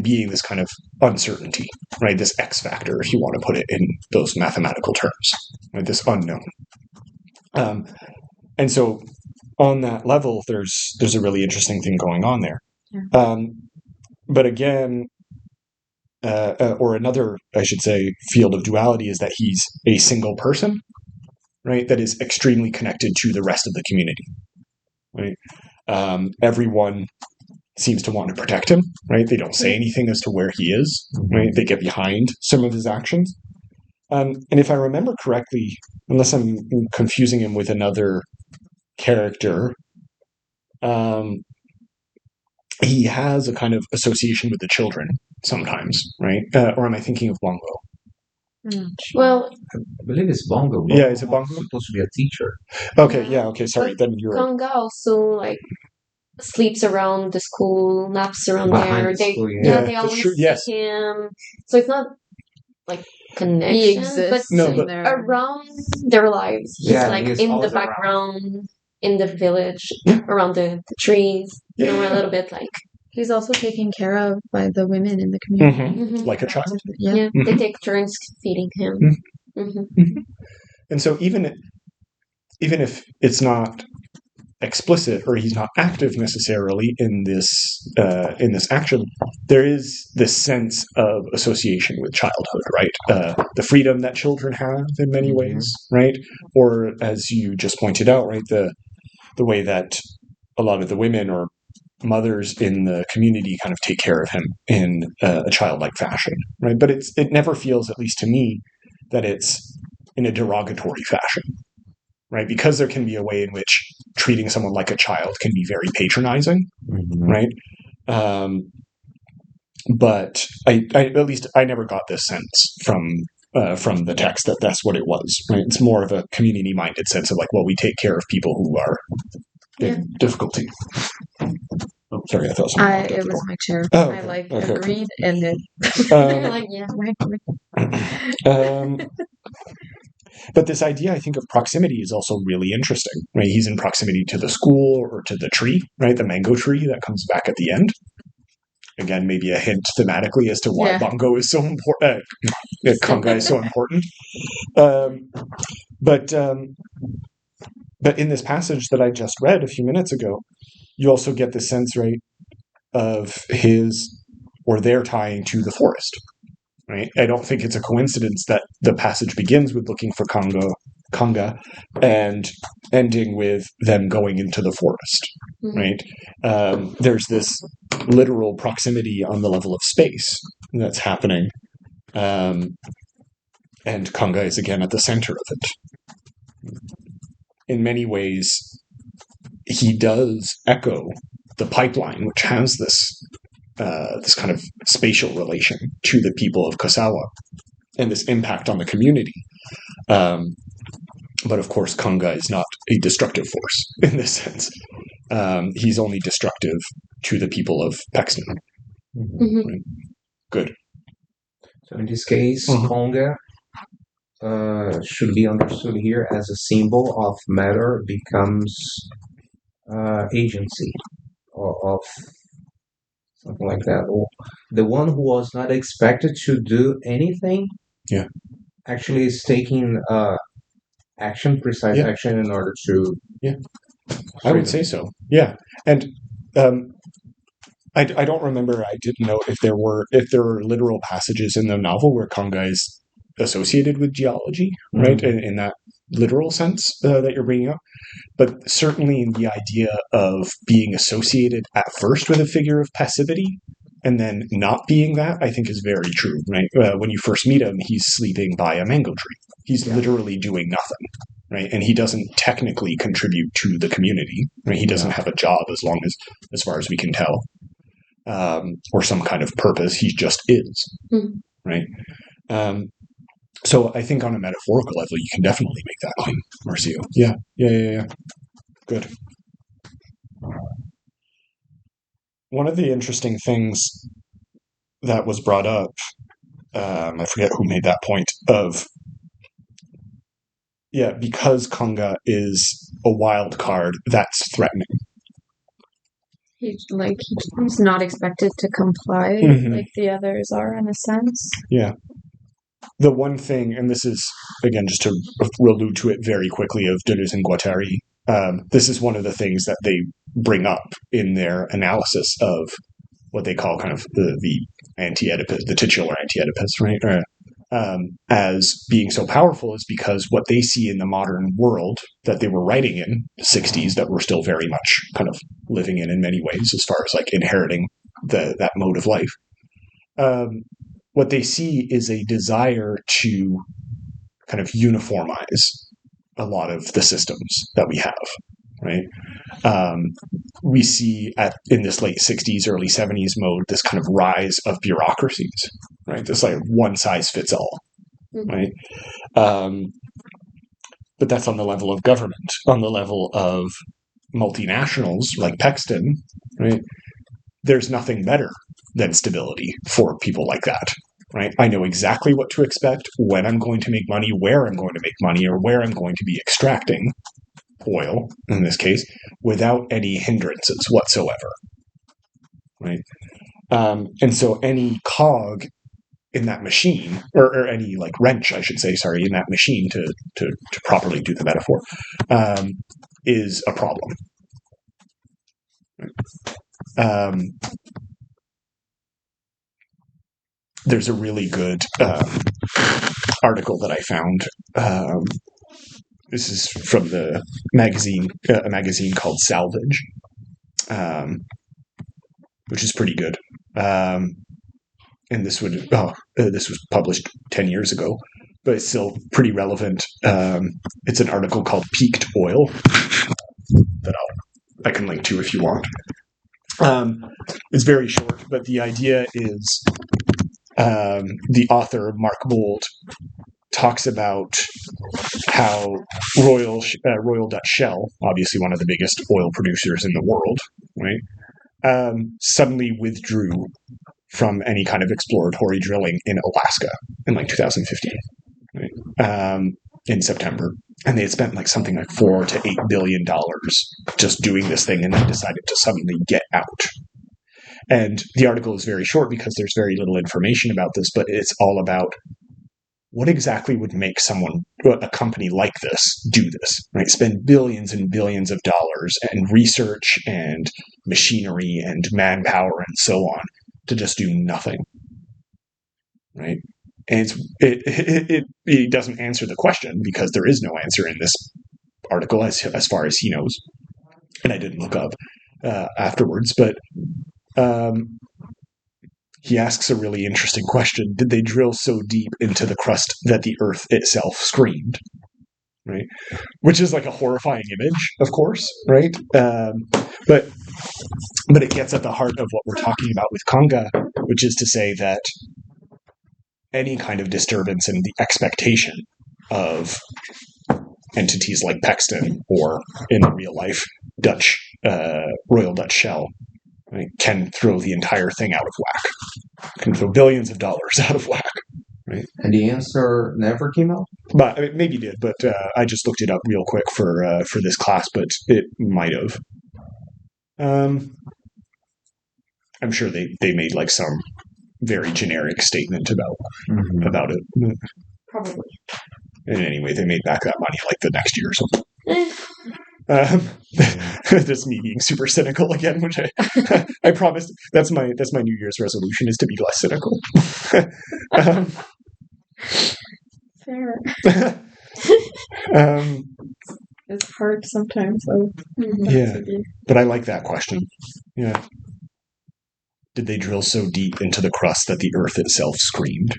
being this kind of uncertainty, right? This X factor, if you want to put it in those mathematical terms, right? This unknown. And so on that level, there's a really interesting thing going on there. Yeah. But again, or another, I should say, field of duality is that he's a single person, right? That is extremely connected to the rest of the community, right? Everyone seems to want to protect him, right? They don't say anything as to where he is, right? They get behind some of his actions. And if I remember correctly, unless I'm confusing him with another character, he has a kind of association with the children sometimes, right? Or am I thinking of Bongo? Well, I believe it's Bongo. Yeah, is it Bongo? Supposed to be a teacher. Okay, okay, sorry. Then you're right. Kunga also like sleeps around the school, naps around Behind there. the school, yeah. They always true, see yes. him. So it's not like connection, he exists but there. around their lives. He's like he's in the always background, in the village, around the trees. You know, a little bit like. He's also taken care of by the women in the community. Like a child. Yeah. They take turns feeding him. And so even if it's not explicit or he's not active necessarily in this action, there is this sense of association with childhood, right? The freedom that children have in many ways, right? Or as you just pointed out, right, the way that a lot of the women or mothers in the community kind of take care of him in a childlike fashion, right? But it never feels, at least to me, that it's in a derogatory fashion, right? Because there can be a way in which treating someone like a child can be very patronizing, right? But I at least I never got this sense from the text that that's what it was, right? It's more of a community-minded sense of like, well, we take care of people who are in difficulty. Oh, sorry, I thought something. It was my chair. Oh, I okay. agreed, and then Like, yeah. But this idea, I think, of proximity is also really interesting, right? He's in proximity to the school or to the tree, right? The mango tree that comes back at the end. Again, maybe a hint thematically as to why Bongo is so important. Kunga is so important. But in this passage that I just read a few minutes ago, you also get the sense, right, of his or their tying to the forest, right? I don't think it's a coincidence that the passage begins with looking for Kanga and ending with them going into the forest, right? There's this literal proximity on the level of space that's happening. And Kanga is again at the center of it. In many ways, he does echo the pipeline, which has this kind of spatial relation to the people of Kosawa and this impact on the community. But of course, Kanga is not a destructive force in this sense. He's only destructive to the people of Pexton. Right? Good. So in this case, Kanga should be understood here as a symbol of matter becomes agency of something like that. Or the one who was not expected to do anything, actually is taking precise action in order to. Yeah, I would say so. Yeah, and I don't remember. I didn't know if there were literal passages in the novel where Kanga is associated with geology, right? In that literal sense that you're bringing up. But certainly in the idea of being associated at first with a figure of passivity and then not being that, I think is very true, right? When you first meet him, he's sleeping by a mango tree. He's literally doing nothing, right? And he doesn't technically contribute to the community, right? He doesn't have a job as far as we can tell, or some kind of purpose. He just is, right? So I think on a metaphorical level, you can definitely make that claim, Marcio. Yeah. Good. One of the interesting things that was brought up, I forget who made that point, because Kanga is a wild card, that's threatening. He's not expected to comply like the others are, in a sense. Yeah. The one thing, and this is, again, just to allude to it very quickly, of Deleuze and Guattari, this is one of the things that they bring up in their analysis of what they call kind of the anti-Oedipus, the titular anti-Oedipus, right? As being so powerful is because what they see in the modern world that they were writing in the 60s, that we're still very much kind of living in many ways, as far as like inheriting that mode of life. What they see is a desire to kind of uniformize a lot of the systems that we have, right? We see in this late 60s, early 70s mode, this kind of rise of bureaucracies, right? This like one size fits all, right? But that's on the level of government. On the level of multinationals like Pexton, right? There's nothing better than stability for people like that, right? I know exactly what to expect, when I'm going to make money, where I'm going to make money, or where I'm going to be extracting oil, in this case, without any hindrances whatsoever, right? And so any cog in that machine, or any like wrench, I should say, in that machine, to properly do the metaphor, is a problem. There's a really good article that I found. This is from the magazine, a magazine called Salvage, which is pretty good. And this was published 10 years ago, but it's still pretty relevant. It's an article called Peaked Oil that I can link to if you want. It's very short, but the idea is the author, Mark Bold, talks about how Royal Dutch Shell, obviously one of the biggest oil producers in the world, right, suddenly withdrew from any kind of exploratory drilling in Alaska in like 2015, right? In September. And they had spent like something like $4 to $8 billion just doing this thing, and then decided to suddenly get out. And the article is very short because there's very little information about this, but it's all about what exactly would make a company like this do this, right? Spend billions and billions of dollars and research and machinery and manpower and so on to just do nothing. right? And it doesn't answer the question because there is no answer in this article as far as he knows, and I didn't look up afterwards, but he asks a really interesting question. Did they drill so deep into the crust that the Earth itself screamed? Right? Which is like a horrifying image, of course, right? But it gets at the heart of what we're talking about with Kanga, which is to say that any kind of disturbance in the expectation of entities like Paxton or in the real life Dutch Royal Dutch Shell, right, can throw the entire thing out of whack, can throw billions of dollars out of whack. Right. And the answer never came out? But I mean, maybe did, but I just looked it up real quick for this class, but it might have. I'm sure they made like some very generic statement about it. Probably. And anyway, they made back that money like the next year or something. Just me being super cynical again, which I promised. That's my New Year's resolution, is to be less cynical. Fair. It's hard sometimes. So yeah, but I like that question. Yeah. Did they drill so deep into the crust that the Earth itself screamed?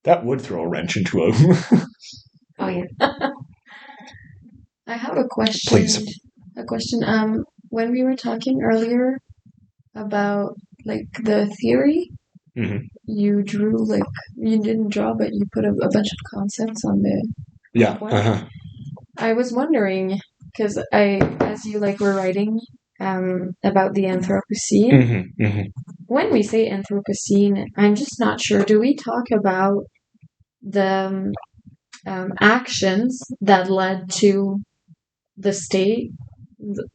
That would throw a wrench into a... Oh, yeah. I have a question. Please. A question. When we were talking earlier about like the theory, you drew you didn't draw, but you put a bunch of concepts on the. Yeah. Uh-huh. I was wondering because as you were writing about the Anthropocene. When we say Anthropocene, I'm just not sure. Do we talk about the actions that led to the state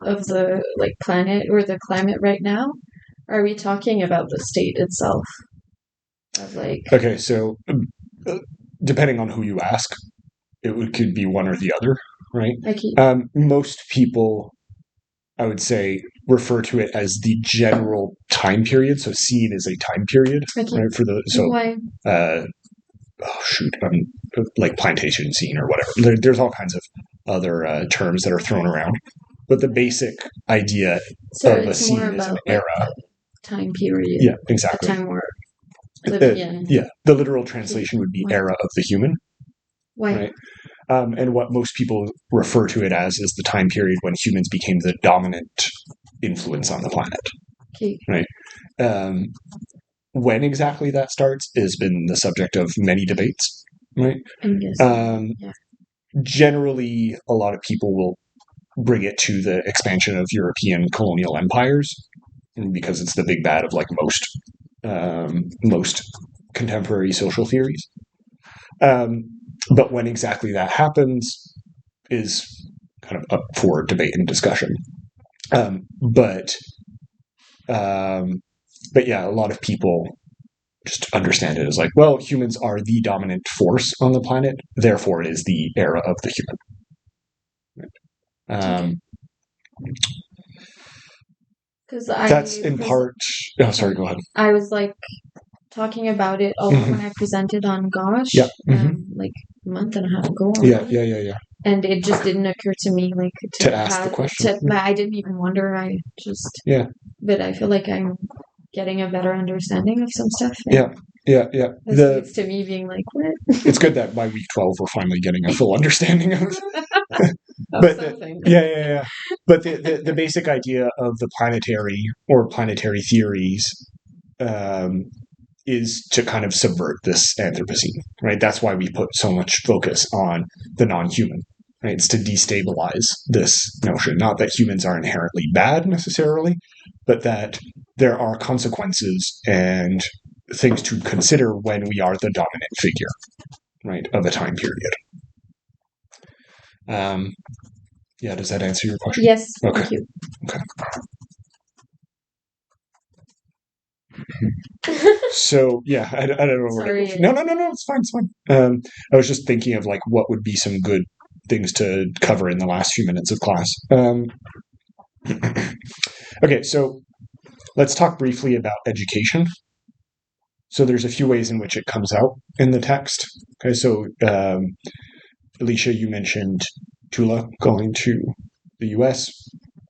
of the planet or the climate right now? Or are we talking about the state itself? Okay, so depending on who you ask, could be one or the other, right? Most people, I would say, refer to it as the general time period. So scene is a time period, right? Why? Like plantation scene or whatever. There's all kinds of other terms that are thrown around, but the basic idea of a scene is an era, time period. Yeah, exactly. The time we're living in. Yeah, the literal translation would be era of the human. Why? Right? And what most people refer to it as is the time period when humans became the dominant influence on the planet. Okay. Right. When exactly that starts has been the subject of many debates. Right. Generally, a lot of people will bring it to the expansion of European colonial empires, because it's the big bad of most contemporary social theories. But when exactly that happens is kind of up for debate and discussion. But yeah, a lot of people just understand it as humans are the dominant force on the planet, therefore it is the era of the human. That's in part... Oh, sorry, go ahead. I was talking about it a lot when I presented on Gosh, a month and a half ago. Yeah. And it just didn't occur to me to ask the question. I didn't even wonder. I just But I feel like I'm getting a better understanding of some stuff. Yeah. This leads to me being what? It's good that by week 12 we're finally getting a full understanding of. But But the basic idea of the planetary theories is to kind of subvert this Anthropocene, right? That's why we put so much focus on the non-human, right? It's to destabilize this notion. Not that humans are inherently bad necessarily, but that there are consequences and things to consider when we are the dominant figure, right, of a time period. Does that answer your question? Yes. Okay. Thank you. Okay. So I don't know where to go. No, it's fine. I was just thinking of what would be some good things to cover in the last few minutes of class. Okay, so let's talk briefly about education. So there's a few ways in which it comes out in the text. Okay, so Alicia, you mentioned Tula going to the U.S.,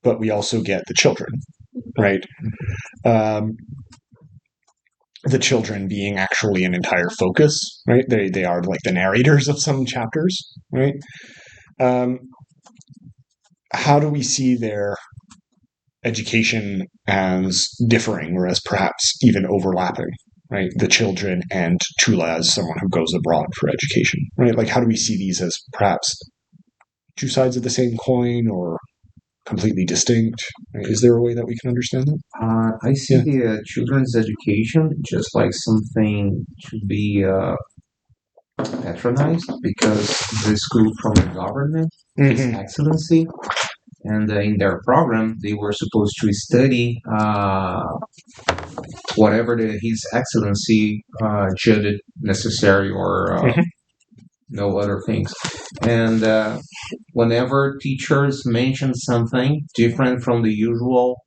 but we also get the children, right? The children being actually an entire focus, right? They are like the narrators of some chapters, right? How do we see their education as differing or as perhaps even overlapping, right? The children and Tula as someone who goes abroad for education, right? Like, how do we see these as perhaps two sides of the same coin or completely distinct? Right? Is there a way that we can understand that? I see the children's education just like something to be patronized because the school from the government is excellency, and in their program they were supposed to study whatever His Excellency judged necessary or no other things. And whenever teachers mentioned something different from the usual,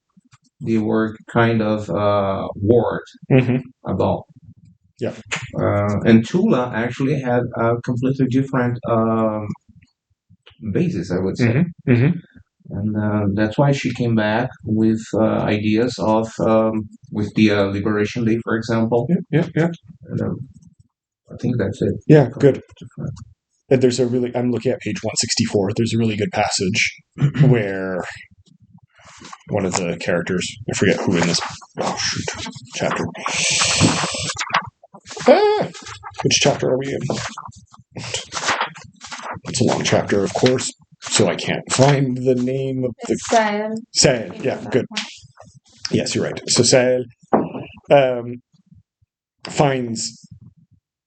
they were kind of worried about. Yeah. And Tula actually had a completely different basis, I would say. And that's why she came back with ideas of, with the Liberation Day, for example. Yeah. And, I think that's it. Yeah, good. And there's I'm looking at page 164. There's a really good passage where one of the characters, I forget who in this chapter. Which chapter are we in? It's a long chapter, of course, so I can't find the name of the... Sahel, yeah, good. Yes, you're right. So Sahel finds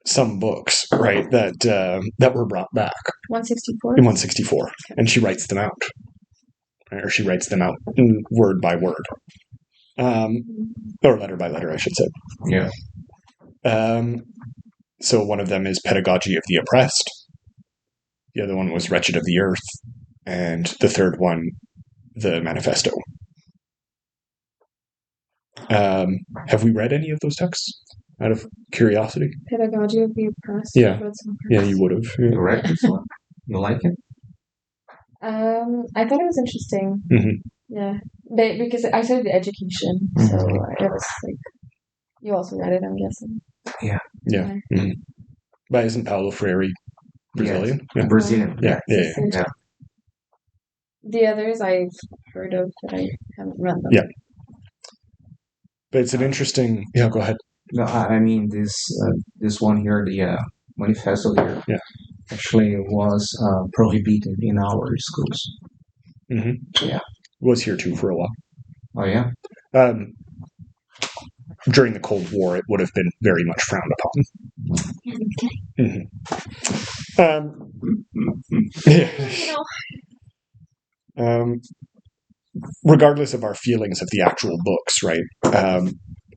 some books, right, that were brought back. 164? In 164. And she writes them out. Or she writes them out word by word. Or letter by letter, I should say. Yeah. So one of them is Pedagogy of the Oppressed. The other one was Wretched of the Earth. And the third one, the Manifesto. Have we read any of those texts out of curiosity? Pedagogy of the Oppressed? Yeah. Yeah, you would have. Yeah. You read this one? You like it? I thought it was interesting. Yeah. But because I studied education, so it was like, you also read it, I'm guessing. Yeah. But isn't Paulo Freire Brazilian? Yeah. Brazilian. Yeah. The others I've heard of, but I haven't read them. Yeah. But it's an interesting... Yeah, go ahead. No, I mean, this one here, the Manifesto here, actually was prohibited in our schools. Yeah. Was here too for a while. Oh, yeah? During the Cold War, it would have been very much frowned upon. Regardless of our feelings of the actual books, right?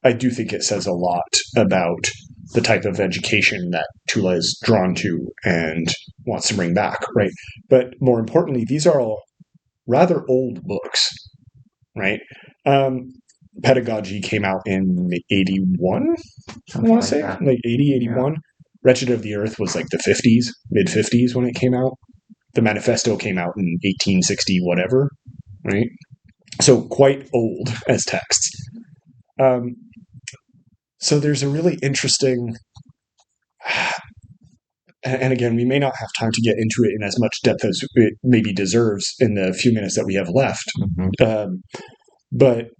I do think it says a lot about the type of education that Tula is drawn to and wants to bring back, right? But more importantly, these are all rather old books, right? Pedagogy came out in 81, I want to say, like 80, 81. Yeah. Wretched of the Earth was like the 50s, mid-50s when it came out. The Manifesto came out in 1860 whatever, right? So quite old as texts. So there's a really interesting... And again, we may not have time to get into it in as much depth as it maybe deserves in the few minutes that we have left. But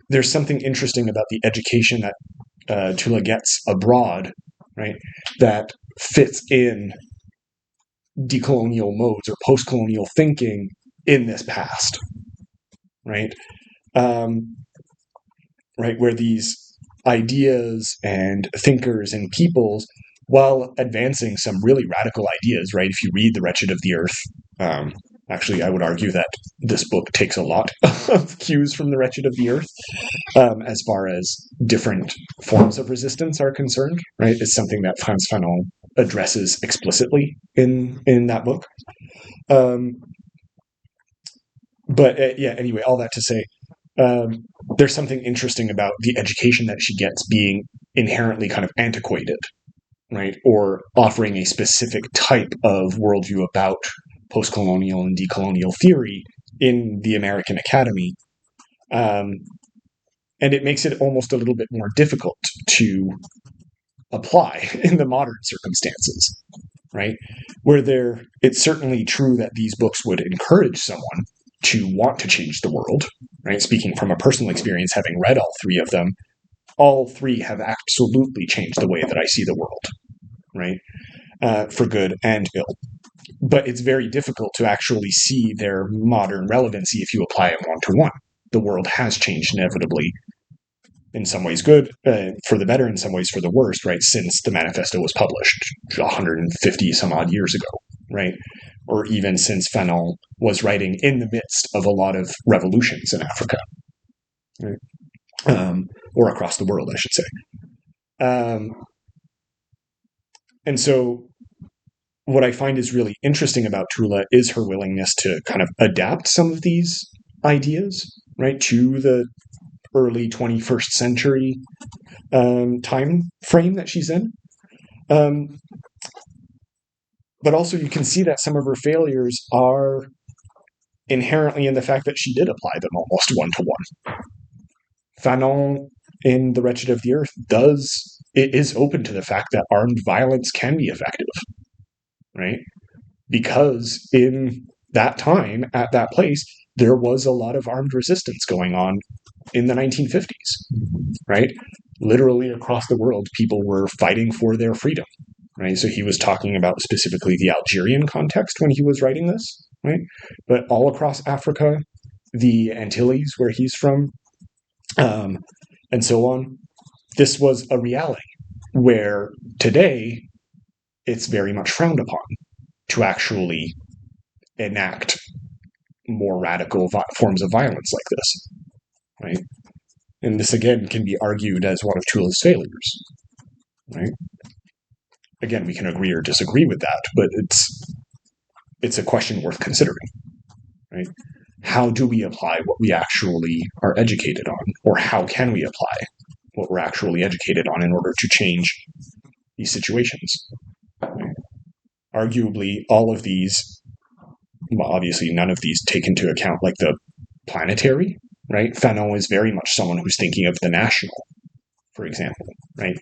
there's something interesting about the education that Tula gets abroad, right, that fits in decolonial modes or post-colonial thinking in this past, right? Right, where these ideas and thinkers and peoples, while advancing some really radical ideas, right? If you read The Wretched of the Earth, actually, I would argue that this book takes a lot of cues from The Wretched of the Earth, as far as different forms of resistance are concerned, right? It's something that Frantz Fanon addresses explicitly in that book. But anyway, all that to say, there's something interesting about the education that she gets being inherently kind of antiquated, right? Or offering a specific type of worldview about post-colonial and decolonial theory in the American Academy. And it makes it almost a little bit more difficult to apply in the modern circumstances, right? Where it's certainly true that these books would encourage someone to want to change the world, right? Speaking from a personal experience, having read all three of them, all three have absolutely changed the way that I see the world, right? For good and ill. But it's very difficult to actually see their modern relevancy if you apply it one-to-one. The world has changed inevitably, in some ways good, for the better, in some ways for the worst, right? Since the manifesto was published 150 some odd years ago, right? Or even since Fanon was writing in the midst of a lot of revolutions in Africa, right? Or across the world, I should say. And so what I find is really interesting about Tula is her willingness to kind of adapt some of these ideas, right, to the early 21st century time frame that she's in. But also you can see that some of her failures are inherently in the fact that she did apply them almost one-to-one. Fanon in The Wretched of the Earth is open to the fact that armed violence can be effective, right? Because in that time, at that place, there was a lot of armed resistance going on in the 1950s, right? Literally across the world, people were fighting for their freedom, right? So he was talking about specifically the Algerian context when he was writing this, right? But all across Africa, the Antilles, where he's from, and so on, this was a reality where today it's very much frowned upon to actually enact more radical forms of violence like this, right? And this, again, can be argued as one of Tula's failures, right? Again, we can agree or disagree with that, but it's a question worth considering, right? How do we apply what we actually are educated on, or how can we apply what we're actually educated on in order to change these situations? Right? Arguably, all of these, well, obviously none of these take into account like the planetary, right? Fanon is very much someone who's thinking of the national, for example, right?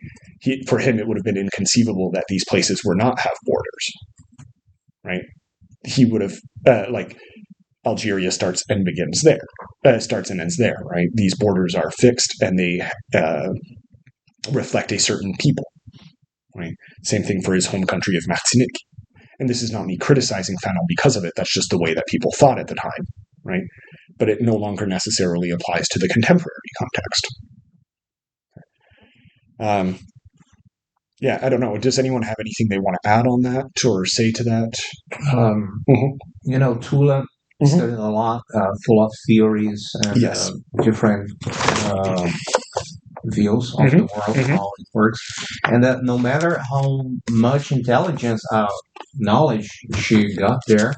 For him, it would have been inconceivable that these places would not have borders, right? He would have, like, Algeria starts and ends there, right? These borders are fixed and they reflect a certain people, right? Same thing for his home country of Martinique. And this is not me criticizing Fanon because of it. That's just the way that people thought at the time, right? But it no longer necessarily applies to the contemporary context. Yeah, I don't know. Does anyone have anything they want to add on that or say to that? Tula studied a lot, full of theories and yes. Different views of the world, how it works, and that no matter how much intelligence, knowledge she got there,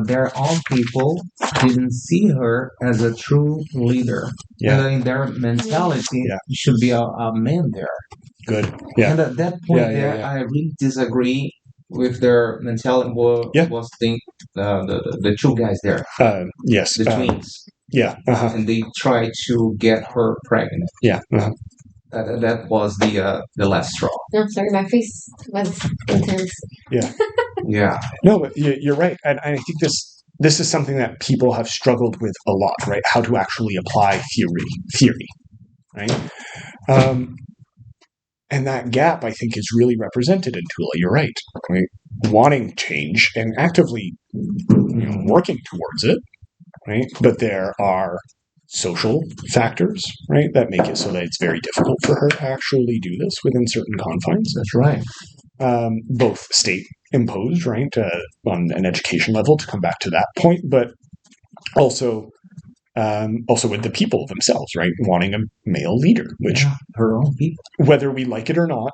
their own people didn't see her as a true leader. And in their mentality, should be a man there. Good. Yeah. And at that point I really disagree with their mentality. Was the two guys there? Yes. The twins. Yeah. And they tried to get her pregnant. Yeah. That was the last straw. I'm sorry, my face was intense. Yeah. Yeah. No, but you're right, and I think this is something that people have struggled with a lot, right? How to actually apply theory, right? And that gap, I think, is really represented in Tula. You're right? Wanting change and actively working towards it, right? But there are social factors, right, that make it so that it's very difficult for her to actually do this within certain confines. That's right. Both state imposed, right, on an education level, to come back to that point, but also with the people themselves, right, wanting a male leader, which her own people, whether we like it or not,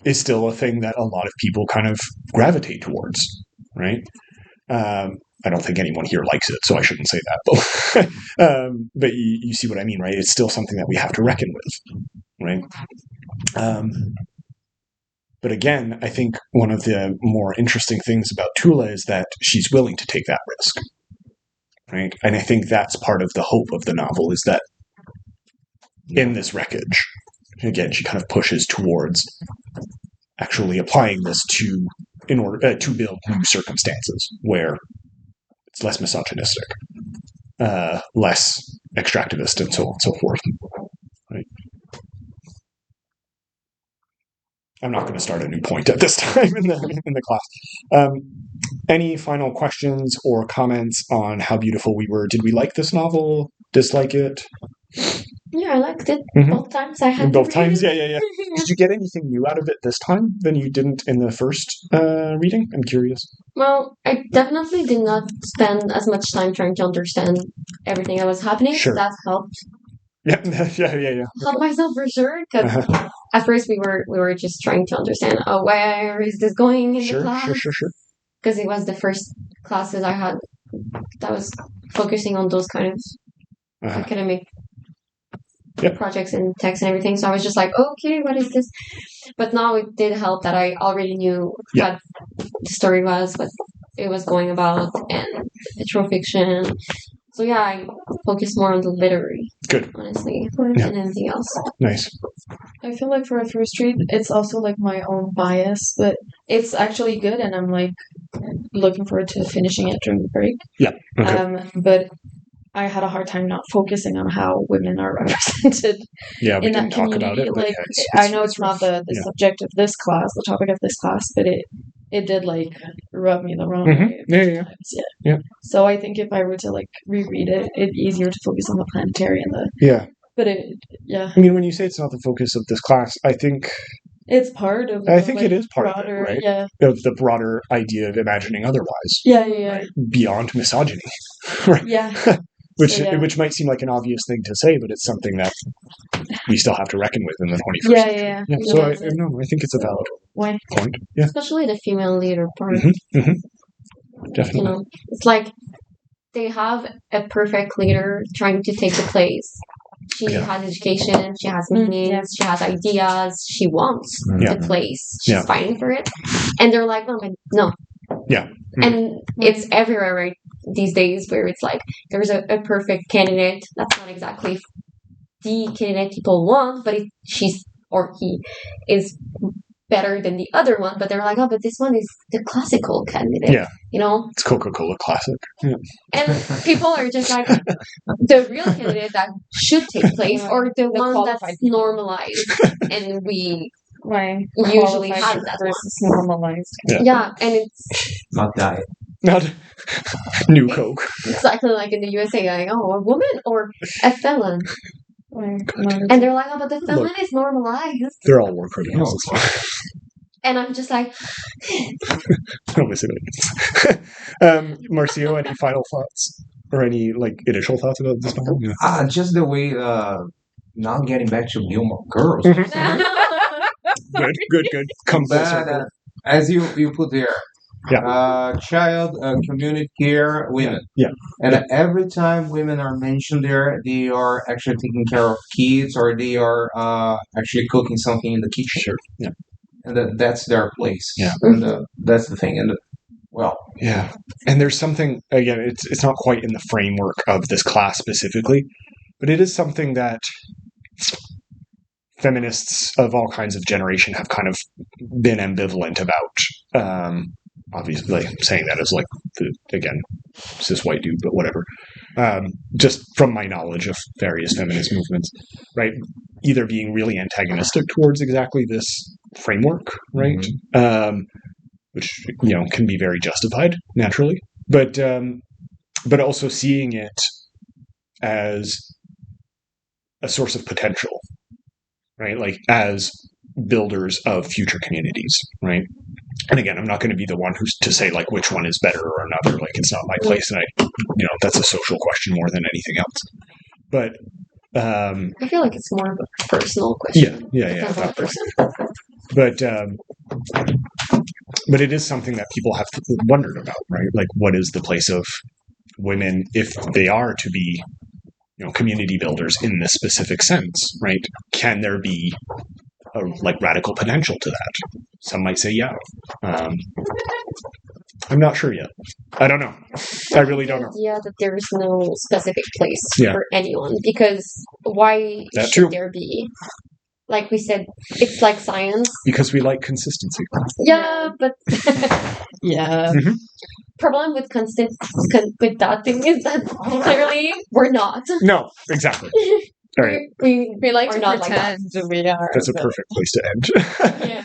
is still a thing that a lot of people kind of gravitate towards, right? I don't think anyone here likes it, so I shouldn't say that. But you see what I mean, right? It's still something that we have to reckon with, right? But again, I think one of the more interesting things about Tula is that she's willing to take that risk, right? And I think that's part of the hope of the novel, is that in this wreckage, again, she kind of pushes towards actually applying this in order to build new circumstances where it's less misogynistic, less extractivist, and so on and so forth. Right? I'm not going to start a new point at this time in the class. Any final questions or comments on how beautiful we were? Did we like this novel? Dislike it? Yeah, I liked it both times. I had both times. Yeah. Did you get anything new out of it this time than you didn't in the first reading? I'm curious. Well, I definitely did not spend as much time trying to understand everything that was happening. Sure. So that helped. Yeah. Help myself for sure, because at first we were just trying to understand. Oh, where is this going in the class? Sure. Because it was the first classes I had that was focusing on those kind of academic projects and text and everything. So I was just like, okay, what is this? But now it did help that I already knew what the story was, what it was going about, and the true fiction. So yeah, I focus more on the literary. Good. Honestly, than anything else. Nice. I feel like for a first read, it's also like my own bias, but it's actually good, and I'm like looking forward to finishing it during the break. Yeah. Okay. But I had a hard time not focusing on how women are represented we in that didn't talk community. about it. Like, I know it's not the subject of this class, the topic of this class, but it did like rub me the wrong way. Yeah. So I think if I were to like reread it, it'd be easier to focus on the planetary and the But I mean, when you say it's not the focus of this class, I think it's part of. I think it is part of it, right? Yeah. Of the broader idea of imagining otherwise. Yeah. Right? Beyond misogyny, right? Yeah. Which might seem like an obvious thing to say, but it's something that we still have to reckon with in the 21st century. Yeah. So I think it's a valid point. Yeah. Especially the female leader part. Definitely. You know, it's like they have a perfect leader trying to take the place. She has education, she has meanings, she has ideas, she wants the place, she's fighting for it. And they're like, no. Yeah. And it's everywhere right these days where it's like there's a perfect candidate that's not exactly the candidate people want, but she's or he is better than the other one, but they're like, but this one is the classical candidate. Yeah. You know? It's Coca-Cola Classic. Yeah. And people are just like, the real candidate that should take place, or the one that's normalized. And we usually have that versus normalized. Yeah, and it's... Not diet. Not new Coke. Exactly like in the USA, like, a woman or a felon. And they're like, but the felon is normalized. They're all war criminals. And I'm just like... Don't listen to it. Marcio, any final thoughts? Or any, initial thoughts about this novel? Yeah. Just the way, not getting back to Gilmore Girls. Good. Come full circle. As you put there, child, community care, women. Yeah. And every time women are mentioned there, they are actually taking care of kids, or they are actually cooking something in the kitchen. Sure. Yeah. And that's their place. Yeah. And that's the thing. And yeah. And there's something, again, it's not quite in the framework of this class specifically, but it is something that feminists of all kinds of generation have kind of been ambivalent about. Obviously, saying that as again, cis white dude, but whatever. Just from my knowledge of various feminist movements, right? Either being really antagonistic towards exactly this framework, right? Which, can be very justified, naturally. But also seeing it as a source of potential, right? Like, as builders of future communities, right? And again, I'm not going to be the one who's to say which one is better or another. It's not my place, and that's a social question more than anything else. But I feel like it's more of a personal question. Yeah. But it is something that people have wondered about, right? What is the place of women if they are to be, community builders in this specific sense, right? Can there be like radical potential to that. Some might say yeah. I'm not sure yet. I don't know. I really don't know. Yeah, that there's no specific place for anyone, because why should there be? Like we said, it's like science. Because we like consistency. Yeah, but yeah. Mm-hmm. Problem with with that thing is that clearly we're not. No, exactly. All right. We like are to not pretend like that. we are. That's a perfect place to end. Yeah.